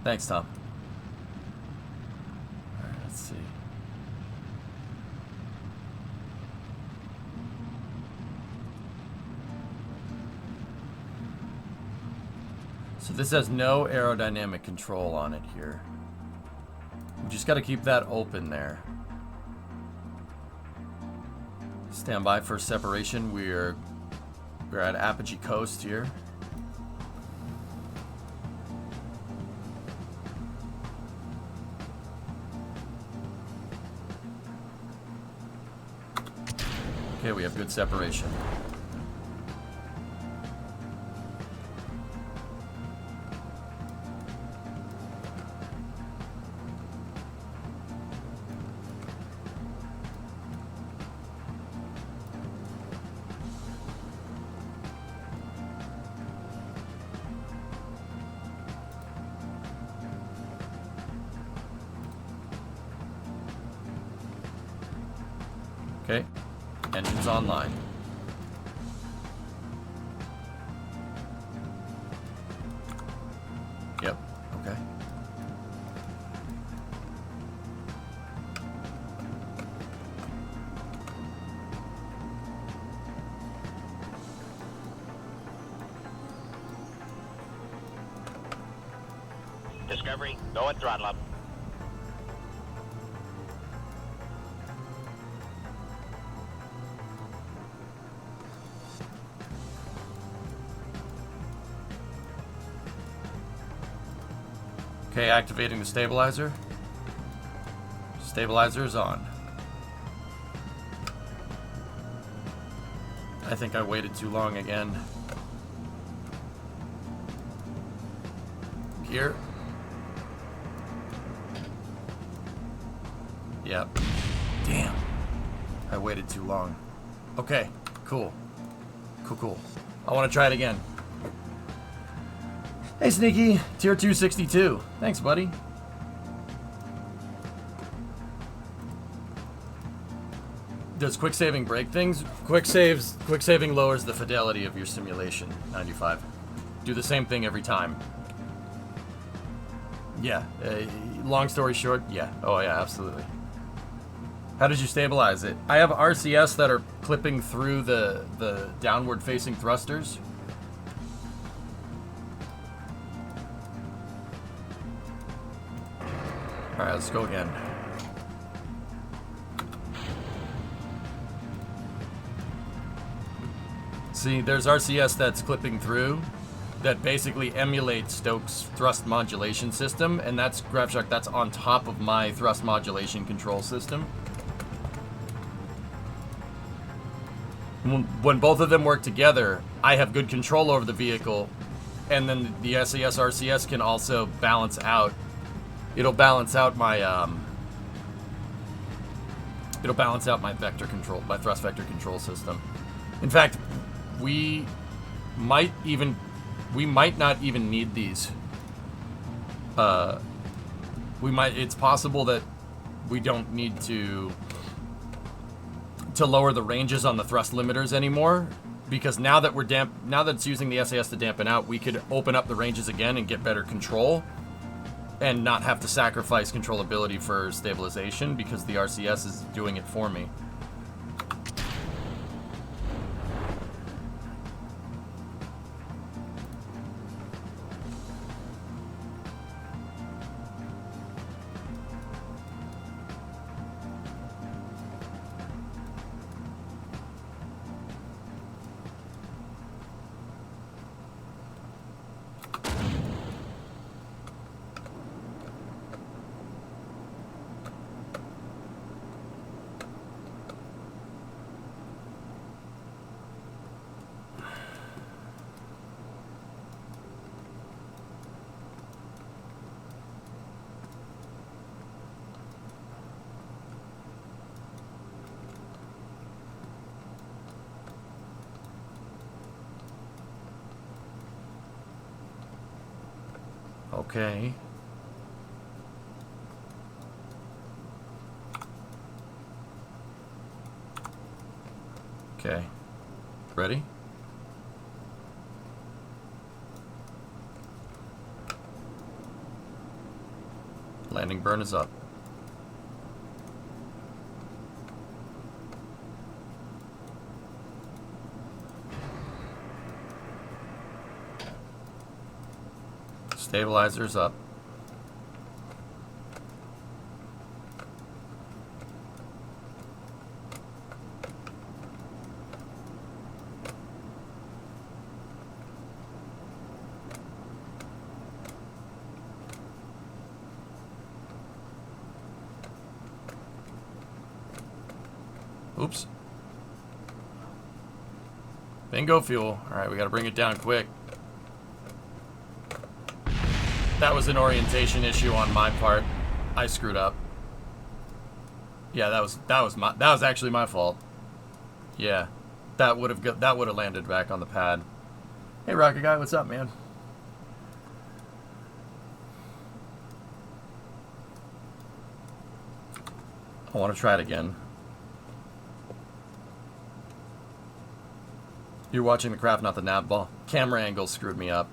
Thanks, Tom. Alright, let's see. So this has no aerodynamic control on it here. We just got to keep that open there. Stand by for separation. We're at Apogee Coast here. Okay, we have good separation. Okay. Engines online. Yep, okay. Discovery, go at throttle up. Okay, activating the stabilizer. Stabilizer is on. I think I waited too long again. Gear. Yep. Damn. I waited too long. Okay, cool. Cool. I want to try it again. Hey, Sneaky. Tier 262. Thanks, buddy. Does quick saving break things? Quick saving lowers the fidelity of your simulation. 95. Do the same thing every time. Yeah. Long story short, yeah. Oh, yeah, absolutely. How did you stabilize it? I have RCS that are clipping through the downward facing thrusters. Alright, let's go again. See, there's RCS that's clipping through that basically emulates Stokes' thrust modulation system, and that's GraphShark, that's on top of my thrust modulation control system. When both of them work together, I have good control over the vehicle, and then the SAS RCS can also balance out. It'll balance out my vector control, my thrust vector control system. In fact, we might not even need these. It's possible that we don't need to lower the ranges on the thrust limiters anymore, because now that it's using the SAS to dampen out, we could open up the ranges again and get better control and not have to sacrifice controllability for stabilization, because the RCS is doing it for me. Okay. Okay. Ready? Landing burn is up. Stabilizer's up. Oops. Bingo fuel. Alright, we gotta bring it down quick. That was an orientation issue on my part. I screwed up. Yeah, that was actually my fault. Yeah. That would have landed back on the pad. Hey Rocket Guy, what's up, man? I want to try it again. You're watching the craft, not the nav ball. Camera angle screwed me up.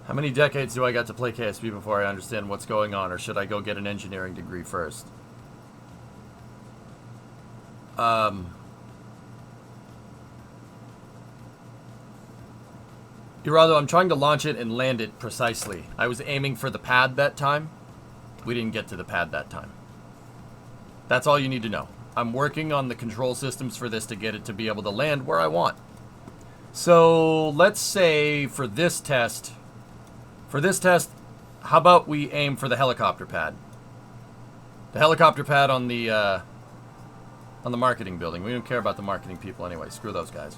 How many decades do I got to play KSP before I understand what's going on, or should I go get an engineering degree first? Irado, I'm trying to launch it and land it precisely. I was aiming for the pad that time. We didn't get to the pad that time. That's all you need to know. I'm working on the control systems for this to get it to be able to land where I want. So let's say for this test, how about we aim for the helicopter pad? The helicopter pad on the marketing building. We don't care about the marketing people anyway. Screw those guys.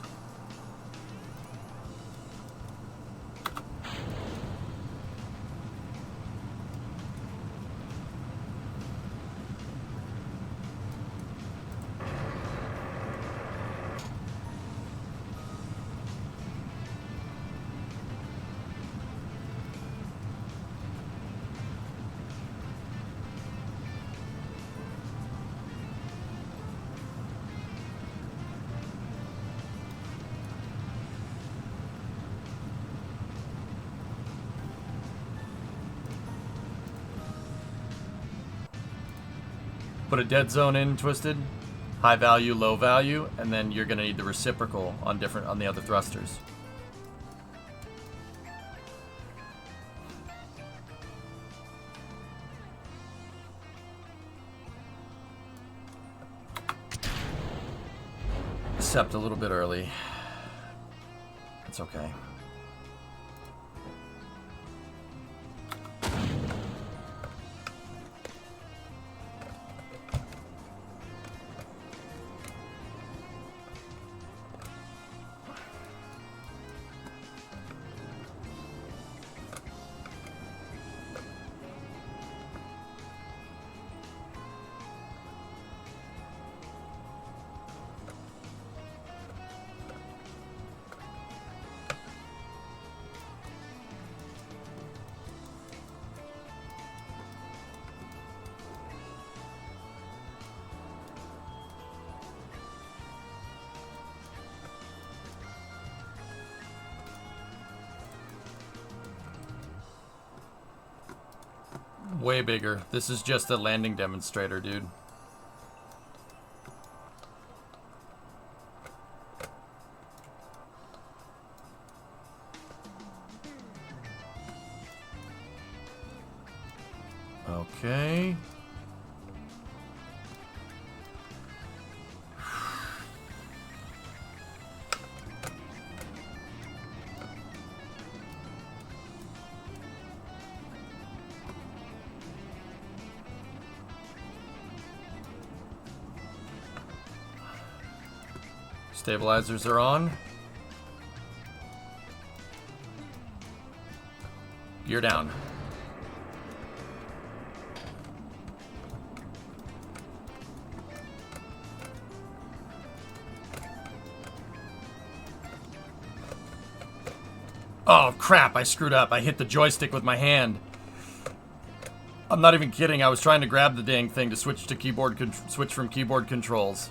Put a dead zone in, Twisted. High value, low value, and then you're gonna need the reciprocal on the other thrusters. accept a little bit early. It's okay. Way bigger. This is just a landing demonstrator, dude. Okay. Stabilizers are on. Gear down. Oh crap, I screwed up. I hit the joystick with my hand. I'm not even kidding. I was trying to grab the dang thing to switch to switch from keyboard controls.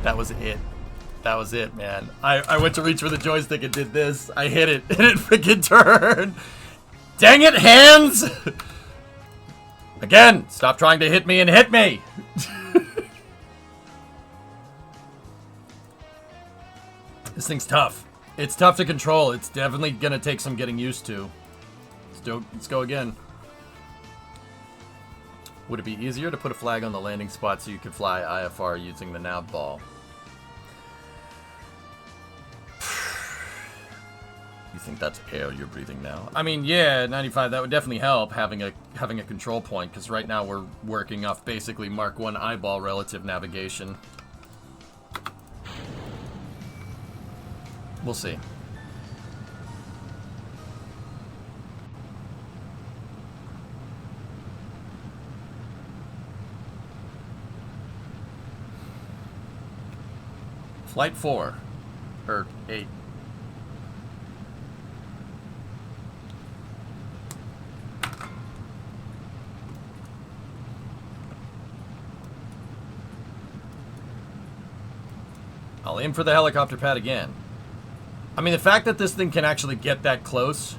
That was it. That was it, man. I went to reach for the joystick and did this. I hit it, and it freaking turned. Dang it, hands! Again, stop trying to hit me and hit me! This thing's tough. It's tough to control. It's definitely gonna take some getting used to. Let's go again. Would it be easier to put a flag on the landing spot so you could fly IFR using the nav ball? You think that's air you're breathing now? I mean, yeah, 95, that would definitely help having a control point, because right now we're working off basically Mark 1 eyeball relative navigation. We'll see. Flight 4. Or 8. I'll aim for the helicopter pad again. I mean, the fact that this thing can actually get that close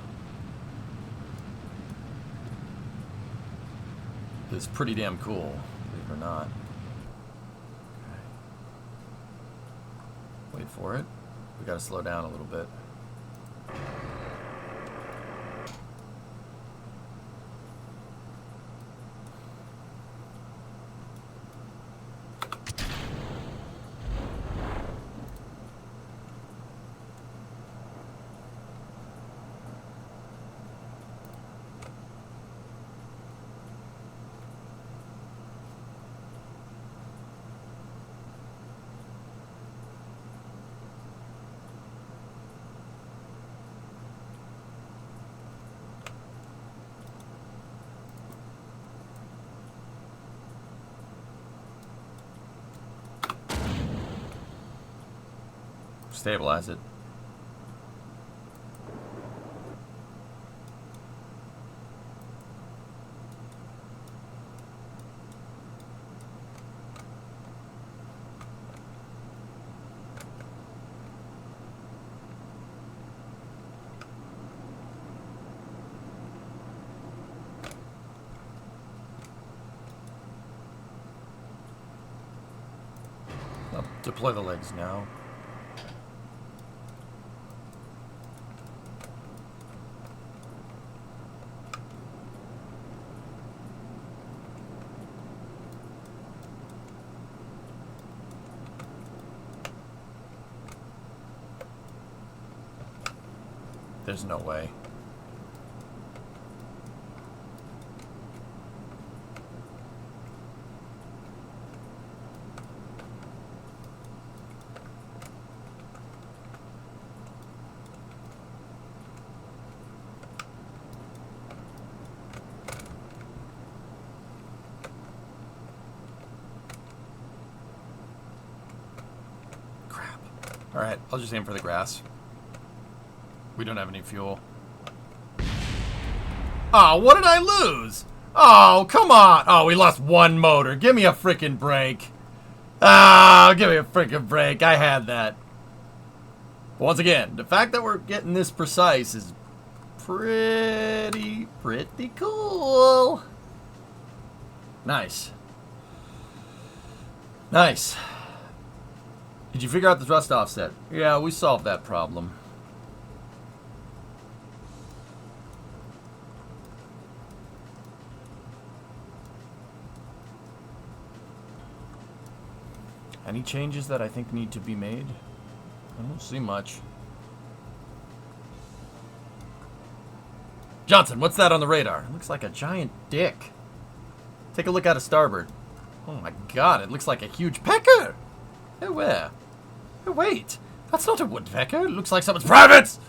is pretty damn cool, believe it or not. Okay. Wait for it. We gotta slow down a little bit. Stabilize it. I'll deploy the legs now. There's no way. Alright, I'll just aim for the grass. We don't have any fuel. Oh, what did I lose? Oh, come on. Oh, we lost one motor. Give me a freaking break. Ah, give me a freaking break. I had that. But once again, the fact that we're getting this precise is pretty cool. Nice. Nice. Did you figure out the thrust offset? Yeah, we solved that problem. Any changes that I think need to be made? I don't see much. Johnson, what's that on the radar? It looks like a giant dick. Take a look out of starboard. Oh my god, it looks like a huge pecker! Oh, where? Oh, wait. That's not a woodpecker. It looks like someone's privates!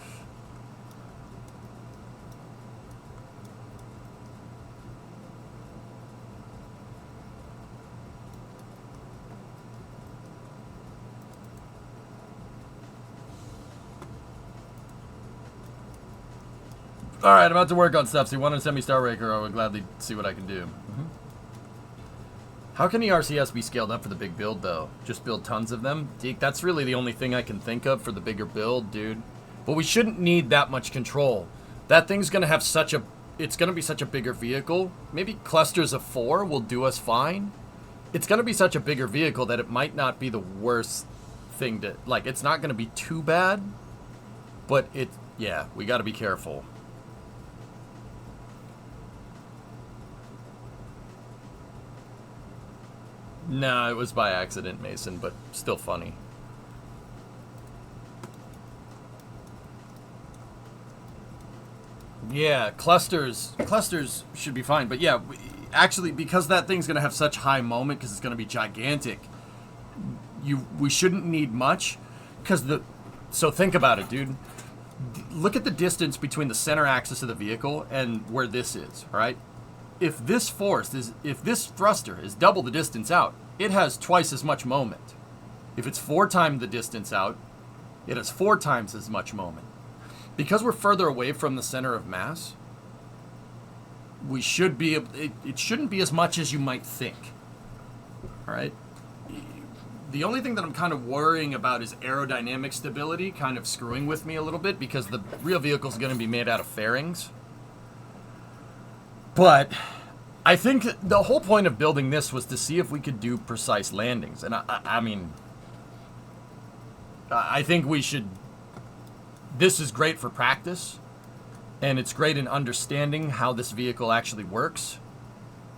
Alright, I'm about to work on stuff, so you want to send me Star Raker, I would gladly see what I can do. How can the RCS be scaled up for the big build, though? Just build tons of them? Deke, that's really the only thing I can think of for the bigger build, dude. But we shouldn't need that much control. That thing's gonna have such a... It's gonna be such a bigger vehicle. Maybe clusters of 4 will do us fine. It's gonna be such a bigger vehicle that it might not be the worst thing to... Like, it's not gonna be too bad. But it... Yeah, we gotta be careful. No, it was by accident, Mason, but still funny. Yeah, clusters should be fine. But yeah, actually, because that thing's going to have such high moment, because it's going to be gigantic, we shouldn't need much. So think about it, dude. Look at the distance between the center axis of the vehicle and where this is, all right? If this thruster is double the distance out, it has twice as much moment. If it's 4 times the distance out, it has 4 times as much moment. Because we're further away from the center of mass, we should be, it shouldn't be as much as you might think. All right? The only thing that I'm kind of worrying about is aerodynamic stability kind of screwing with me a little bit, because the real vehicle is going to be made out of fairings. But I think the whole point of building this was to see if we could do precise landings. And I mean, I think we should... This is great for practice, and it's great in understanding how this vehicle actually works.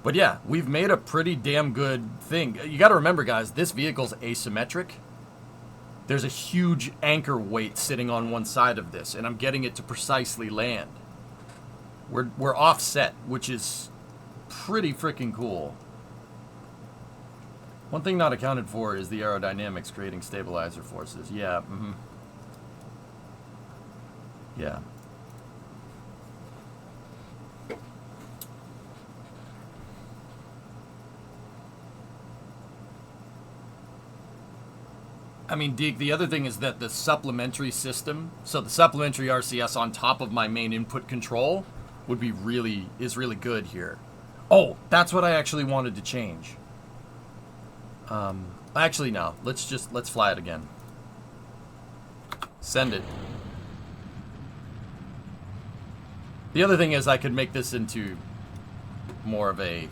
But yeah, we've made a pretty damn good thing. You got to remember, guys, this vehicle's asymmetric. There's a huge anchor weight sitting on one side of this, and I'm getting it to precisely land. We're offset, which is pretty freaking cool. One thing not accounted for is the aerodynamics creating stabilizer forces. Yeah, yeah. I mean, Deke, the other thing is that the supplementary system, so the supplementary RCS on top of my main input control would be really good here. Oh, that's what I actually wanted to change. Actually, no. Let's fly it again. Send it. The other thing is I could make this into more of a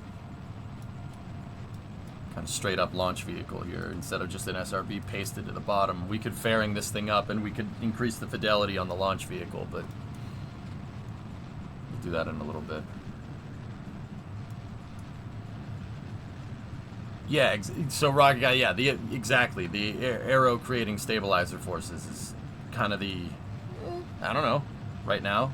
kind of straight up launch vehicle here instead of just an SRB pasted to the bottom. We could fairing this thing up and we could increase the fidelity on the launch vehicle, but we'll do that in a little bit. Yeah, so Rocket Guy, yeah, exactly. The aero creating stabilizer forces is kind of the, I don't know. right now.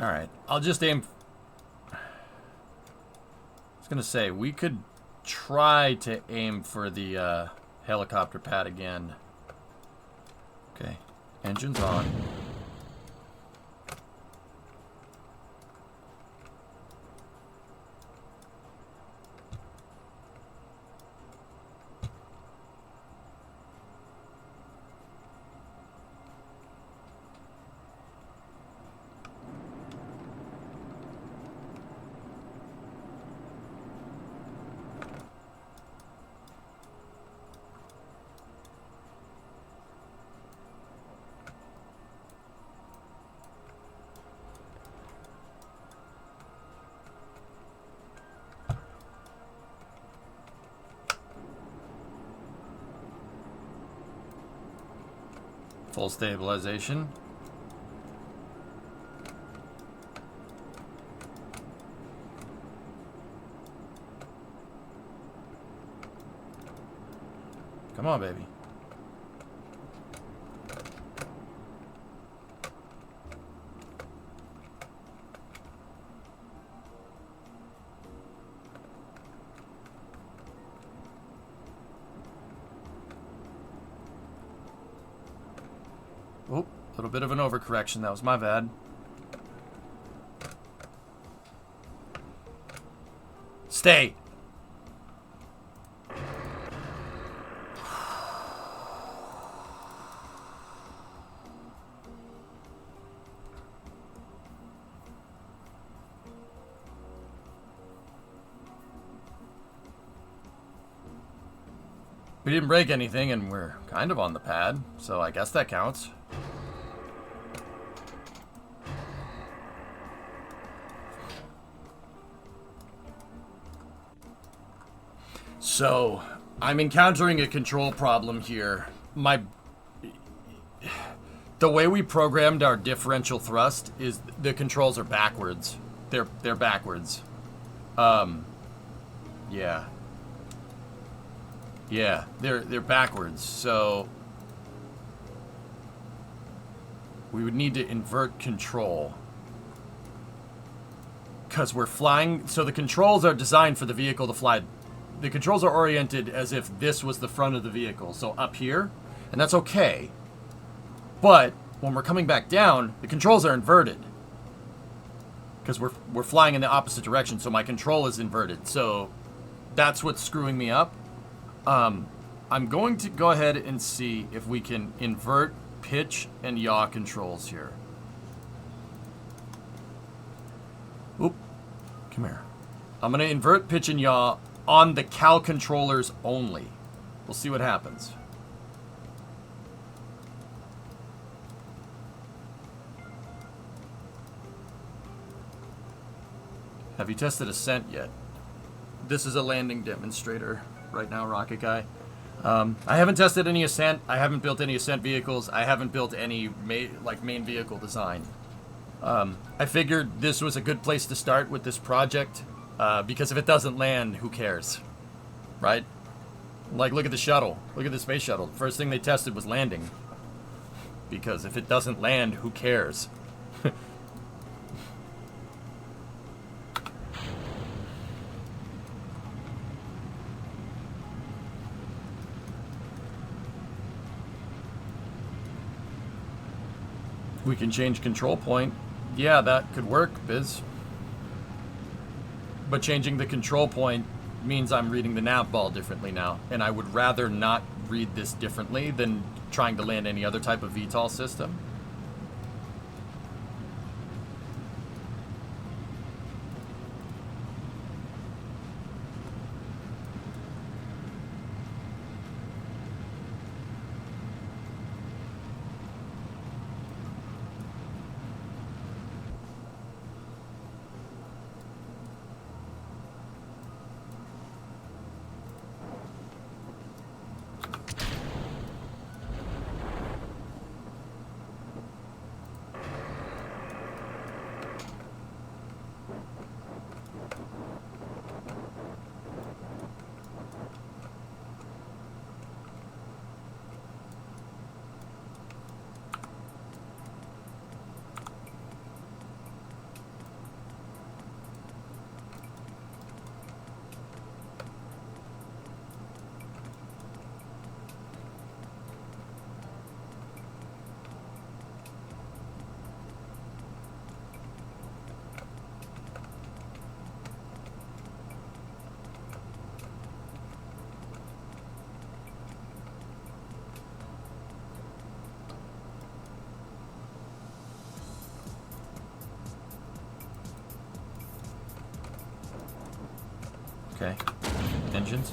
All right, I'll just aim. I was gonna say we could try to aim for the helicopter pad again. Okay, engine's on. Full stabilization. Come on, baby. Oh, a little bit of an overcorrection. That was my bad. Stay. We didn't break anything, and we're kind of on the pad, so I guess that counts. So, I'm encountering a control problem here. The way we programmed our differential thrust is the controls are backwards. They're backwards. Yeah. Yeah, they're backwards. So we would need to invert control. Because we're flying, so the controls are designed for the vehicle to fly. The controls are oriented as if this was the front of the vehicle, so up here, and that's okay. But when we're coming back down, the controls are inverted. Because we're flying in the opposite direction, so my control is inverted. So that's what's screwing me up. I'm going to go ahead and see if we can invert pitch and yaw controls here. Oop, come here. I'm going to invert pitch and yaw on the Cal controllers only. We'll see what happens. Have you tested ascent yet? This is a landing demonstrator right now, Rocket Guy. I haven't tested any ascent. I haven't built any ascent vehicles. I haven't built any main vehicle design. I figured this was a good place to start with this project because if it doesn't land, who cares, right? Like, look at the shuttle. Look at the space shuttle. The first thing they tested was landing. Because if it doesn't land, who cares? We can change control point. Yeah, that could work, Biz. But changing the control point means I'm reading the nav ball differently now, and I would rather not read this differently than trying to land any other type of VTOL system. Okay. Engines.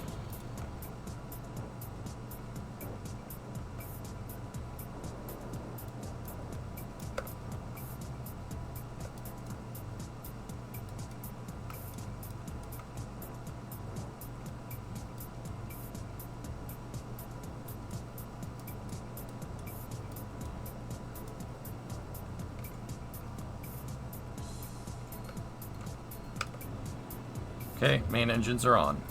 Okay, main engines are on.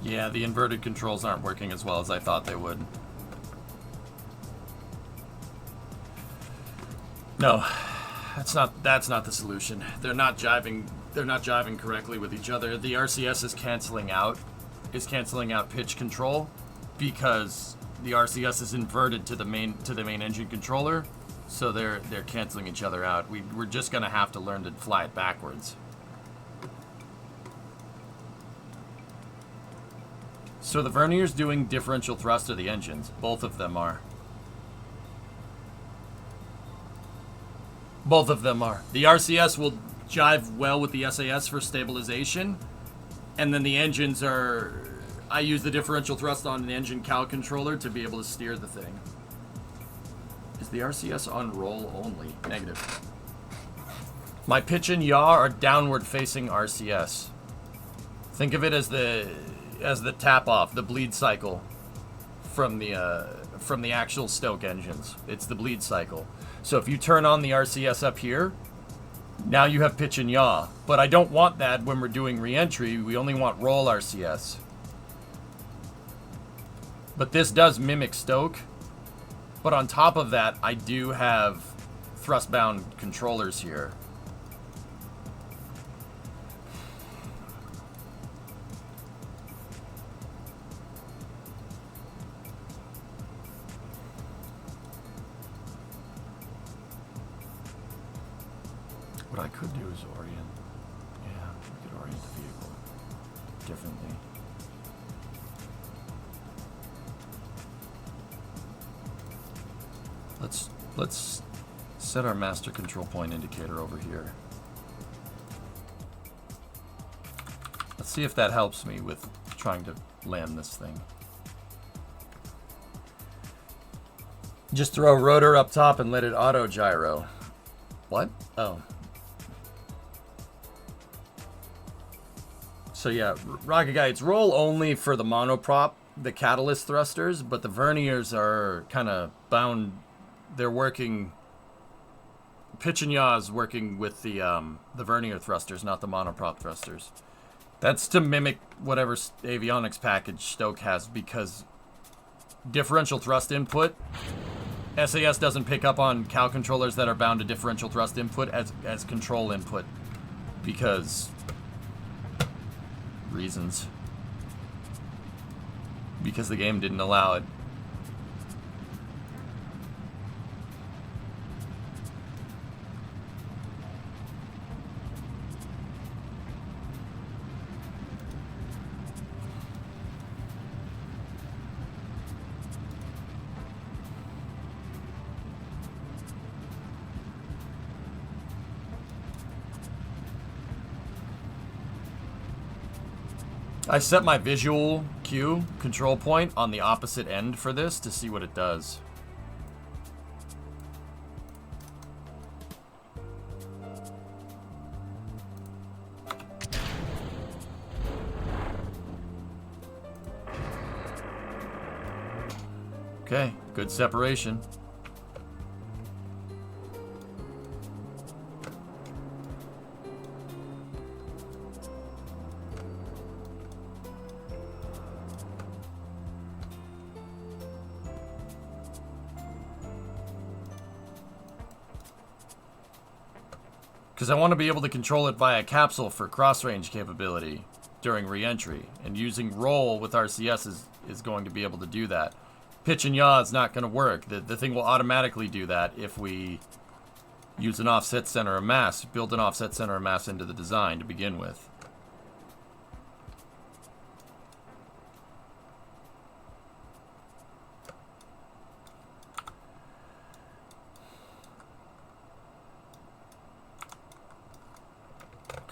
Yeah, the inverted controls aren't working as well as I thought they would. No, that's not the solution. They're not jiving correctly with each other. The RCS is canceling out pitch control because the RCS is inverted to the main engine controller, so they're canceling each other out. We're just gonna have to learn to fly it backwards. So the verniers doing differential thrust of the engines. Both of them are. Both of them are. The RCS will jive well with the SAS for stabilization, and then the engines are... I use the differential thrust on an engine cow controller to be able to steer the thing. Is the RCS on roll only? Negative. My pitch and yaw are downward facing RCS. Think of it as the tap off, the bleed cycle from the actual stoke engines. It's the bleed cycle. So if you turn on the RCS up here, now you have pitch and yaw. But I don't want that when we're doing re-entry. We only want roll RCS. But this does mimic stoke. But on top of that, I do have thrust-bound controllers here. What I could do is orient. Yeah, we could orient the vehicle differently. Let's set our master control point indicator over here. Let's see if that helps me with trying to land this thing. Just throw rotor up top and let it auto gyro. What? Oh. So yeah, Rocket Guy, it's roll only for the monoprop, the catalyst thrusters, but the verniers are kind of bound. They're working. Pitch and yaw is working with the vernier thrusters, not the monoprop thrusters. That's to mimic whatever avionics package Stoke has, because differential thrust input, SAS doesn't pick up on cow controllers that are bound to differential thrust input as control input, because reasons. Because the game didn't allow it. I set my visual cue control point on the opposite end for this to see what it does. Okay, good separation. Because I want to be able to control it via capsule for cross-range capability during re-entry. And using roll with RCS is going to be able to do that. Pitch and yaw is not going to work. The thing will automatically do that if we use an offset center of mass, build an offset center of mass into the design to begin with.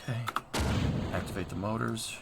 Okay, activate the motors.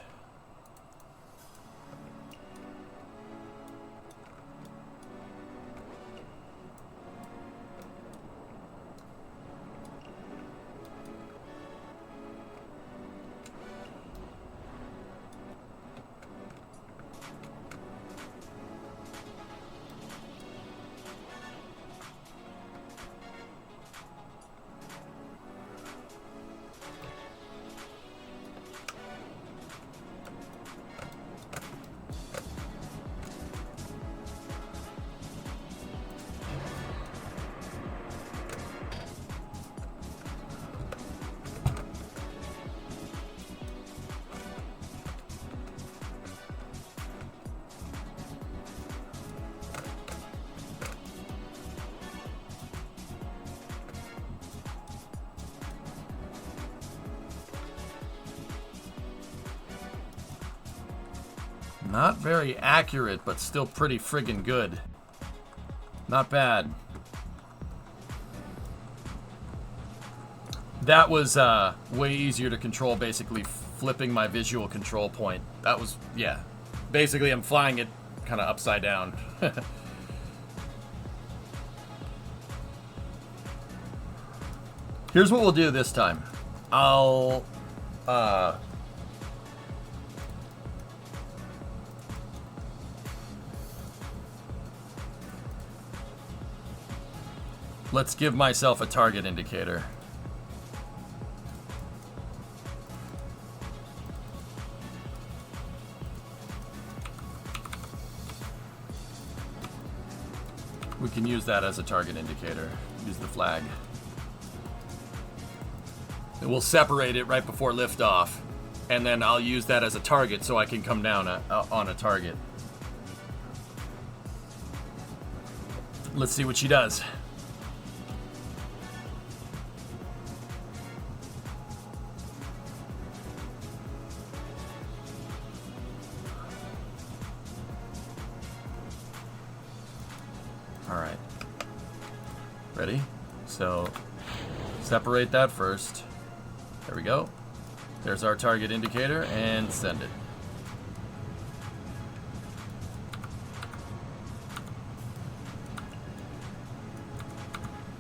Not very accurate, but still pretty friggin' good. Not bad. That was way easier to control, basically flipping my visual control point. That was, yeah. Basically, I'm flying it kind of upside down. Here's what we'll do this time. I'll... let's give myself a target indicator. We can use that as a target indicator. Use the flag. And we'll separate it right before liftoff. And then I'll use that as a target so I can come down on a target. Let's see what she does. Alright. Ready? So, separate that first. There we go. There's our target indicator, and send it.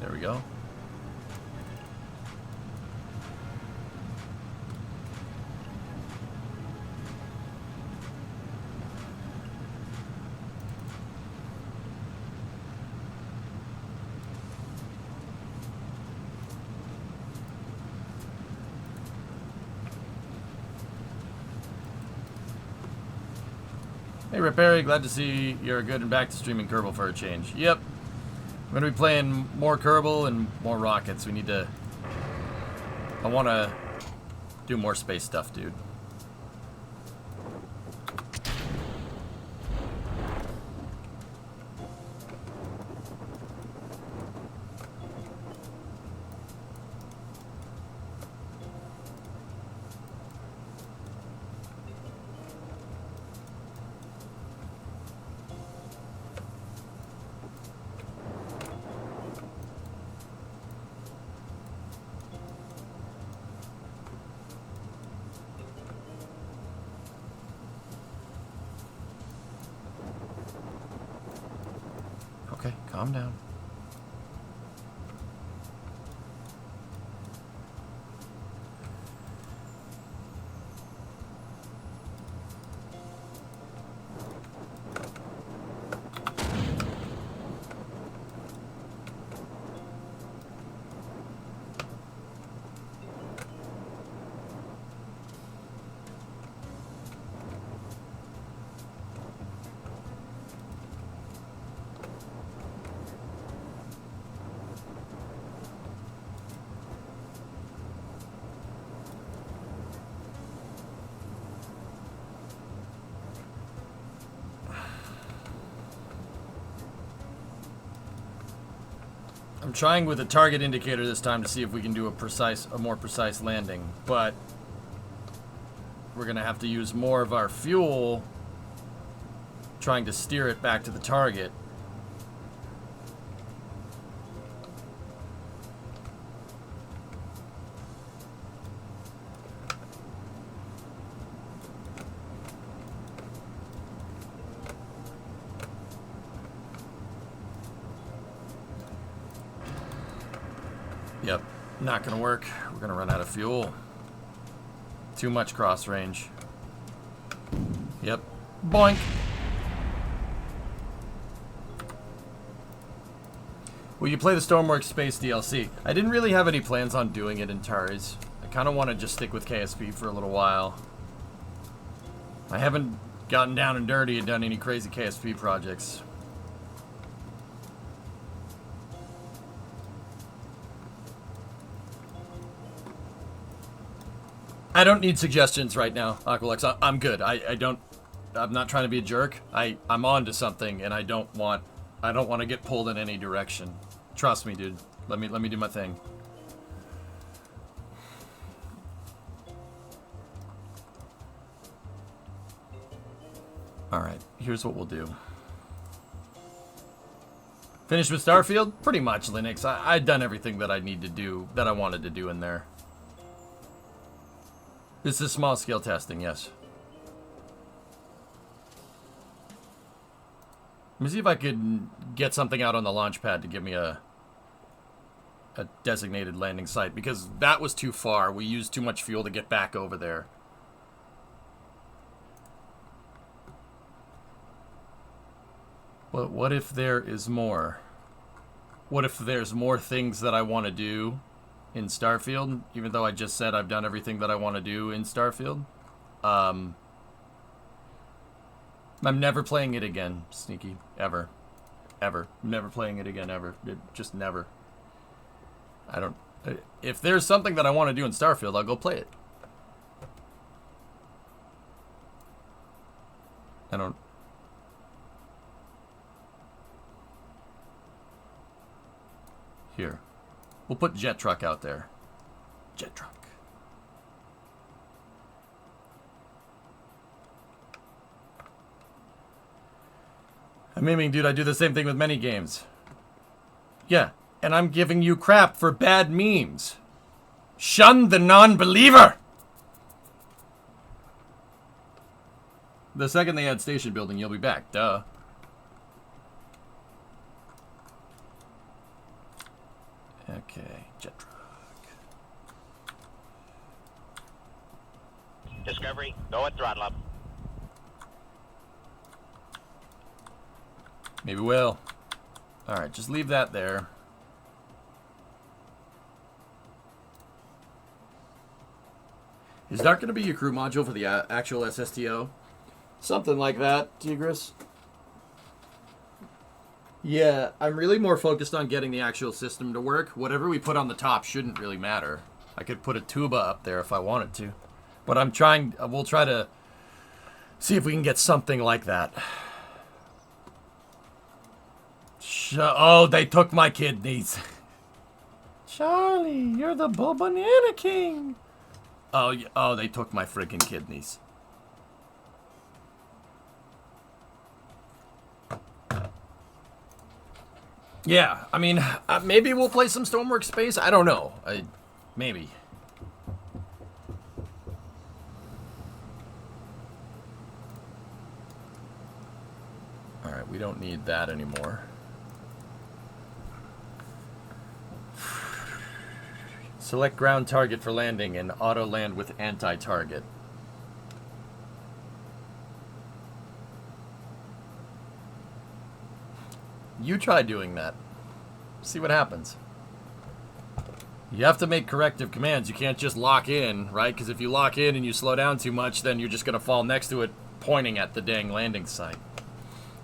There we go. Hey, Repairy, glad to see you're good and back to streaming Kerbal for a change. Yep. I'm going to be playing more Kerbal and more rockets. We need to... I want to do more space stuff, dude. Okay, calm down. I'm trying with a target indicator this time to see if we can do a more precise landing, but we're gonna have to use more of our fuel trying to steer it back to the target. Yep, not gonna work. We're gonna run out of fuel. Too much cross range. Yep. Boink. Will you play the Stormworks Space DLC? I didn't really have any plans on doing it in Taris. I kind of want to just stick with KSP for a little while. I haven't gotten down and dirty and done any crazy KSP projects. I don't need suggestions right now, Aqualex. I'm good. I'm not trying to be a jerk. I'm on to something, and I don't want to get pulled in any direction. Trust me, dude. Let me do my thing. All right. Here's what we'll do. Finished with Starfield? Pretty much, Linux. I'd done everything that I need to do, that I wanted to do in there. This is small scale testing, yes. Let me see if I could get something out on the launch pad to give me a designated landing site, because that was too far. We used too much fuel to get back over there. But what if there is more? What if there's more things that I want to do in Starfield, even though I just said I've done everything that I want to do in Starfield? I'm never playing it again, Sneaky. Ever. Ever. Never playing it again, ever. Just never. I don't... If there's something that I want to do in Starfield, I'll go play it. I don't... Here. We'll put Jet Truck out there. Jet Truck. I'm aiming, dude. I do the same thing with many games. Yeah, and I'm giving you crap for bad memes. Shun the non-believer! The second they add station building, you'll be back. Duh. Okay, Jet Truck. Discovery, go and throttle up. Maybe we'll. Alright, just leave that there. Is Dark going to be your crew module for the actual SSTO? Something like that, Tigris. Yeah, I'm really more focused on getting the actual system to work. Whatever we put on the top shouldn't really matter. I could put a tuba up there if I wanted to. But we'll try to see if we can get something like that. Oh, they took my kidneys. Charlie, you're the Banana King. Oh, they took my friggin' kidneys. Yeah, I mean, maybe we'll play some Stoneworks Space. I don't know. Maybe. Alright, we don't need that anymore. Select ground target for landing and auto land with anti-target. You try doing that. See what happens. You have to make corrective commands. You can't just lock in, right? Because if you lock in and you slow down too much, then you're just going to fall next to it pointing at the dang landing site.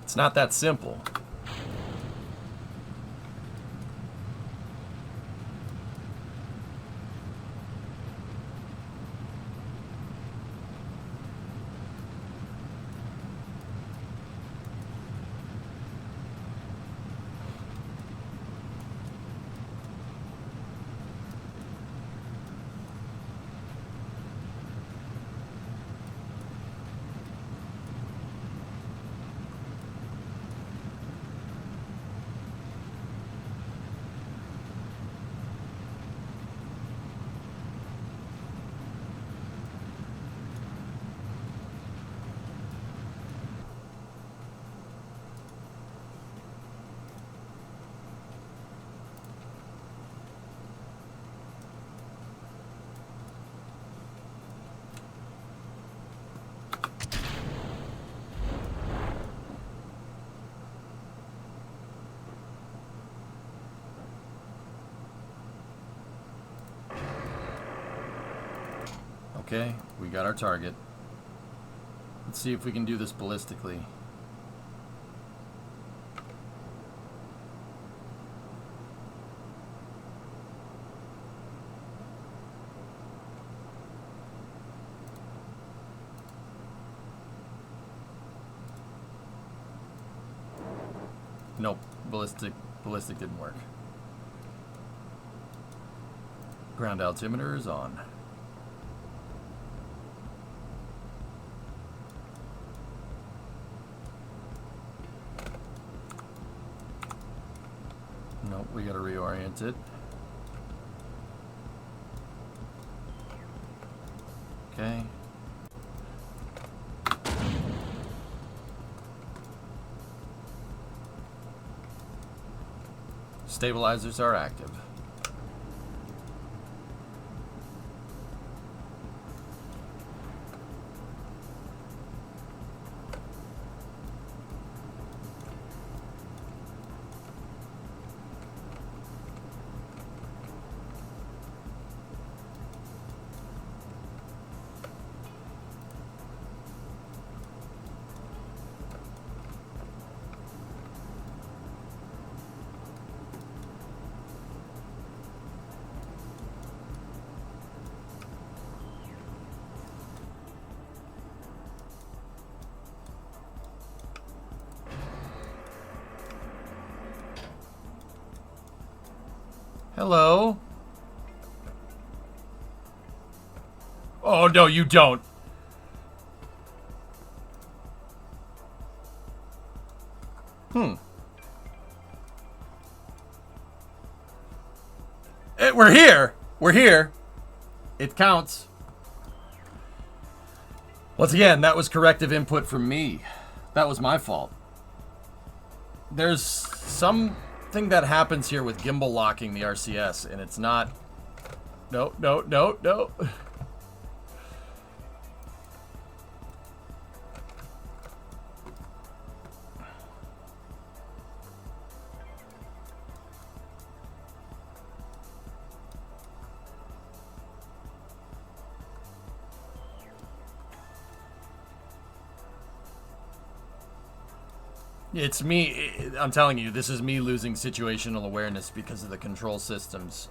It's not that simple. Okay, we got our target. Let's see if we can do this ballistically. Nope, ballistic didn't work. Ground altimeter is on. Nope, we gotta reorient it. Okay. Stabilizers are active. Hello? Oh, no, you don't. We're here. We're here. It counts. Once again, that was corrective input from me. That was my fault. There's something that happens here with gimbal locking the RCS, and it's not... No. It's me. I'm telling you, this is me losing situational awareness because of the control systems.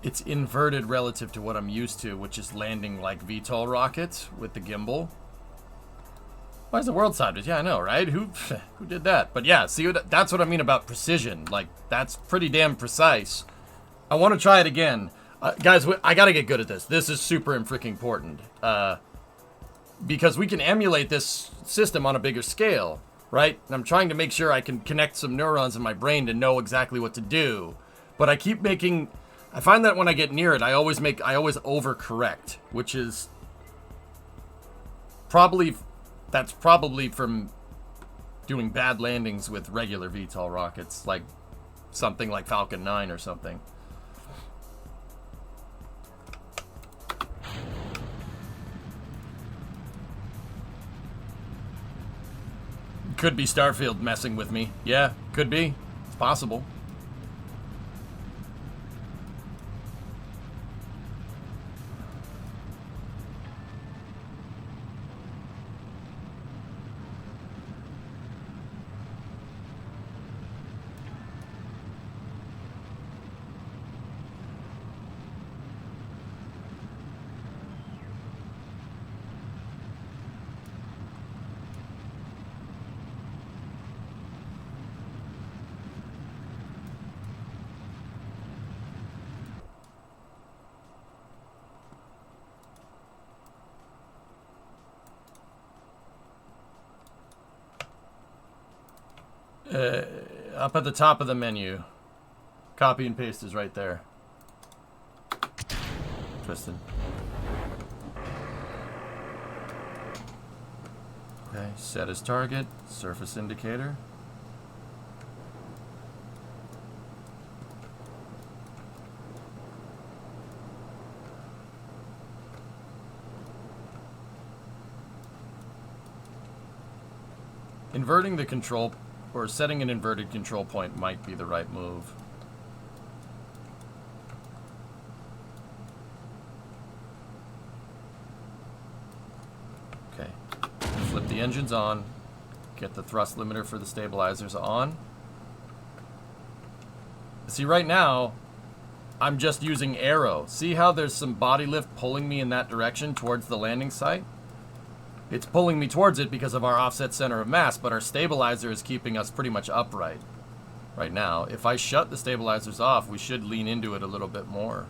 It's inverted relative to what I'm used to, which is landing like VTOL rockets with the gimbal. Why is the world sideways? Yeah, I know, right? Who did that? But yeah, see, that's what I mean about precision. Like, that's pretty damn precise. I want to try it again. Guys, I got to get good at this. This is super freaking important. Because we can emulate this system on a bigger scale, right? And I'm trying to make sure I can connect some neurons in my brain to know exactly what to do. But I keep making... I find that when I get near it, I always overcorrect, which is probably... That's probably from doing bad landings with regular VTOL rockets, like something like Falcon 9 or something. Could be Starfield messing with me. Yeah, could be. It's possible. Up at the top of the menu. Copy and paste is right there. Tristan. Okay, set as target, surface indicator. Inverting the control, or setting an inverted control point might be the right move. Okay, flip the engines on, get the thrust limiter for the stabilizers on. See, right now, I'm just using aero. See how there's some body lift pulling me in that direction towards the landing site? It's pulling me towards it because of our offset center of mass, but our stabilizer is keeping us pretty much upright right now. If I shut the stabilizers off, we should lean into it a little bit more.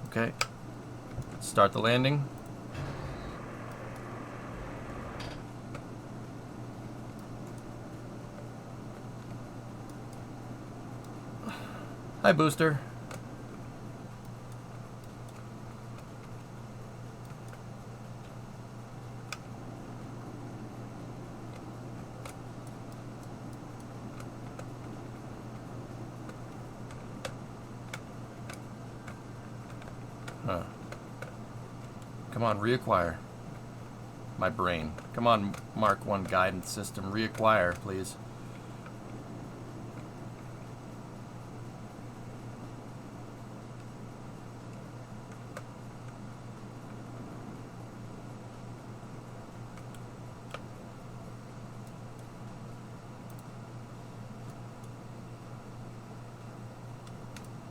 Okay. Start the landing. Hi, booster. Huh. Come on, reacquire. My brain. Come on, Mark 1 guidance system. Reacquire, please.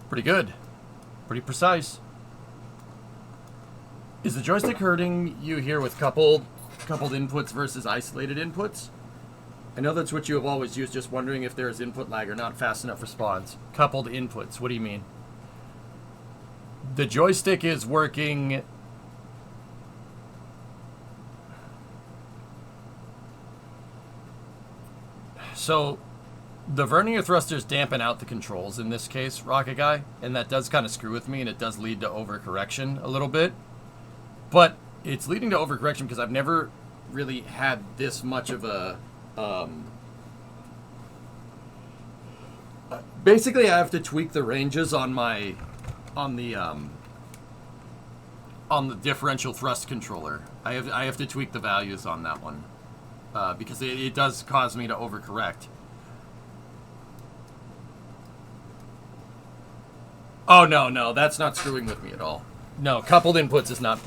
Pretty good. Pretty precise. Is the joystick hurting you here with coupled inputs versus isolated inputs? I know that's what you have always used, just wondering if there is input lag or not fast enough response. Coupled inputs, what do you mean? The joystick is working... So, the vernier thrusters dampen out the controls in this case, Rocket Guy, and that does kind of screw with me, and it does lead to overcorrection a little bit. But it's leading to overcorrection because I've never really had this much of a... basically, I have to tweak the ranges on my... on the differential thrust controller. I have to tweak the values on that one. Because it does cause me to overcorrect. Oh, no, that's not screwing with me at all. No, coupled inputs is not...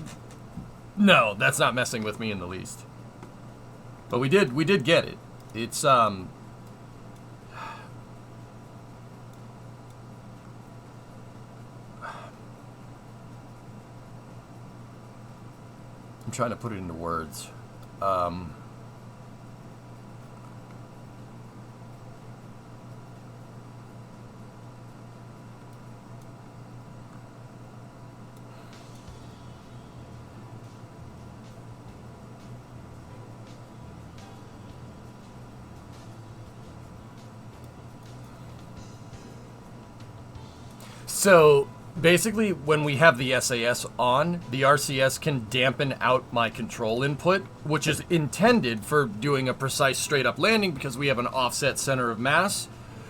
No, that's not messing with me in the least. But we did get it. It's, I'm trying to put it into words. So basically, when we have the SAS on, the RCS can dampen out my control input, which is intended for doing a precise straight-up landing because we have an offset center of mass.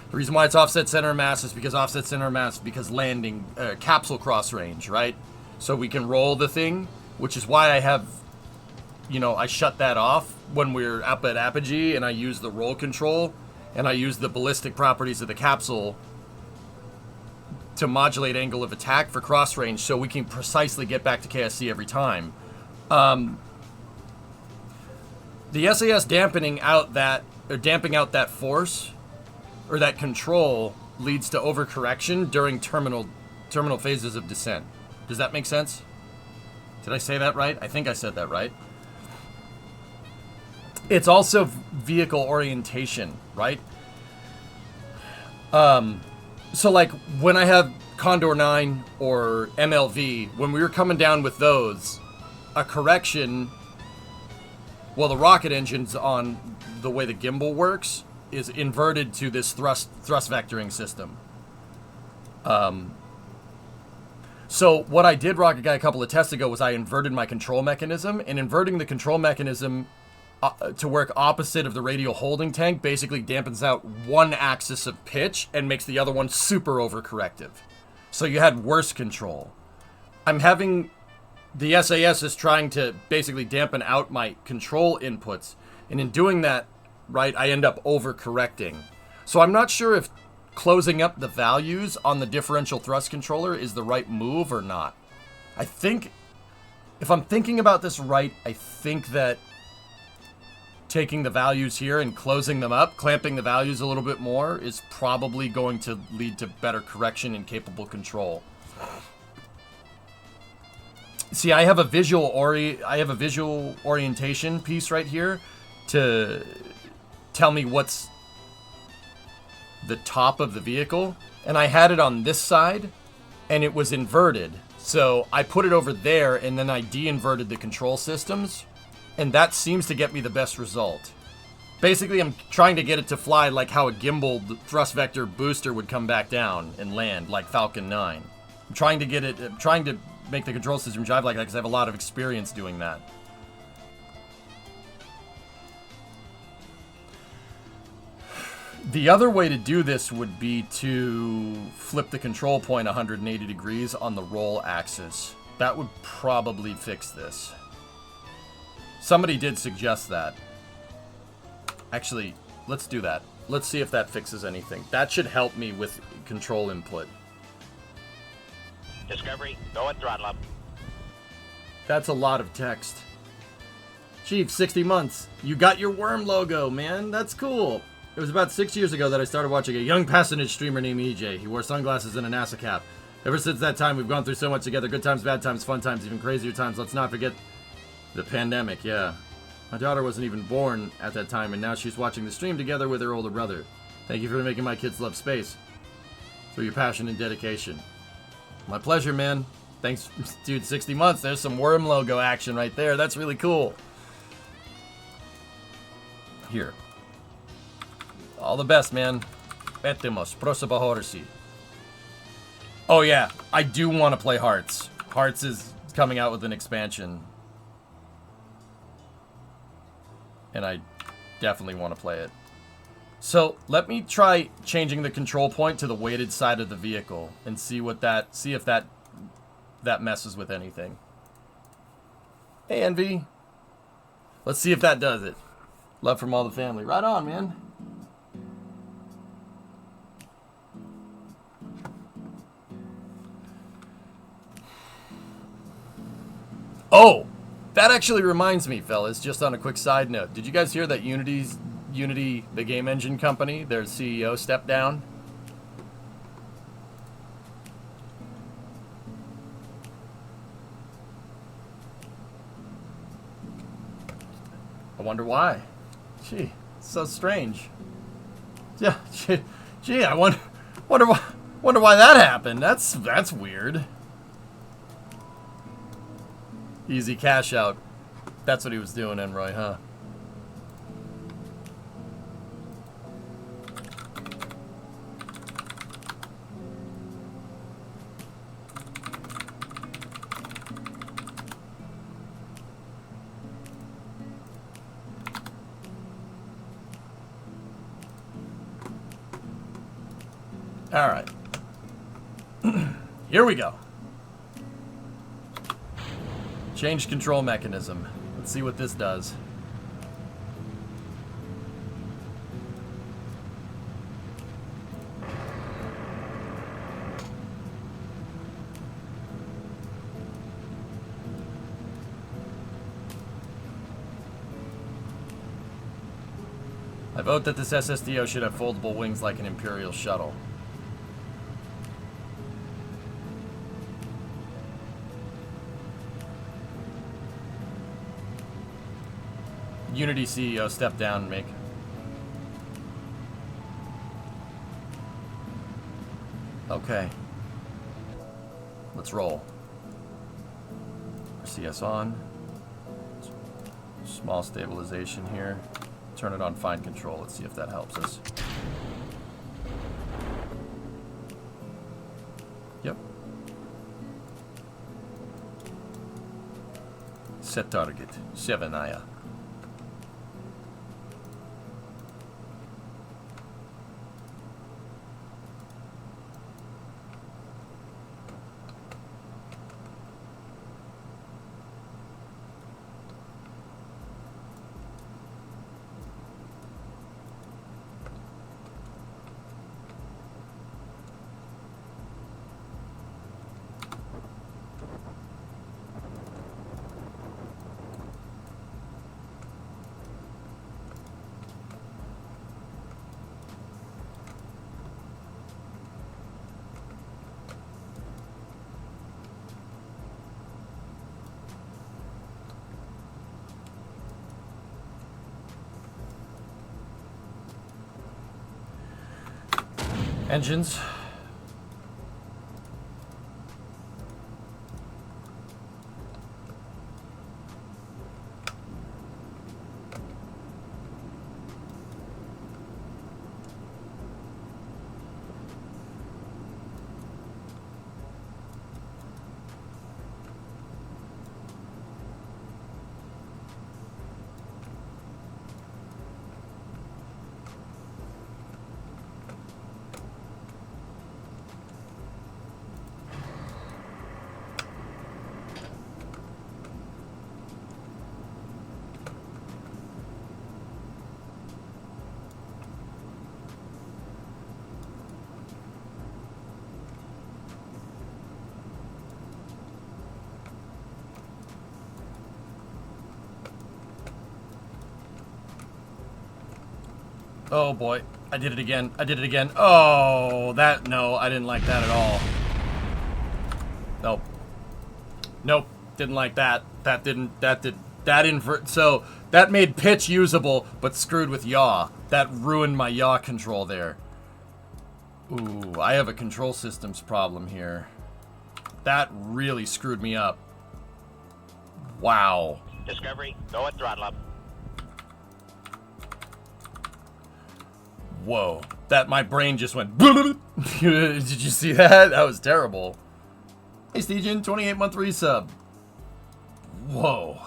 The reason why it's offset center of mass is because landing, capsule cross range, right? So we can roll the thing, which is why I have, I shut that off when we're up at apogee, and I use the roll control, and I use the ballistic properties of the capsule to modulate angle of attack for cross range, so we can precisely get back to KSC every time. The SAS damping out that force or that control leads to overcorrection during terminal phases of descent. Does that make sense? Did I say that right? I think I said that right. It's also vehicle orientation, right? So like when I have Condor 9 or MLV, when we were coming down with those, a correction, well, the rocket engines on the way the gimbal works is inverted to this thrust vectoring system. So what I did, Rocket Guy, a couple of tests ago was I inverted my control mechanism, and inverting the control mechanism to work opposite of the radial holding tank basically dampens out one axis of pitch and makes the other one super overcorrective. So you had worse control. I'm having... The SAS is trying to basically dampen out my control inputs, and in doing that, right, I end up overcorrecting. So I'm not sure if closing up the values on the differential thrust controller is the right move or not. I think, if I'm thinking about this right, I think that taking the values here and closing them up, clamping the values a little bit more, is probably going to lead to better correction and capable control. See, I have a visual orientation piece right here to tell me what's the top of the vehicle, and I had it on this side, and it was inverted. So I put it over there, and then I de-inverted the control systems, and that seems to get me the best result. Basically, I'm trying to get it to fly like how a gimbaled thrust vector booster would come back down and land, like Falcon 9. I'm trying to make the control system jive like that because I have a lot of experience doing that. The other way to do this would be to flip the control point 180 degrees on the roll axis. That would probably fix this. Somebody did suggest that. Actually, let's do that. Let's see if that fixes anything. That should help me with control input. Discovery, go and throttle up. That's a lot of text. Chief, 60 months. You got your worm logo, man. That's cool. It was about 6 years ago that I started watching a young passionate streamer named EJ. He wore sunglasses and a NASA cap. Ever since that time, we've gone through so much together. Good times, bad times, fun times, even crazier times. Let's not forget the pandemic, yeah. My daughter wasn't even born at that time, and now she's watching the stream together with her older brother. Thank you for making my kids love space. For your passion and dedication. My pleasure, man. Thanks, dude. 60 months. There's some worm logo action right there. That's really cool. Here. All the best, man. Petemos. Prosabahorsi. Oh, yeah. I do want to play Hearts. Hearts is coming out with an expansion. And I definitely want to play it. So let me try changing the control point to the weighted side of the vehicle and see if that messes with anything. Hey, Envy. Let's see if that does it. Love from all the family. Right on, man. Oh, that actually reminds me, fellas, just on a quick side note. Did you guys hear that Unity, the game engine company, their CEO stepped down? I wonder why. Gee, so strange. Yeah, gee, I wonder why that happened. That's weird. Easy cash out. That's what he was doing, Enroy, huh? All right. Here we go. Change control mechanism. Let's see what this does. I vote that this SSDO should have foldable wings like an Imperial shuttle. Unity CEO step down and make. Okay. Let's roll. RCS on. Small stabilization here. Turn it on fine control. Let's see if that helps us. Yep. Set target. 7 Aya. Engines. Oh boy, I did it again. I did it again. Oh, no, I didn't like that at all. Nope. Nope, didn't like that. So that made pitch usable, but screwed with yaw. That ruined my yaw control there. Ooh, I have a control systems problem here. That really screwed me up. Wow. Discovery, go at throttle up. Whoa, my brain just went. Did you see that? That was terrible. Hey, Steegen, 28-month resub. Whoa.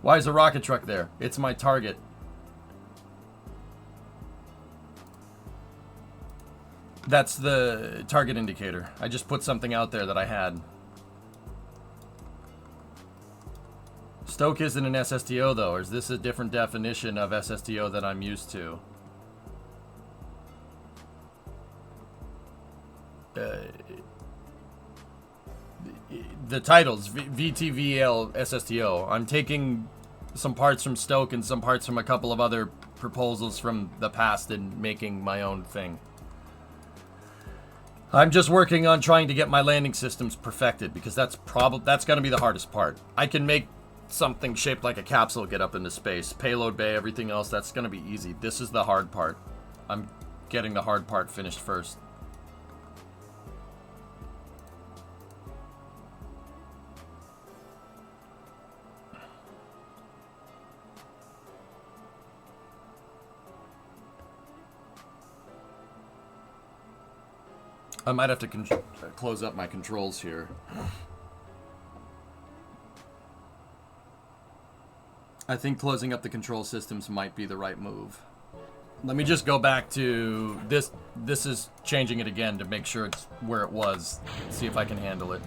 Why is a rocket truck there? It's my target. That's the target indicator. I just put something out there that I had. Stoke isn't an SSTO though, or is this a different definition of SSTO that I'm used to? the titles, VTVL SSTO. I'm taking some parts from Stoke and some parts from a couple of other proposals from the past and making my own thing. I'm just working on trying to get my landing systems perfected because that's going to be the hardest part. I can make something shaped like a capsule get up into space, payload bay, everything else, that's going to be easy. This is the hard part. I'm getting the hard part finished first. I might have to close up my controls here. I think closing up the control systems might be the right move. Let me just go back to this. This is changing it again to make sure it's where it was. See if I can handle it.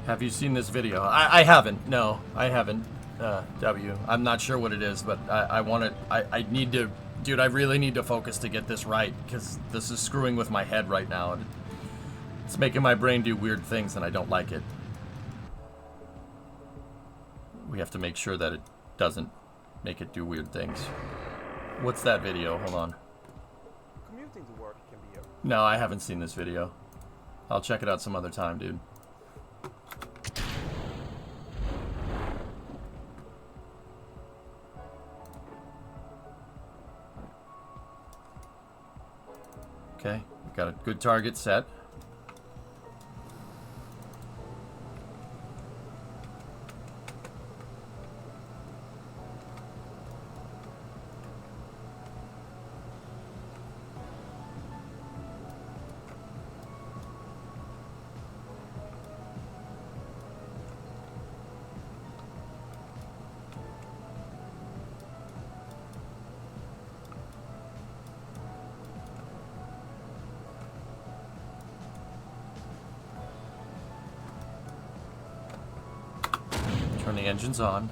Have you seen this video? I haven't. No, I haven't. W. I'm not sure what it is, but I want to. I need to, dude. I really need to focus to get this right because this is screwing with my head right now. And it's making my brain do weird things, and I don't like it. We have to make sure that it doesn't make it do weird things. What's that video? Hold on. Commuting to work can be a... No, I haven't seen this video. I'll check it out some other time, dude. Okay, got a good target set. Turn the engines on.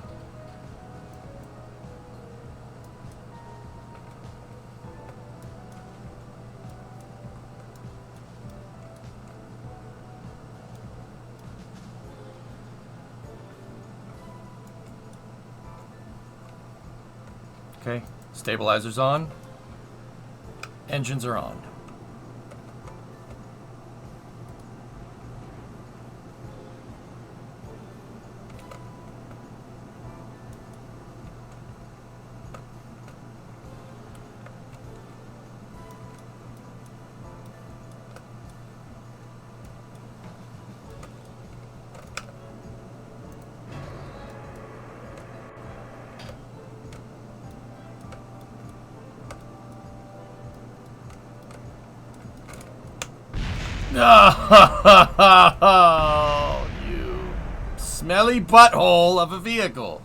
Okay, stabilizers on. Engines are on. Oh, you smelly butthole of a vehicle.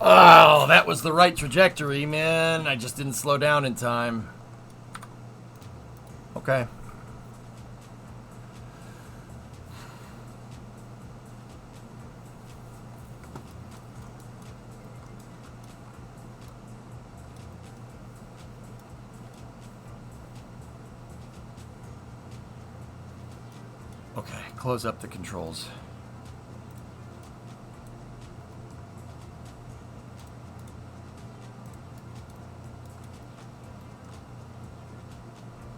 Oh, that was the right trajectory, man. I just didn't slow down in time. Okay. Okay, close up the controls.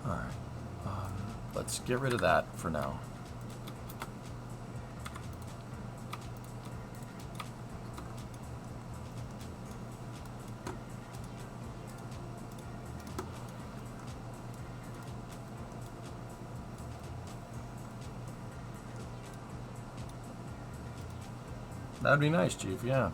Alright, let's get rid of that for now. That'd be nice, Chief, yeah.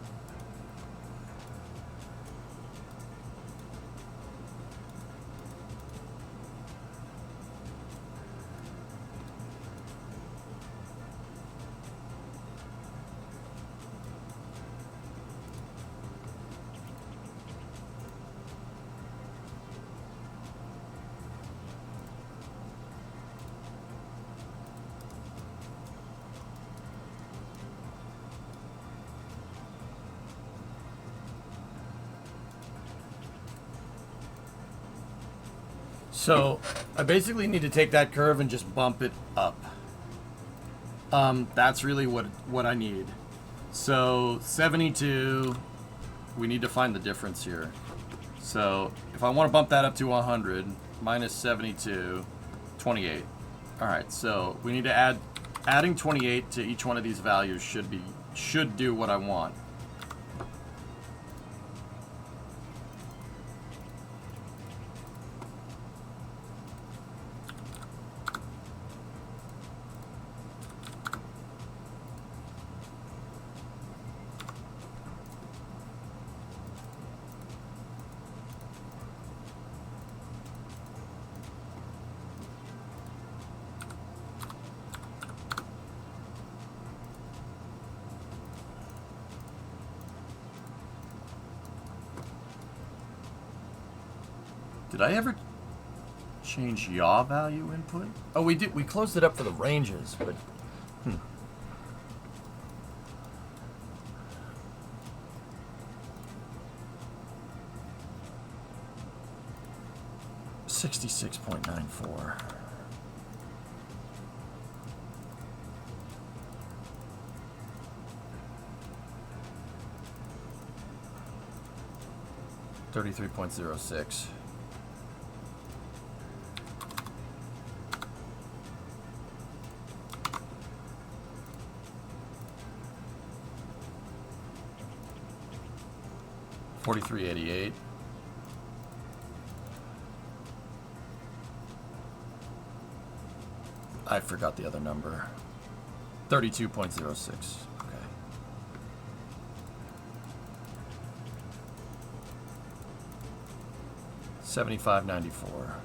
So I basically need to take that curve and just bump it up. That's really what I need. So 72, we need to find the difference here. So if I want to bump that up to 100, minus 72, 28. All right, so we need to adding 28 to each one of these values should do what I want. Did I ever change yaw value input? Oh, we did. We closed it up for the ranges, but 66.94. $33.06. $43.88. I forgot the other number. 32.06. Okay. $75.94.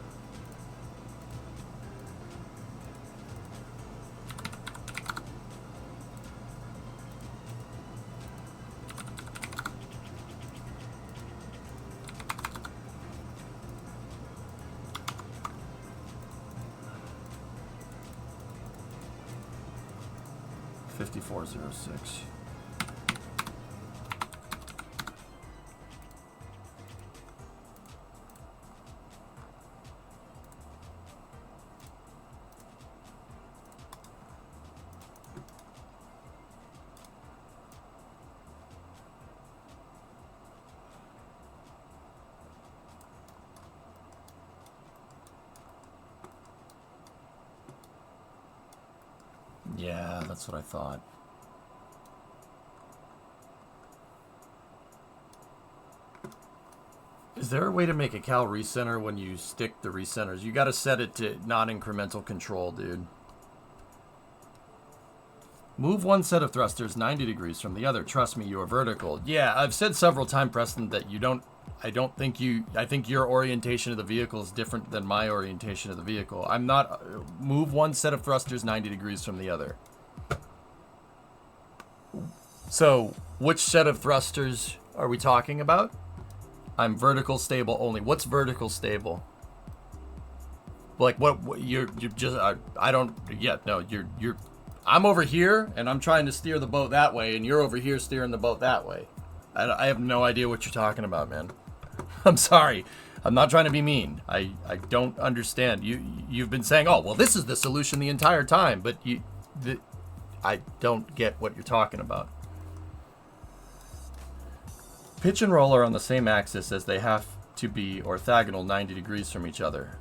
$54.06. Yeah, that's what I thought. Is there a way to make a cal recenter when you stick the recenters? You got to set it to non-incremental control, dude. Move one set of thrusters 90 degrees from the other. Trust me, you are vertical. Yeah, I've said several times, Preston, that you don't... I think your orientation of the vehicle is different than my orientation of the vehicle. I'm not... Move one set of thrusters 90 degrees from the other. So, which set of thrusters are we talking about? I'm vertical stable only. What's vertical stable? Like, what you're just... I don't... Yeah, no, you're... I'm over here, and I'm trying to steer the boat that way, and you're over here steering the boat that way. I have no idea what you're talking about, man. I'm sorry. I'm not trying to be mean. I don't understand. You've been saying, oh, well, this is the solution the entire time, but I don't get what you're talking about. Pitch and roll are on the same axis as they have to be orthogonal 90 degrees from each other.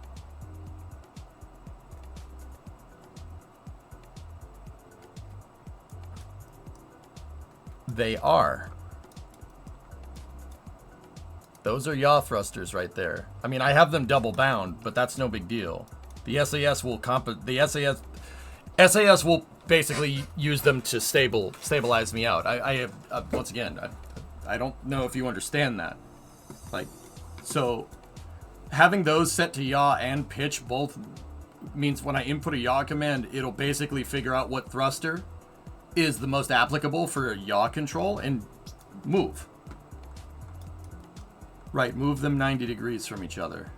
They are. Those are yaw thrusters right there. I mean, I have them double bound, but that's no big deal. The SAS will SAS will basically use them to stabilize me out. I have once again, I don't know if you understand that. Like, so having those set to yaw and pitch both means when I input a yaw command, it'll basically figure out what thruster is the most applicable for yaw control and move. Right, move them 90 degrees from each other.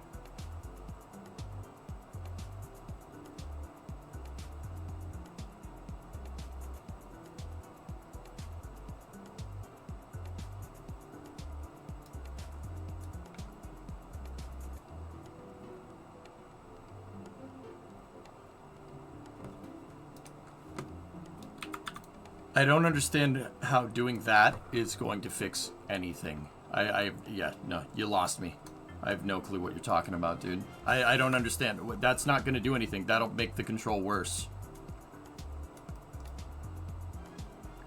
I don't understand how doing that is going to fix anything. Yeah, no, you lost me. I have no clue what you're talking about, dude. I don't understand. That's not going to do anything. That'll make the control worse.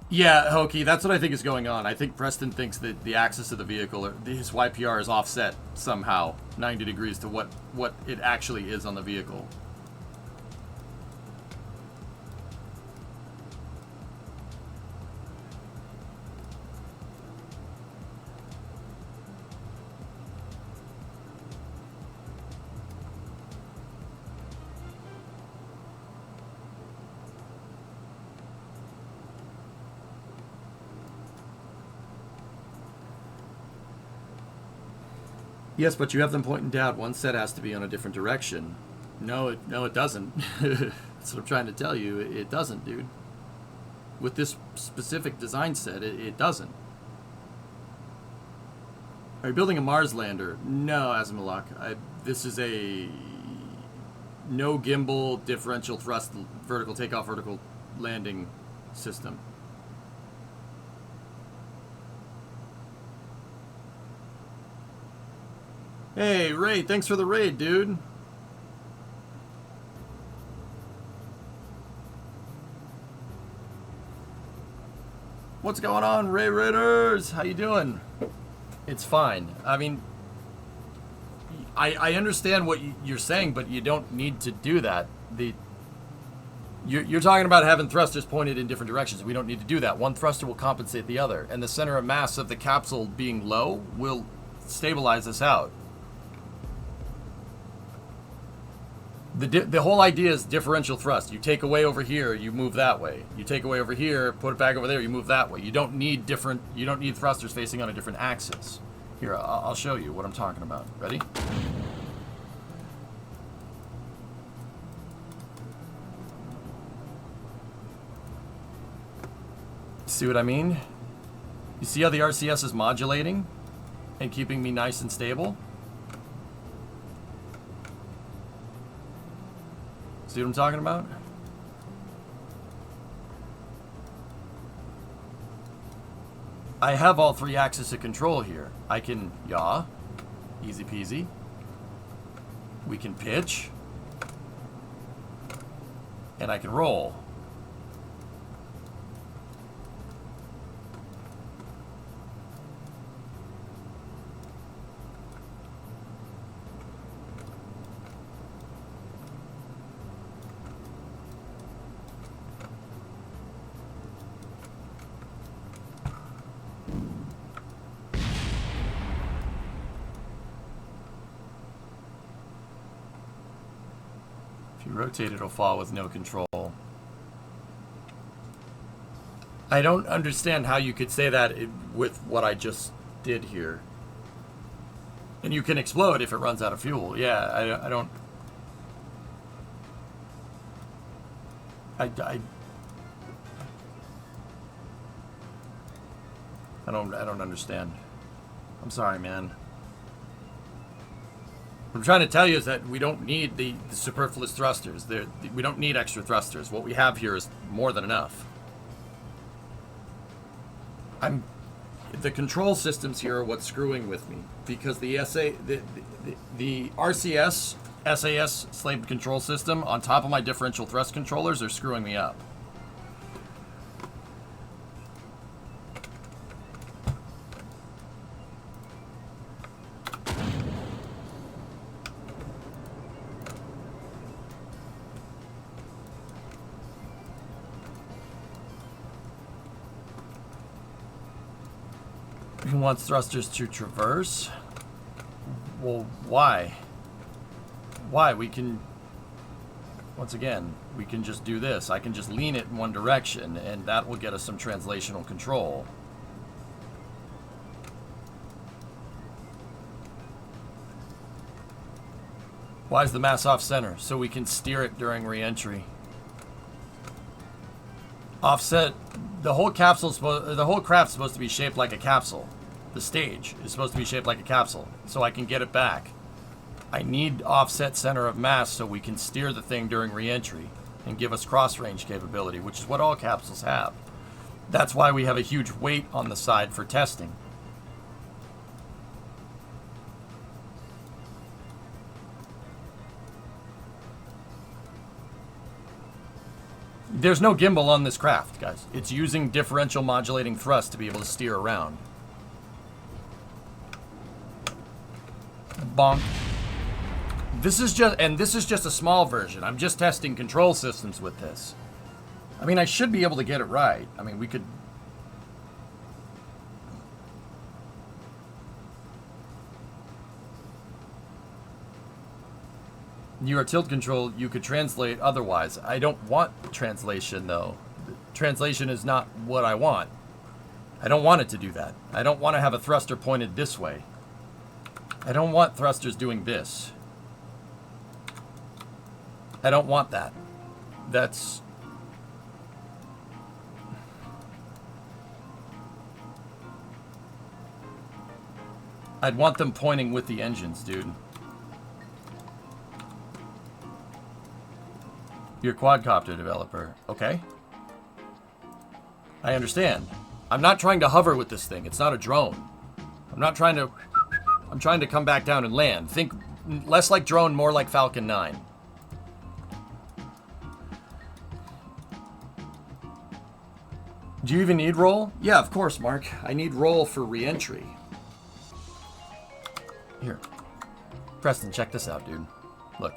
Yeah, Hokey, that's what I think is going on. I think Preston thinks that the axis of the vehicle, or his YPR, is offset somehow 90 degrees to what it actually is on the vehicle. Yes, but you have them pointing down. One set has to be on a different direction. No, it doesn't. That's what I'm trying to tell you. It doesn't, dude. With this specific design set, it doesn't. Are you building a Mars lander? No, Azimalak. This is a no gimbal differential thrust vertical takeoff, vertical landing system. Hey, Ray, thanks for the raid, dude. What's going on, Ray Raiders? How you doing? It's fine. I mean, I understand what you're saying, but you don't need to do that. You're talking about having thrusters pointed in different directions. We don't need to do that. One thruster will compensate the other, and the center of mass of the capsule being low will stabilize us out. The whole idea is differential thrust. You take away over here, you move that way. You take away over here, put it back over there, you move that way. You don't need thrusters facing on a different axis. Here, I'll show you what I'm talking about. Ready? See what I mean? You see how the RCS is modulating and keeping me nice and stable? See what I'm talking about? I have all three axes of control here. I can yaw, easy peasy. We can pitch, and I can roll. Rotate, it'll fall with no control. I don't understand how you could say that with what I just did here. And you can explode if it runs out of fuel. Yeah, I don't... I don't understand. I'm sorry, man. What I'm trying to tell you is that we don't need the superfluous thrusters. We don't need extra thrusters. What we have here is more than enough. The control systems here are what's screwing with me, because the RCS SAS slave control system on top of my differential thrust controllers are screwing me up. He wants thrusters to traverse. Well, why? Why? We can, once again, we can just do this. I can just lean it in one direction, and that will get us some translational control. Why is the mass off center? So we can steer it during re-entry. Offset. The whole craft's supposed to be shaped like a capsule. The stage is supposed to be shaped like a capsule, so I can get it back. I need offset center of mass so we can steer the thing during re-entry and give us cross-range capability, which is what all capsules have. That's why we have a huge weight on the side for testing. There's no gimbal on this craft, guys. It's using differential modulating thrust to be able to steer around. Bonk. This is just a small version. I'm just testing control systems with this. I mean, I should be able to get it right. I mean, we could... Your tilt control, you could translate otherwise. I don't want translation, though. Translation is not what I want. I don't want it to do that. I don't want to have a thruster pointed this way. I don't want thrusters doing this. I don't want that. That's... I'd want them pointing with the engines, dude. You're a quadcopter developer. Okay. I understand. I'm not trying to hover with this thing. It's not a drone. I'm trying to come back down and land. Think less like drone, more like Falcon 9. Do you even need roll? Yeah, of course, Mark. I need roll for re-entry. Here. Preston, check this out, dude. Look.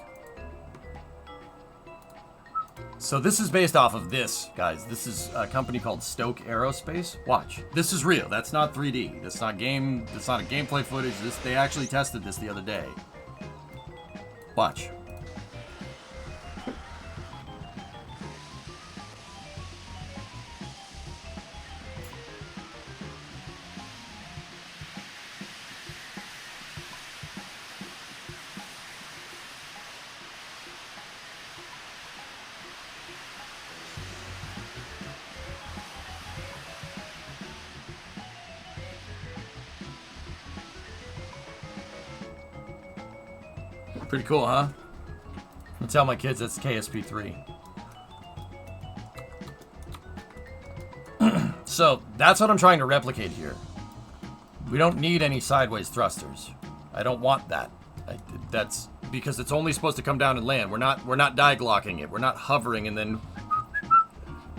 So this is based off of this, guys. This is a company called Stoke Aerospace. Watch. This is real. That's not 3D. That's not a gameplay footage. They actually tested this the other day. Watch. Pretty cool, huh? I tell my kids that's KSP 3. So, that's what I'm trying to replicate here. We don't need any sideways thrusters. I don't want that. That's because it's only supposed to come down and land. We're not diaglocking it. We're not hovering and then...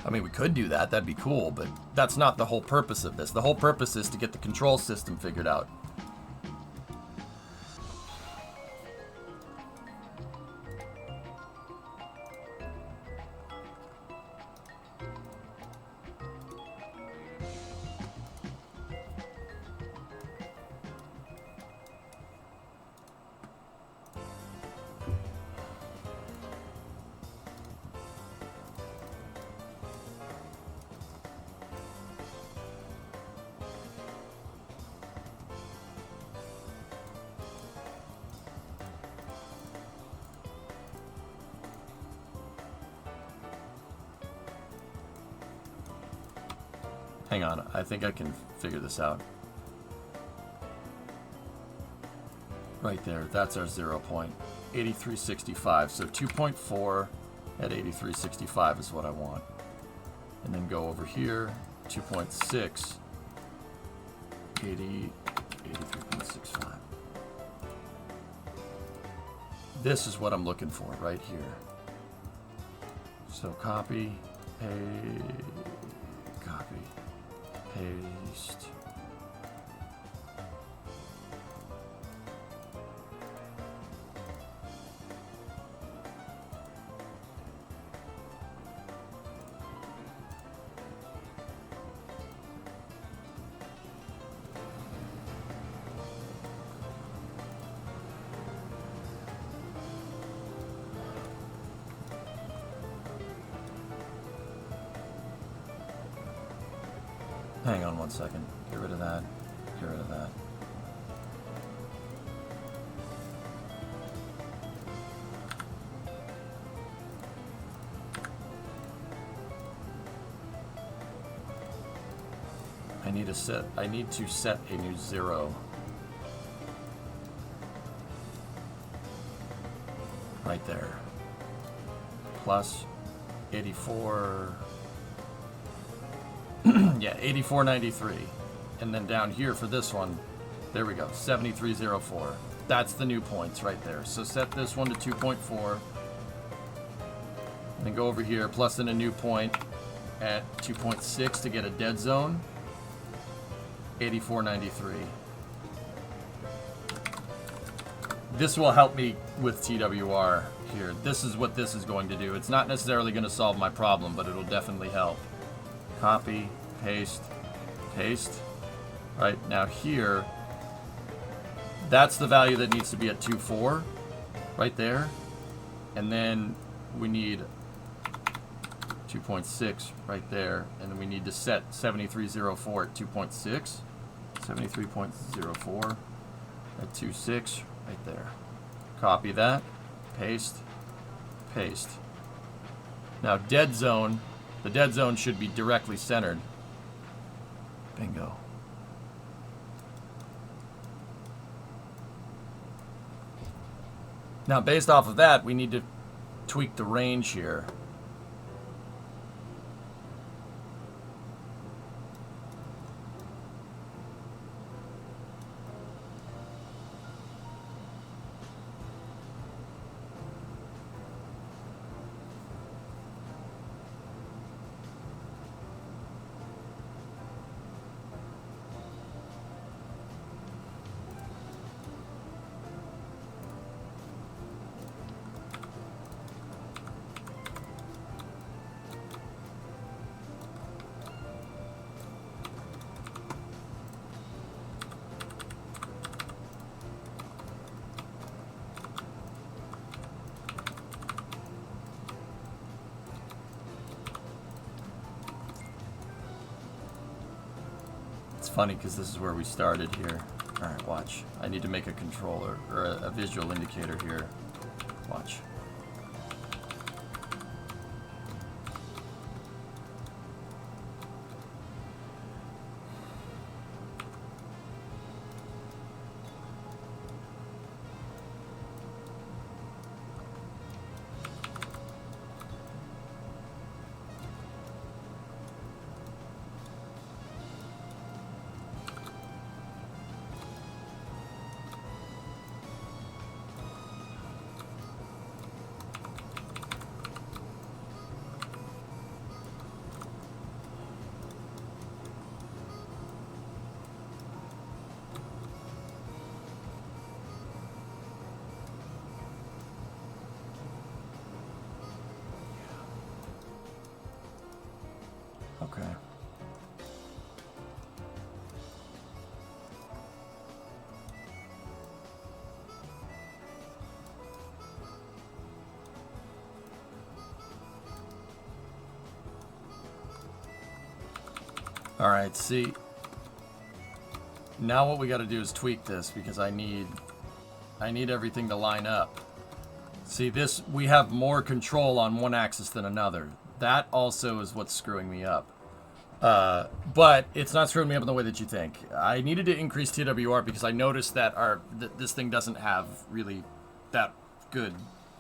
I mean, we could do that. That'd be cool, but that's not the whole purpose of this. The whole purpose is to get the control system figured out. Hang on, I think I can figure this out. Right there, that's our 0 point. 8365, so 2.4 at 8365 is what I want. And then go over here, 2.6, 83.65. This is what I'm looking for right here. So copy, copy. Paste. Hang on 1 second. Get rid of that. Get rid of that. I need to set a new 0. Right there. Plus 84. Yeah, 8493. And then down here for this one, there we go, 7304. That's the new points right there. So set this one to 2.4. Then go over here, plus in a new point at 2.6 to get a dead zone. 8493. This will help me with TWR here. This is what this is going to do. It's not necessarily going to solve my problem, but it'll definitely help. Copy, paste, paste. Right, now here, that's the value that needs to be at 2.4, right there. And then we need 2.6 right there. And then we need to set 7304 at 2.6. 73.04 at 2.6 right there. Copy that, paste, paste. Now dead zone, the dead zone should be directly centered. Bingo. Now based off of that, we need to tweak the range here. Funny because this is where we started here. All right, watch. I need to make a controller or a visual indicator here. Watch. Okay. All right, see. Now what we got to do is tweak this because I need everything to line up. See, this, we have more control on one axis than another. That also is what's screwing me up. But it's not screwing me up in the way that you think. I needed to increase TWR because I noticed that this thing doesn't have really that good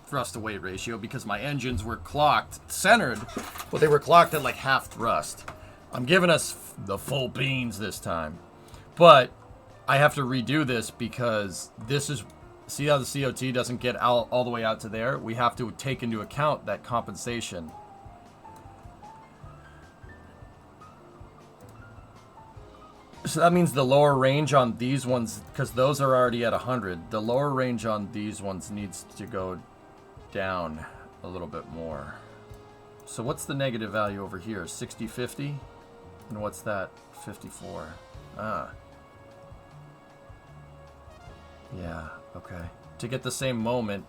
thrust to weight ratio because my engines were clocked centered, but they were clocked at like half thrust. I'm giving us the full beans this time. But I have to redo this because this is, see how the COT doesn't get all the way out to there? We have to take into account that compensation. So that means the lower range on these ones, because those are already at 100, the lower range on these ones needs to go down a little bit more. So what's the negative value over here? 60, 50? And what's that? 54. Ah. Yeah, okay. To get the same moment.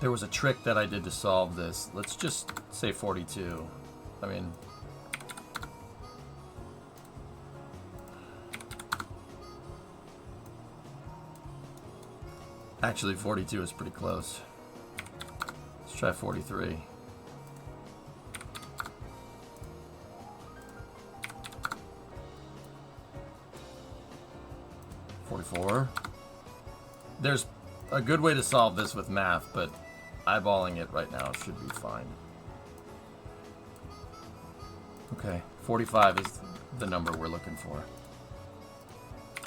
There was a trick that I did to solve this. Let's just say 42. I mean... Actually, 42 is pretty close. Let's try 43. There's a good way to solve this with math, but eyeballing it right now. Should be fine. Okay, 45 is the number we're looking for.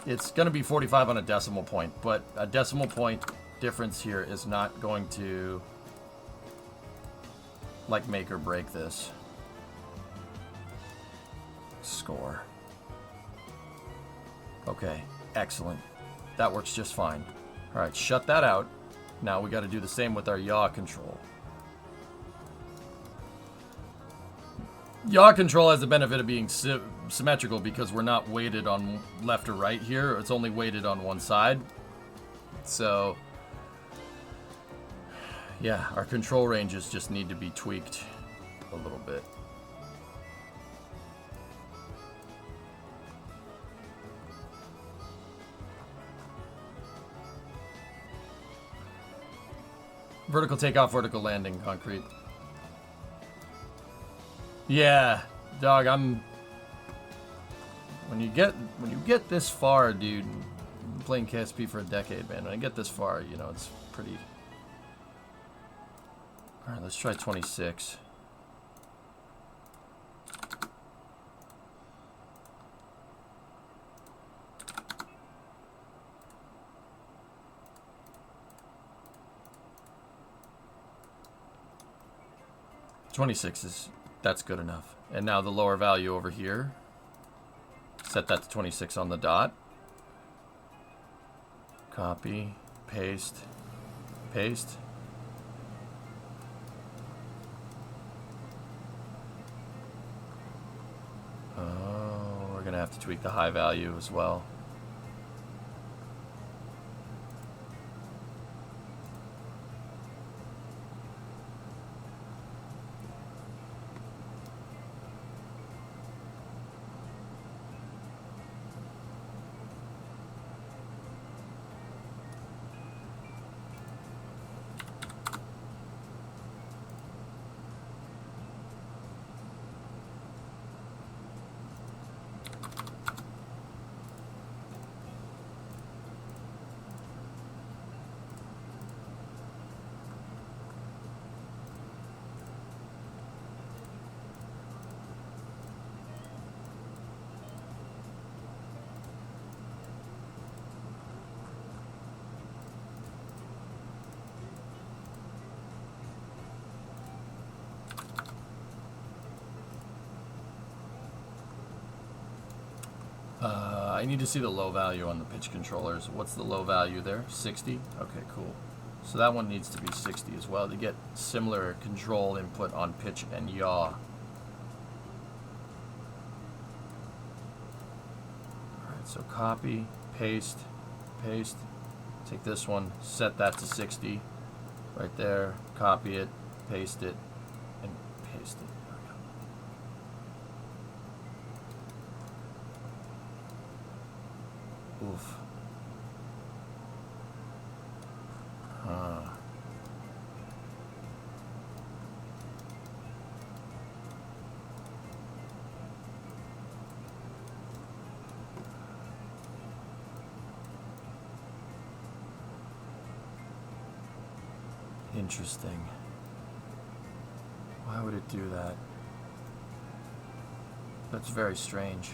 It's going to be 45 on a decimal point, but a decimal point difference here is not going to, like, make or break this score. Okay, excellent. That works just fine. All right, shut that out. Now we got to do the same with our yaw control. Yaw control has the benefit of being symmetrical because we're not weighted on left or right here. It's only weighted on one side. So, yeah, our control ranges just need to be tweaked a little bit. Vertical takeoff, vertical landing, concrete. Yeah, dog, I'm... When you get this far, dude, I've been playing KSP for a decade, man. When I get this far, you know, it's pretty... Alright, let's try 26. That's good enough. And now the lower value over here. Set that to 26 on the dot. Copy, paste, paste. Oh, we're gonna have to tweak the high value as well. I need to see the low value on the pitch controllers. What's the low value there? 60? Okay, cool. So that one needs to be 60 as well to get similar control input on pitch and yaw. Alright, so copy, paste, paste. Take this one, set that to 60. Right there, copy it, paste it, and paste it. Oof. Interesting. Why would it do that? That's very strange.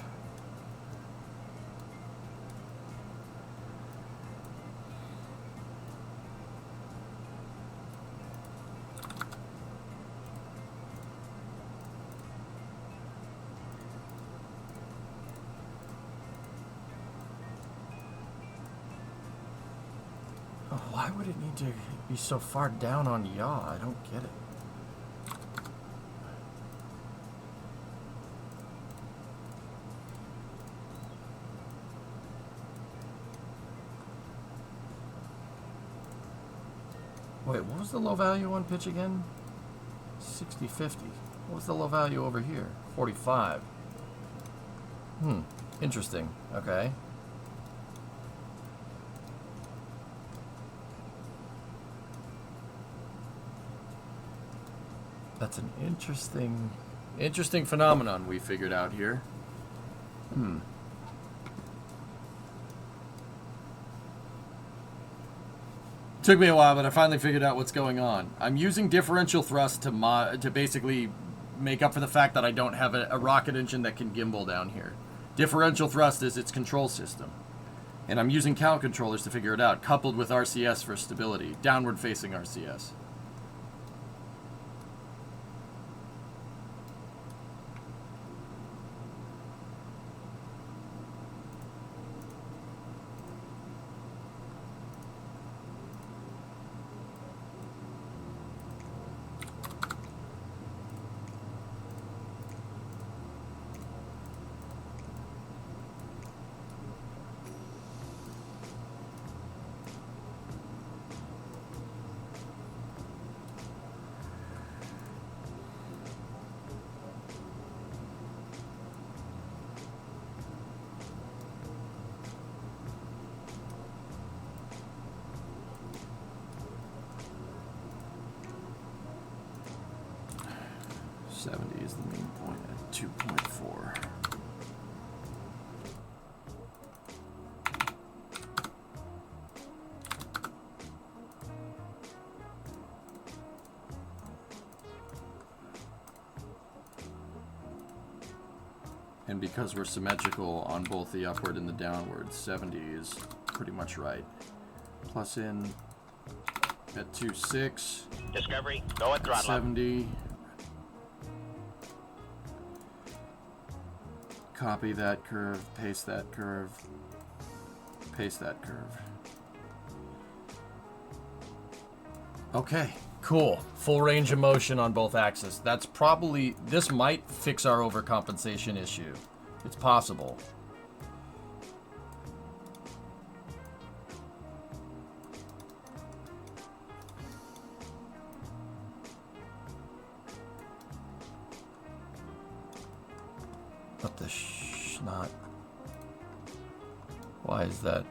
Why would it need to be so far down on yaw? I don't get it. Wait, what was the low value on pitch again? 60, 50. What was the low value over here? 45. Interesting. Okay. That's an interesting phenomenon we figured out here. Hmm. Took me a while, but I finally figured out what's going on. I'm using differential thrust to basically make up for the fact that I don't have a rocket engine that can gimbal down here. Differential thrust is its control system. And I'm using cow controllers to figure it out, coupled with RCS for stability, downward-facing RCS. Is the main point at 2.4. And because we're symmetrical on both the upward and the downward, 70 is pretty much right. Plus in at 2.6. Discovery, go and throttle up. 70. Copy that curve, paste that curve, paste that curve. Okay, cool. Full range of motion on both axes. That's probably, this might fix our overcompensation issue. It's possible. What the not? Why is that?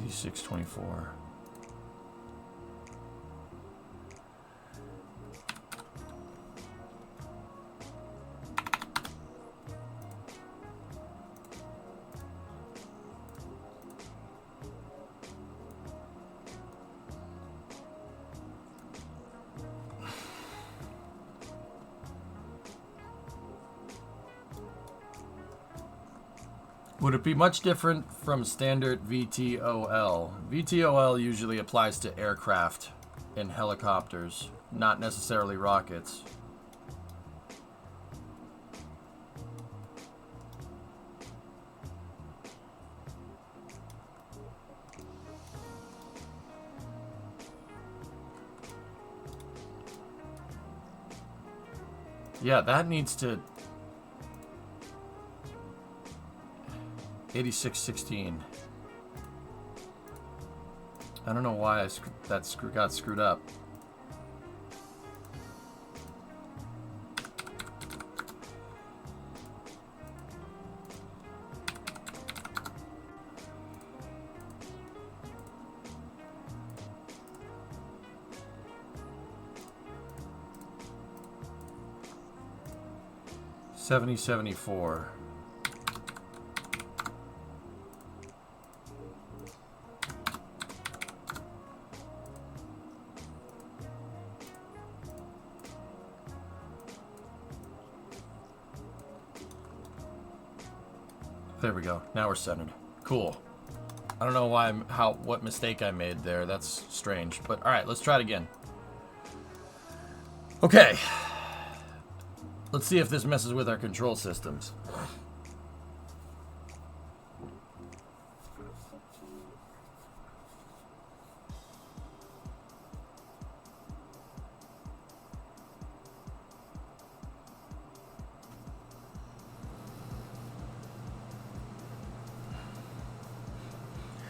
$86.24. Would it be much different from standard VTOL? VTOL usually applies to aircraft and helicopters, not necessarily rockets. Yeah, that needs to... 86.16. I don't know why that got screwed up. $70.74. There we go. Now we're centered. Cool. I don't know why what mistake I made there. That's strange. But all right, let's try it again. Okay. Let's see if this messes with our control systems.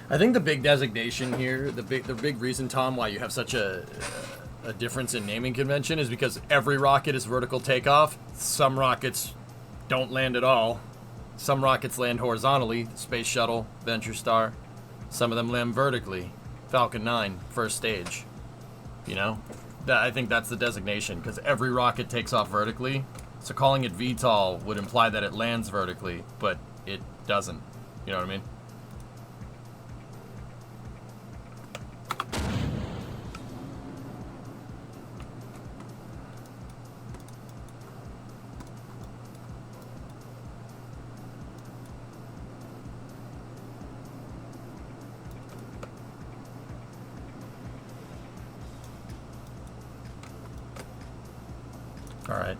I think the big designation here, the big reason, Tom, why you have such a difference in naming convention is because every rocket is vertical takeoff. Some rockets don't land at all. Some rockets land horizontally, Space Shuttle, Venture Star. Some of them land vertically, Falcon 9, first stage. You know? I think that's the designation, because every rocket takes off vertically. So calling it VTOL would imply that it lands vertically, but it doesn't. You know what I mean? All right.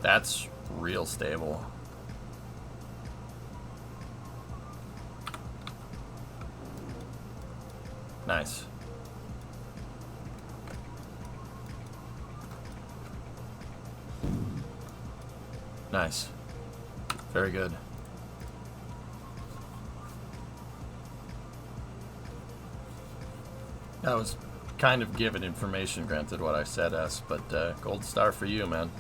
That's real stable. Nice. Nice. Very good. That was kind of given information, granted what I said, S, but gold star for you, man.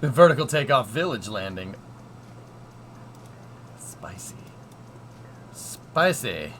The vertical takeoff village landing. Spicy. Spicy.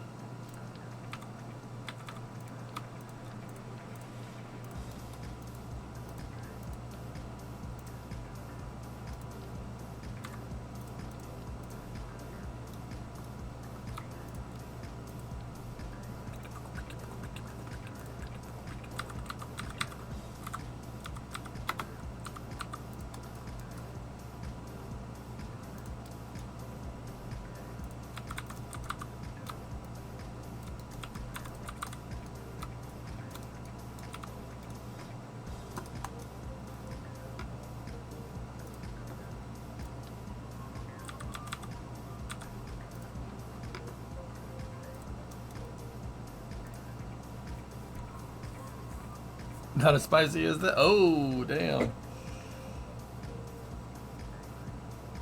Not as spicy as that. Oh, damn.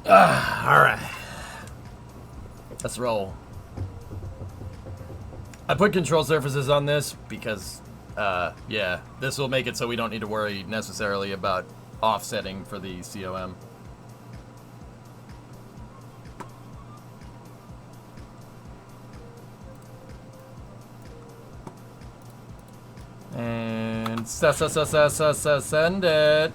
All right. Let's roll. I put control surfaces on this because, yeah, this will make it so we don't need to worry necessarily about offsetting for the COM. And send it.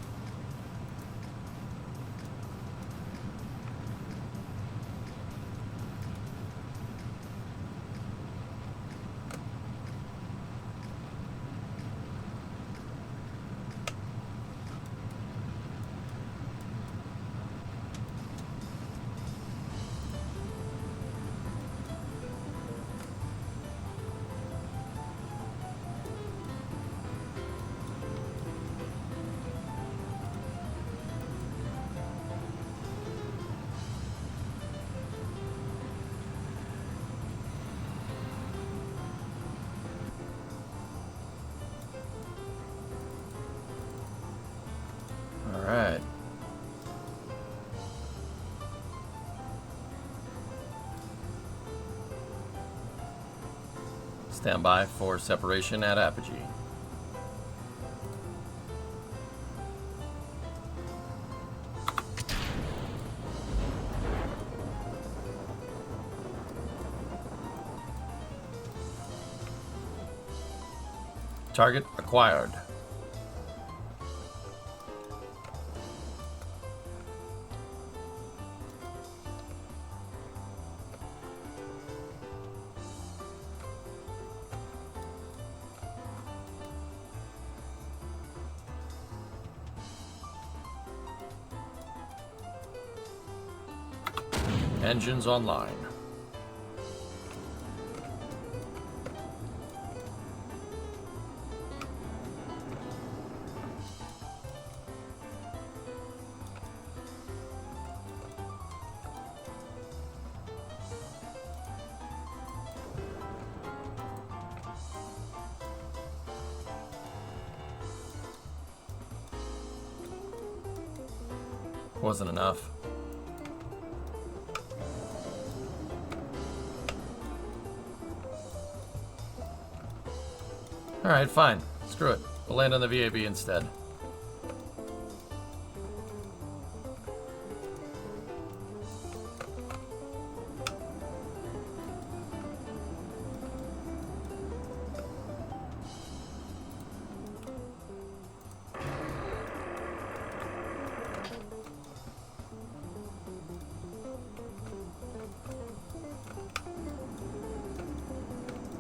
Alright. Stand by for separation at apogee. Target acquired. Engines online. Wasn't enough. Alright, fine. Screw it. We'll land on the VAB instead.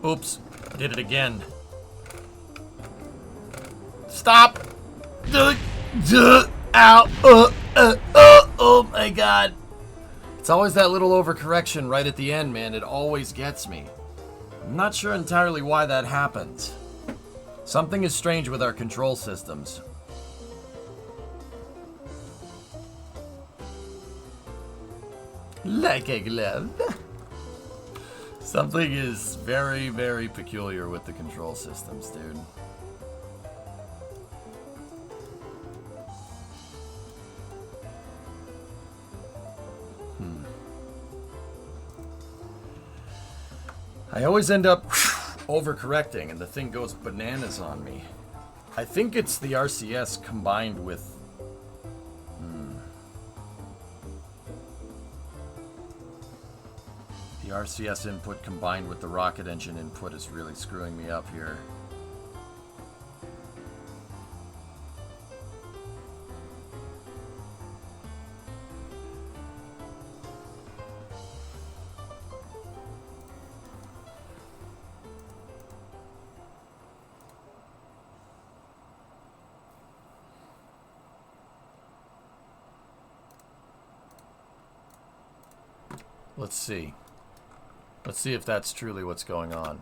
Oops. Did it again. Stop! Ow! Oh my god. It's always that little overcorrection right at the end, man. It always gets me. I'm not sure entirely why that happens. Something is strange with our control systems. Like a glove. Something is very, very peculiar with the control systems, dude. I always end up overcorrecting and the thing goes bananas on me. I think it's the RCS combined with... The RCS input combined with the rocket engine input is really screwing me up here. Let's see. Let's see if that's truly what's going on.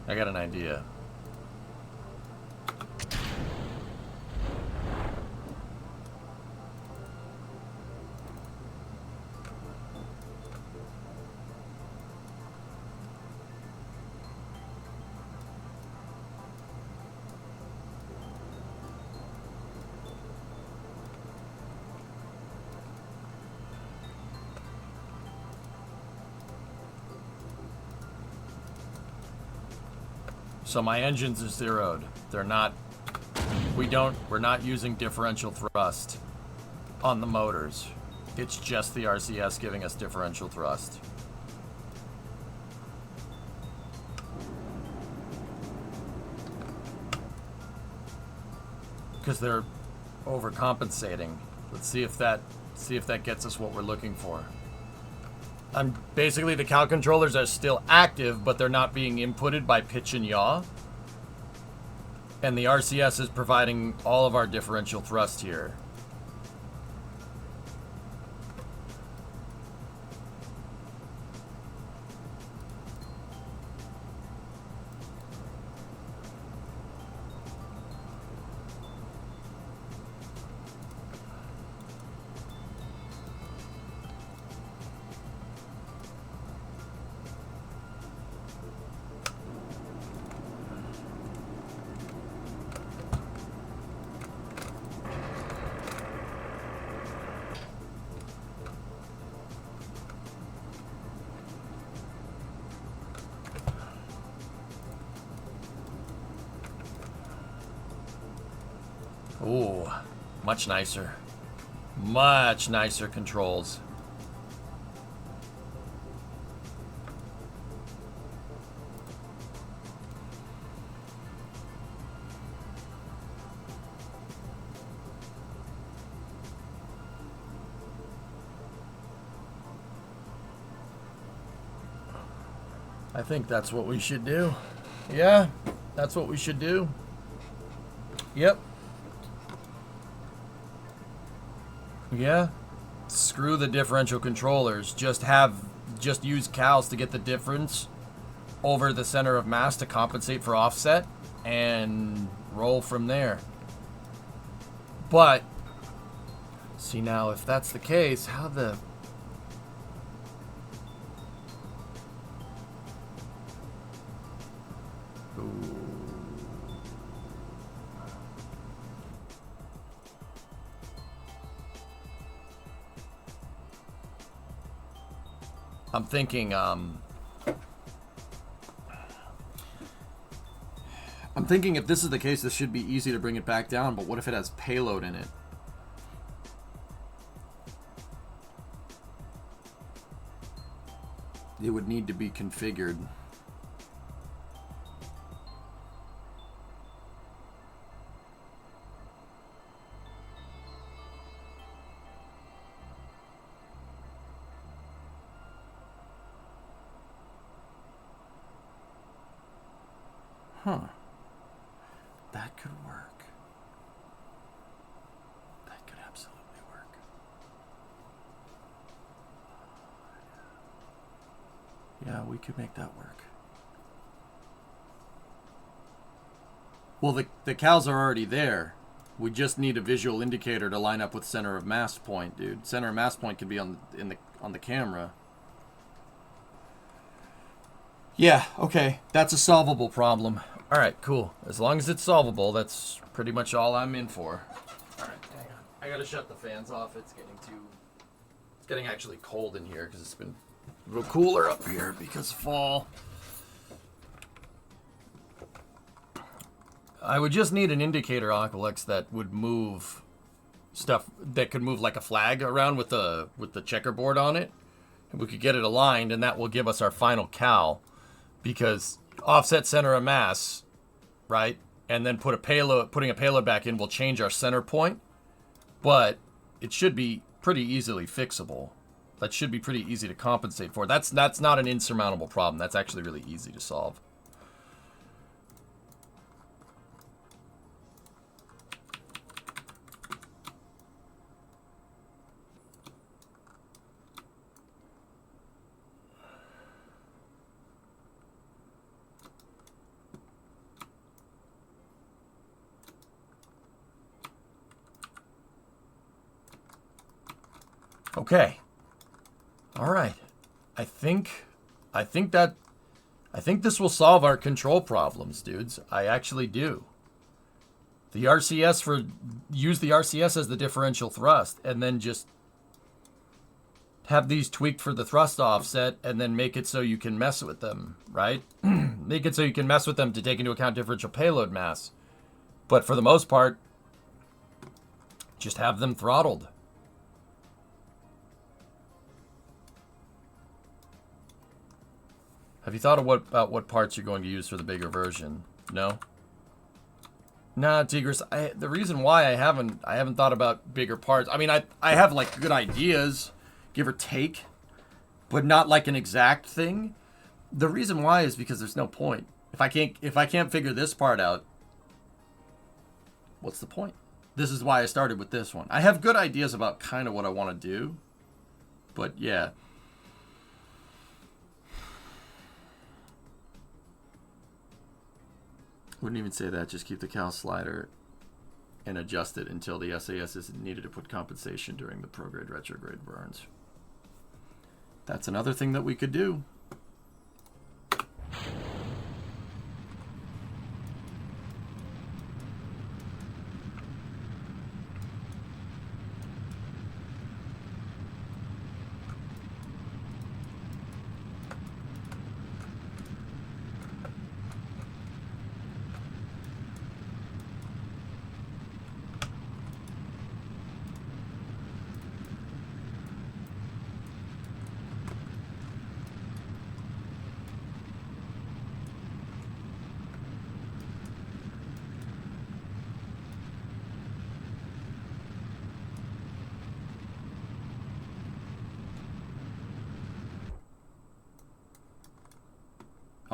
I got an idea. So my engines are zeroed. They're not, we're not using differential thrust on the motors. It's just the RCS giving us differential thrust. Because they're overcompensating. Let's see if that gets us what we're looking for. Basically, the cow controllers are still active, but they're not being inputted by pitch and yaw. And the RCS is providing all of our differential thrust here. Ooh, much nicer. Much nicer controls. I think that's what we should do. Yeah, that's what we should do. Yep. Yeah. Screw the differential controllers. Just use cals to get the difference over the center of mass to compensate for offset and roll from there. But see, now if that's the case, how the I'm thinking if this is the case, this should be easy to bring it back down, but what if it has payload in it? It would need to be configured. Huh. That could work. That could absolutely work. Yeah, we could make that work. Well, the cals are already there. We just need a visual indicator to line up with center of mass point, dude. Center of mass point could be on the camera. Yeah, okay. That's a solvable problem. All right, cool. As long as it's solvable, that's pretty much all I'm in for. All right, hang on. I gotta shut the fans off. It's getting actually cold in here because it's been a little cooler up here because fall. I would just need an indicator, Aqualex, that would move stuff, that could move like a flag around with the checkerboard on it. And we could get it aligned, and that will give us our final cal. Because offset center of mass, right? And then putting a payload back in will change our center point. But it should be pretty easily fixable. That should be pretty easy to compensate for. That's not an insurmountable problem. That's actually really easy to solve. Okay. All right. I think this will solve our control problems, dudes. I actually do. Use the RCS as the differential thrust, and then just have these tweaked for the thrust offset, and then make it so you can mess with them, right? Make it so you can mess with them to take into account differential payload mass. But for the most part, just have them throttled. Have you thought of about what parts you're going to use for the bigger version? No? Nah, Tigris, the reason why I haven't thought about bigger parts, I mean, I have like good ideas, give or take, but not like an exact thing. The reason why is because there's no point. If I can't figure this part out, what's the point? This is why I started with this one. I have good ideas about kind of what I want to do, but yeah. Wouldn't even say that. Just keep the cal slider and adjust it until the SAS is needed to put compensation during the prograde retrograde burns. That's another thing that we could do.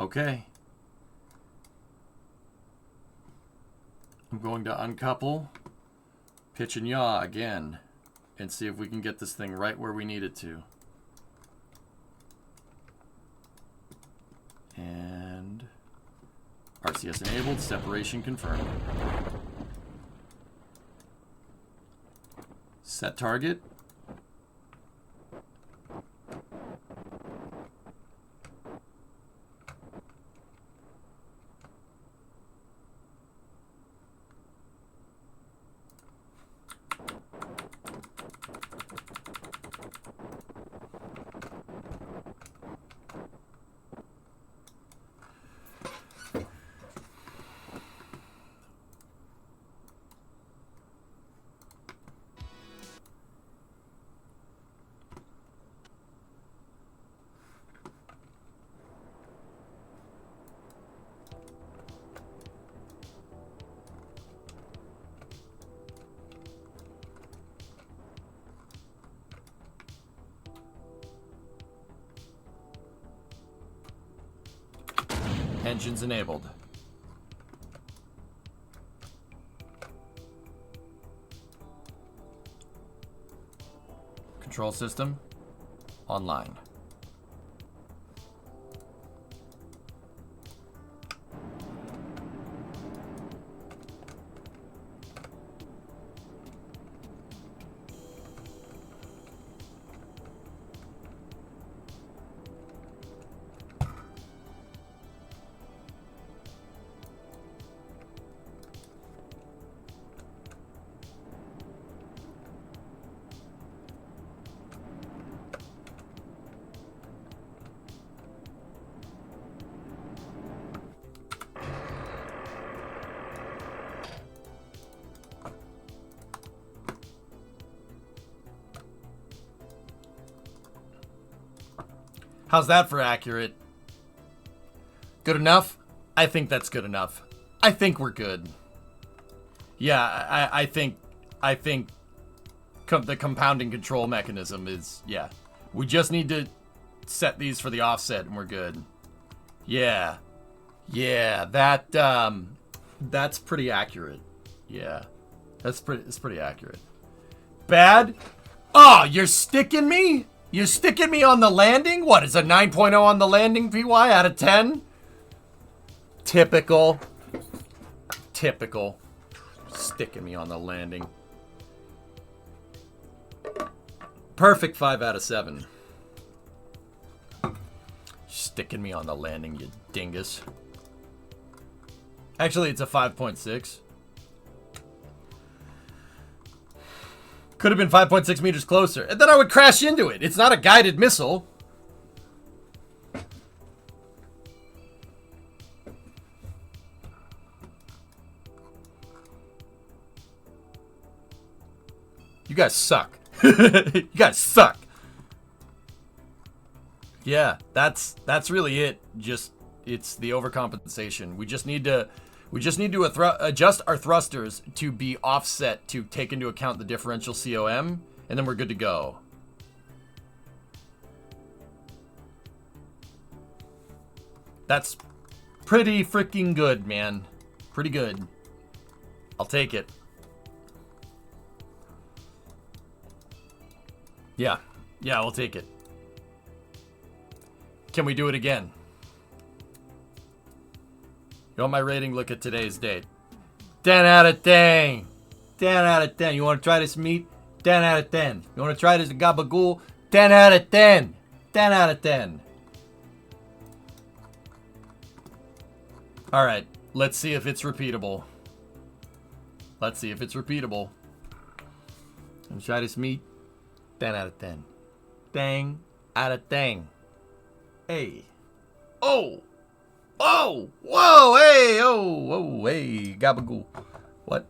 Okay. I'm going to uncouple, pitch and yaw again, and see if we can get this thing right where we need it to. And RCS enabled, separation confirmed. Set target. Engines enabled. Control system online. How's that for accurate? Good enough? I think that's good enough. I think we're good. Yeah, I think the compounding control mechanism is, yeah. We just need to set these for the offset and we're good. Yeah. Yeah, that's pretty accurate. Yeah. It's pretty accurate. Bad? Oh, you're sticking me? You're sticking me on the landing? What, is a 9.0 on the landing, PY, out of 10? Typical. Typical. Sticking me on the landing. Perfect 5 out of 7. Sticking me on the landing, you dingus. Actually, it's a 5.6. Could have been 5.6 meters closer. And then I would crash into it. It's not a guided missile. You guys suck. You guys suck. Yeah, that's really it. Just, it's the overcompensation. We just need to adjust our thrusters to be offset to take into account the differential COM, and then we're good to go. That's pretty freaking good, man. Pretty good. I'll take it. Yeah, we'll take it. Can we do it again? You want my rating? Look at today's date. 10 out of 10. 10 out of 10. You want to try this meat? 10 out of 10. You want to try this gabagool? 10 out of 10. 10 out of 10. All right. Let's see if it's repeatable. Let's see if it's repeatable. And try this meat. 10 out of 10. 10 out of 10. Hey. Oh. Oh. Whoa. Hey. Oh. Whoa. Hey. Gabagoo. What?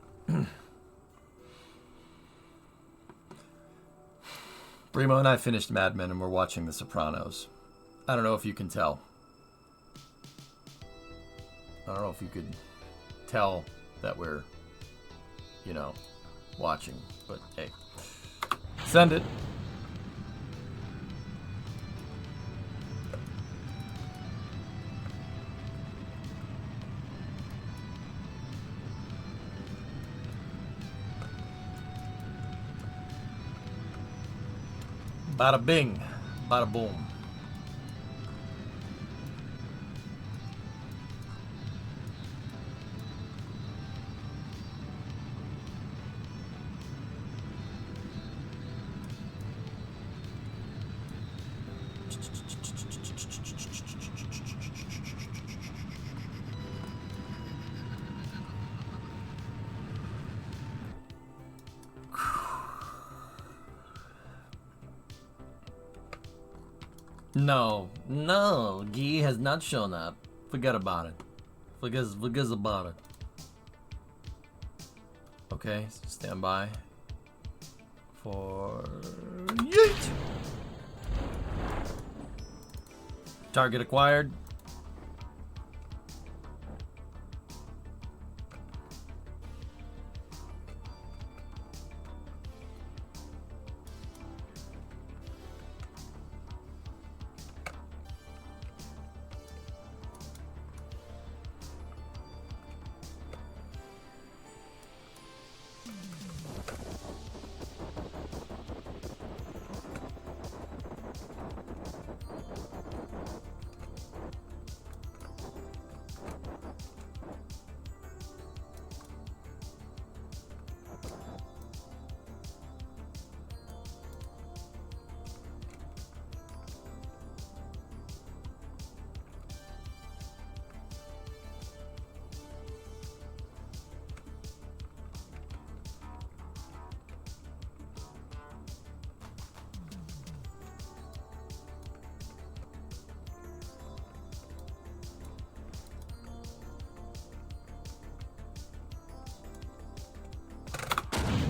Brimo and I finished Mad Men and we're watching The Sopranos. I don't know if you can tell. I don't know if you could tell that we're, you know, watching. But hey. Send it. Bada bing. Bada boom. No, Guy has not shown up. Forget about it. Forget about it. Okay, stand by for yeet. Target acquired.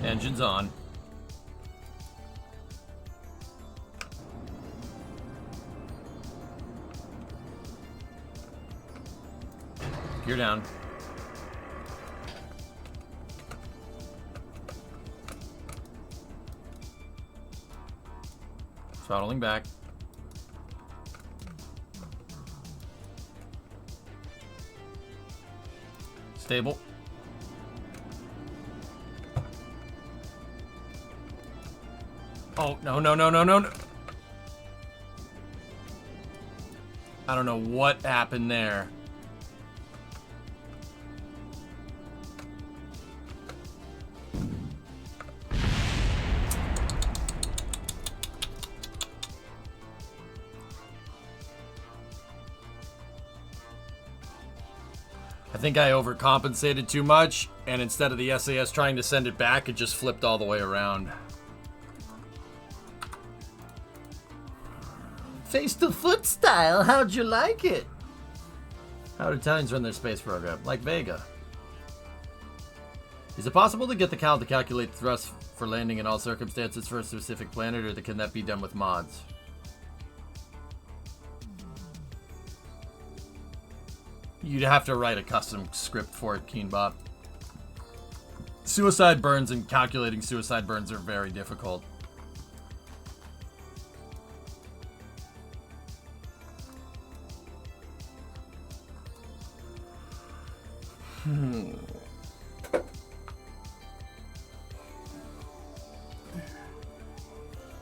Engines on. Gear down. Throttling back. Stable. Oh, no. I don't know what happened there. I think I overcompensated too much, and instead of the SAS trying to send it back, it just flipped all the way around. Face to foot style, how'd you like it? How do Italians run their space program? Like Vega. Is it possible to get the Cal to calculate thrust for landing in all circumstances for a specific planet, or can that be done with mods? You'd have to write a custom script for it, Keenbot. Suicide burns and calculating suicide burns are very difficult.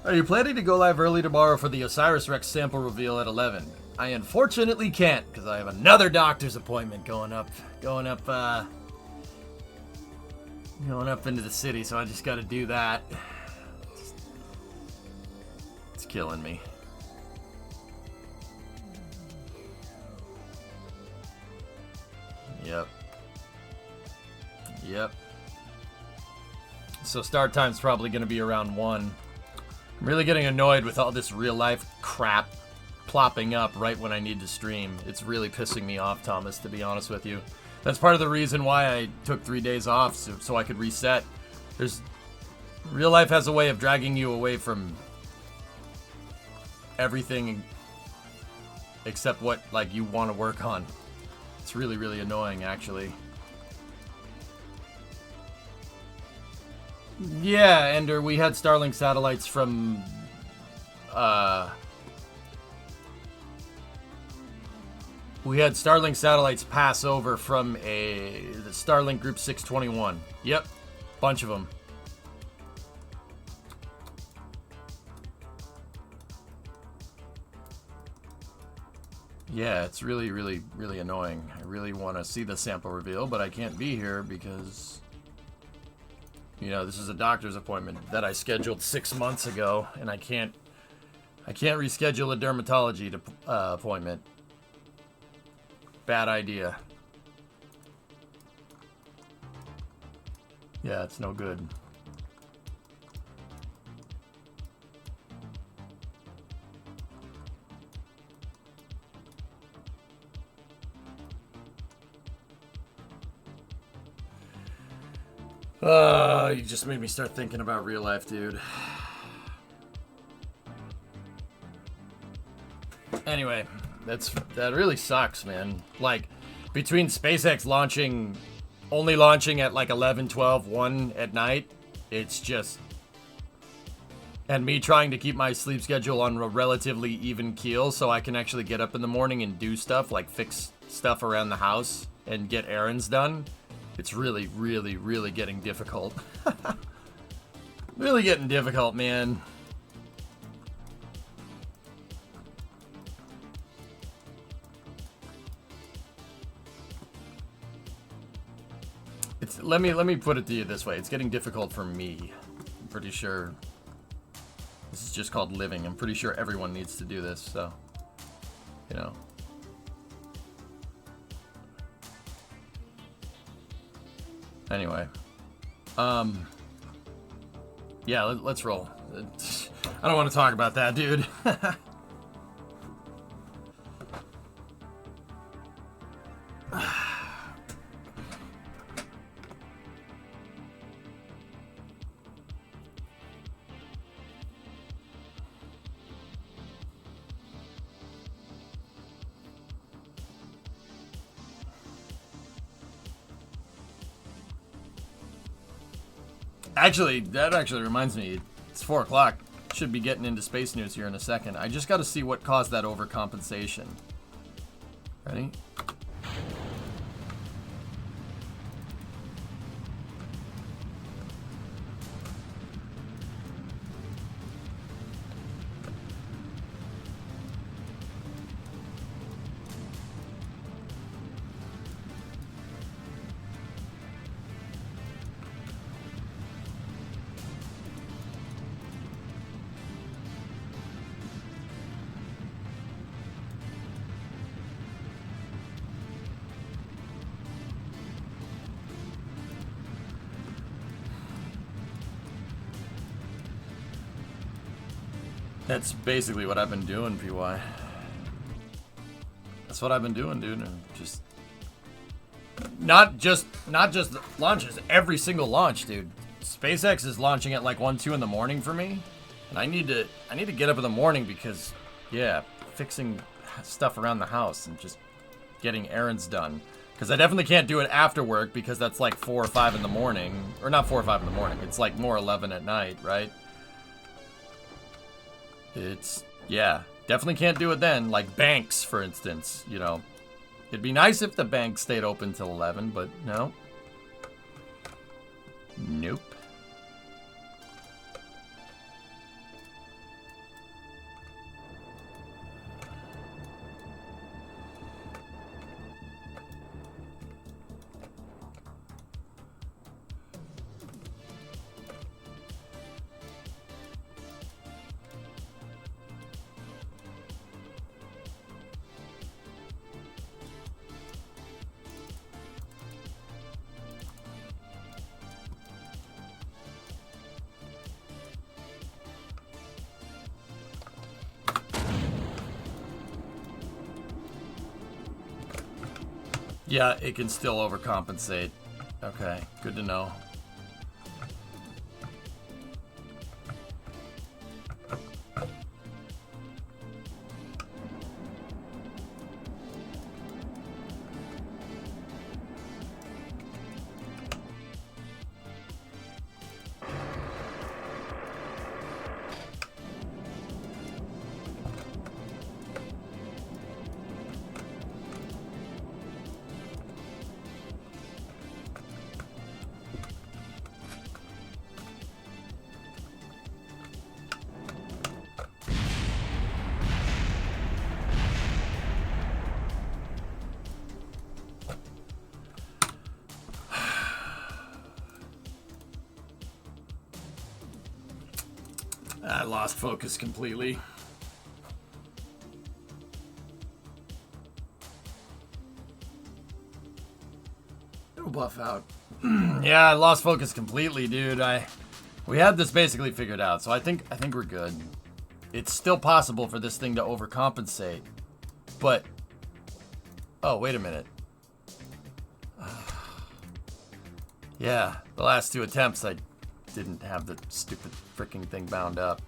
Are you planning to go live early tomorrow for the Osiris Rex sample reveal at 11? I unfortunately can't, because I have another doctor's appointment going up into the city, so I just gotta do that. It's killing me. Yep. So start time's probably gonna be around 1. I'm really getting annoyed with all this real life crap plopping up right when I need to stream. It's really pissing me off, Thomas, to be honest with you. That's part of the reason why I took 3 days off, so I could reset. Real life has a way of dragging you away from everything except what you want to work on. It's really, really annoying, actually. Yeah, Ender, we had Starlink satellites from, we had Starlink satellites pass over from the Starlink Group 621. Yep, bunch of them. Yeah, it's really, really, really annoying. I really want to see the sample reveal, but I can't be here because, you know, this is a doctor's appointment that I scheduled 6 months ago, and I can't reschedule a dermatology appointment. Bad idea. Yeah, it's no good. You just made me start thinking about real life, dude. Anyway, that really sucks, man. Like, between SpaceX only launching at like 11, 12, 1 at night, it's just... And me trying to keep my sleep schedule on a relatively even keel so I can actually get up in the morning and do stuff, like fix stuff around the house and get errands done. It's really, really, really getting difficult. Really getting difficult, man. Let me put it to you this way. It's getting difficult for me. I'm pretty sure this is just called living. I'm pretty sure everyone needs to do this, so, you know. Anyway, yeah, let's roll. I don't want to talk about that, dude. Actually, that actually reminds me, it's 4 o'clock. Should be getting into space news here in a second. I just got to see what caused that overcompensation. Ready? That's basically what I've been doing, PY. That's what I've been doing, dude. Just not just launches, every single launch, dude. SpaceX is launching at like 1, 2 in the morning for me, and I need to get up in the morning because, yeah, fixing stuff around the house and just getting errands done. Because I definitely can't do it after work because that's like 4 or 5 in the morning, or not 4 or 5 in the morning. It's like more 11 at night, right? It's, yeah, definitely can't do it then. Like banks, for instance, you know. It'd be nice if the bank stayed open till 11, but no. Nope. Yeah, it can still overcompensate. Okay, good to know. I lost focus completely. It'll buff out. Yeah, I lost focus completely, dude. We had this basically figured out, so I think we're good. It's still possible for this thing to overcompensate, but oh, wait a minute. Yeah, the last 2 attempts I didn't have the stupid freaking thing bound up.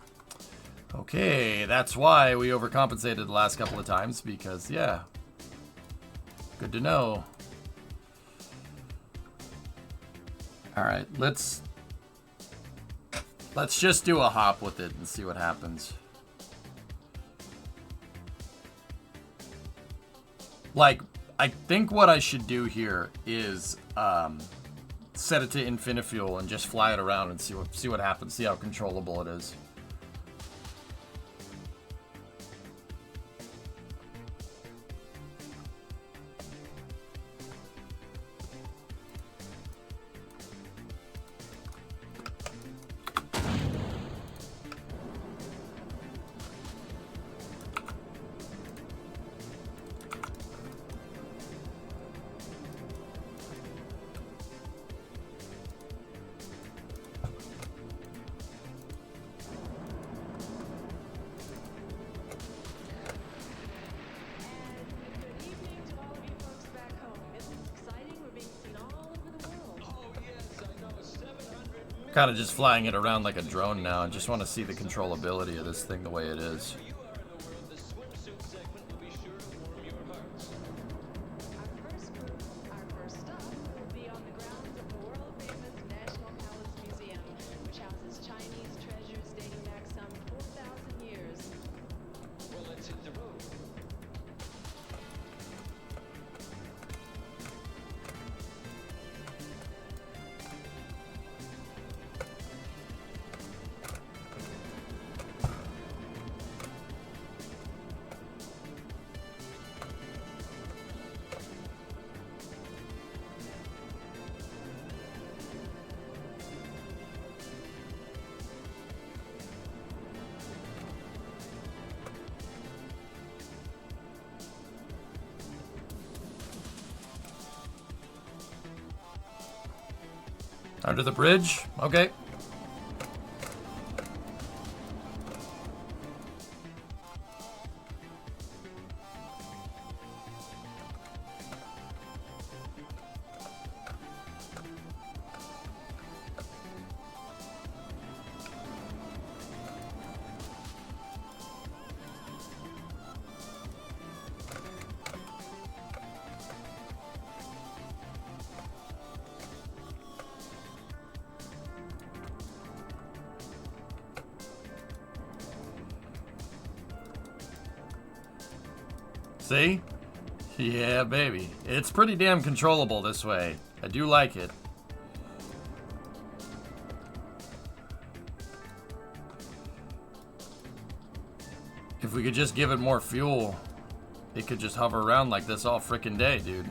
Okay, that's why we overcompensated the last couple of times, because yeah. Good to know. All right, let's just do a hop with it and see what happens. Like, I think what I should do here is set it to infinifuel and just fly it around and see what happens, see how controllable it is. Kind of just flying it around like a drone now. I just want to see the controllability of this thing the way it is. Under the bridge? Okay. See? Yeah, baby. It's pretty damn controllable this way. I do like it. If we could just give it more fuel, it could just hover around like this all frickin' day, dude.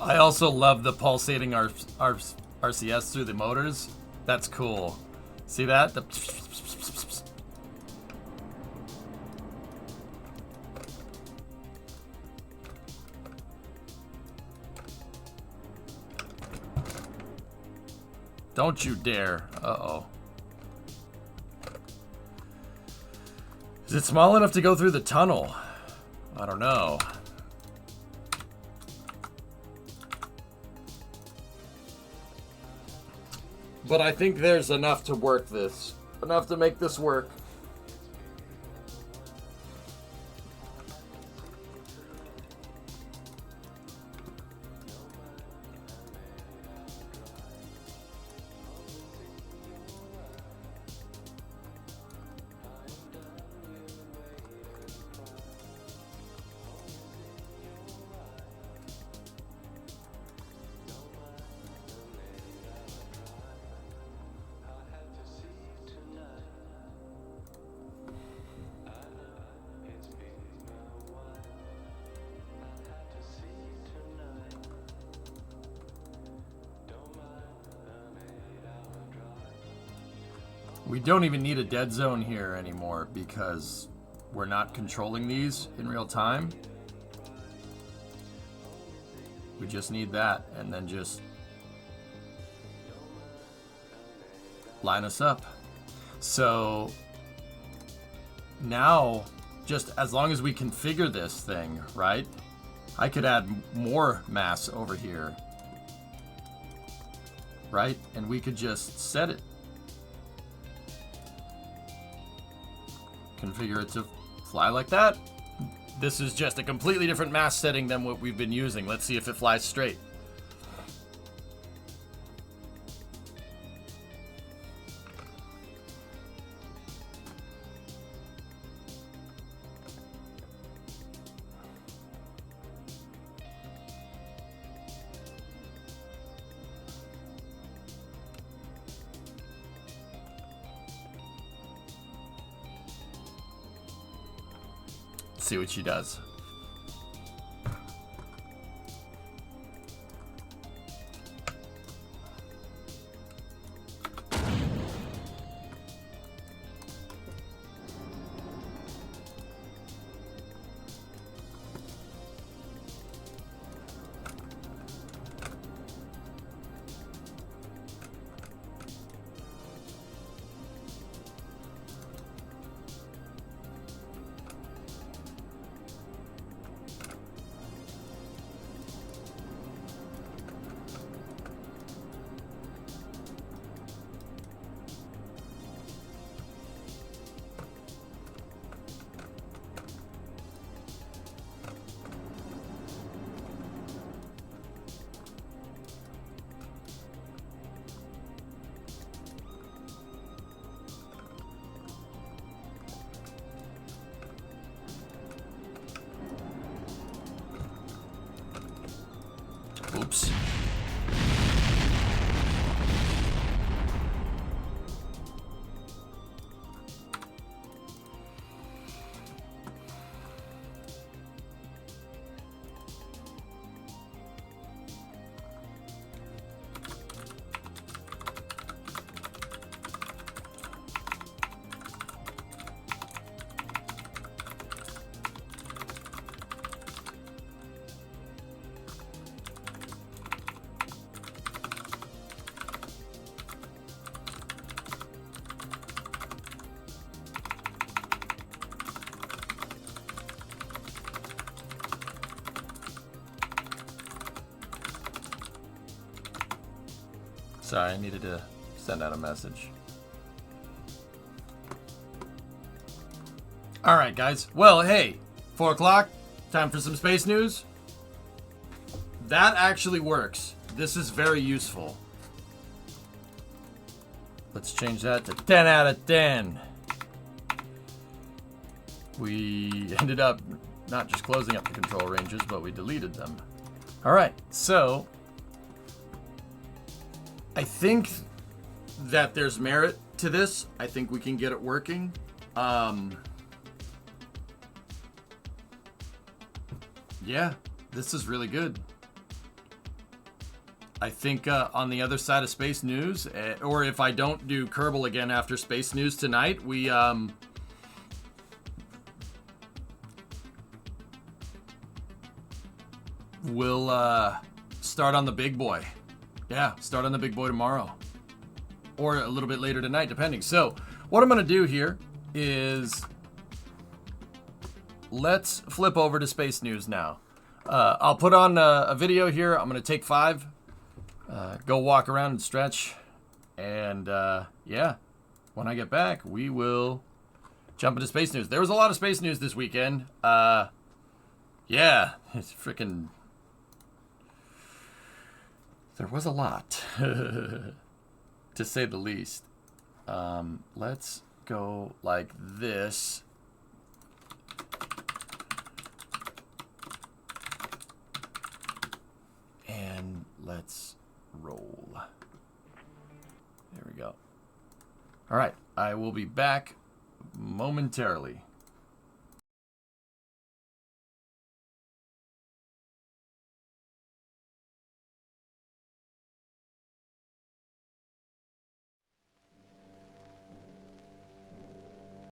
I also love the pulsating RCS through the motors. That's cool. See that? The Don't you dare. Uh-oh. Is it small enough to go through the tunnel? I don't know. But I think there's enough to work this. Enough to make this work. We don't even need a dead zone here anymore because we're not controlling these in real time. We just need that, and then just line us up. So now, just as long as we configure this thing, right? I could add more mass over here, right? And we could just set it. Configure it to fly like that. This is just a completely different mass setting than what we've been using. Let's see if it flies straight. See what she does. Oops. Sorry, I needed to send out a message. All right, guys. Well, hey, 4 o'clock, time for some space news. That actually works. This is very useful. Let's change that to 10 out of 10. We ended up not just closing up the control ranges, but we deleted them. All right, so I think that there's merit to this. I think we can get it working. Yeah, this is really good. I think on the other side of Space News, or if I don't do Kerbal again after Space News tonight, we'll start on the big boy. Yeah, start on the big boy tomorrow. Or a little bit later tonight, depending. So, what I'm going to do here is let's flip over to Space News now. I'll put on a video here. I'm going to take 5. Go walk around and stretch. And, yeah, when I get back, we will jump into Space News. There was a lot of Space News this weekend. Yeah, it's freaking... There was a lot, to say the least. Let's go like this. And let's roll. There we go. All right, I will be back momentarily.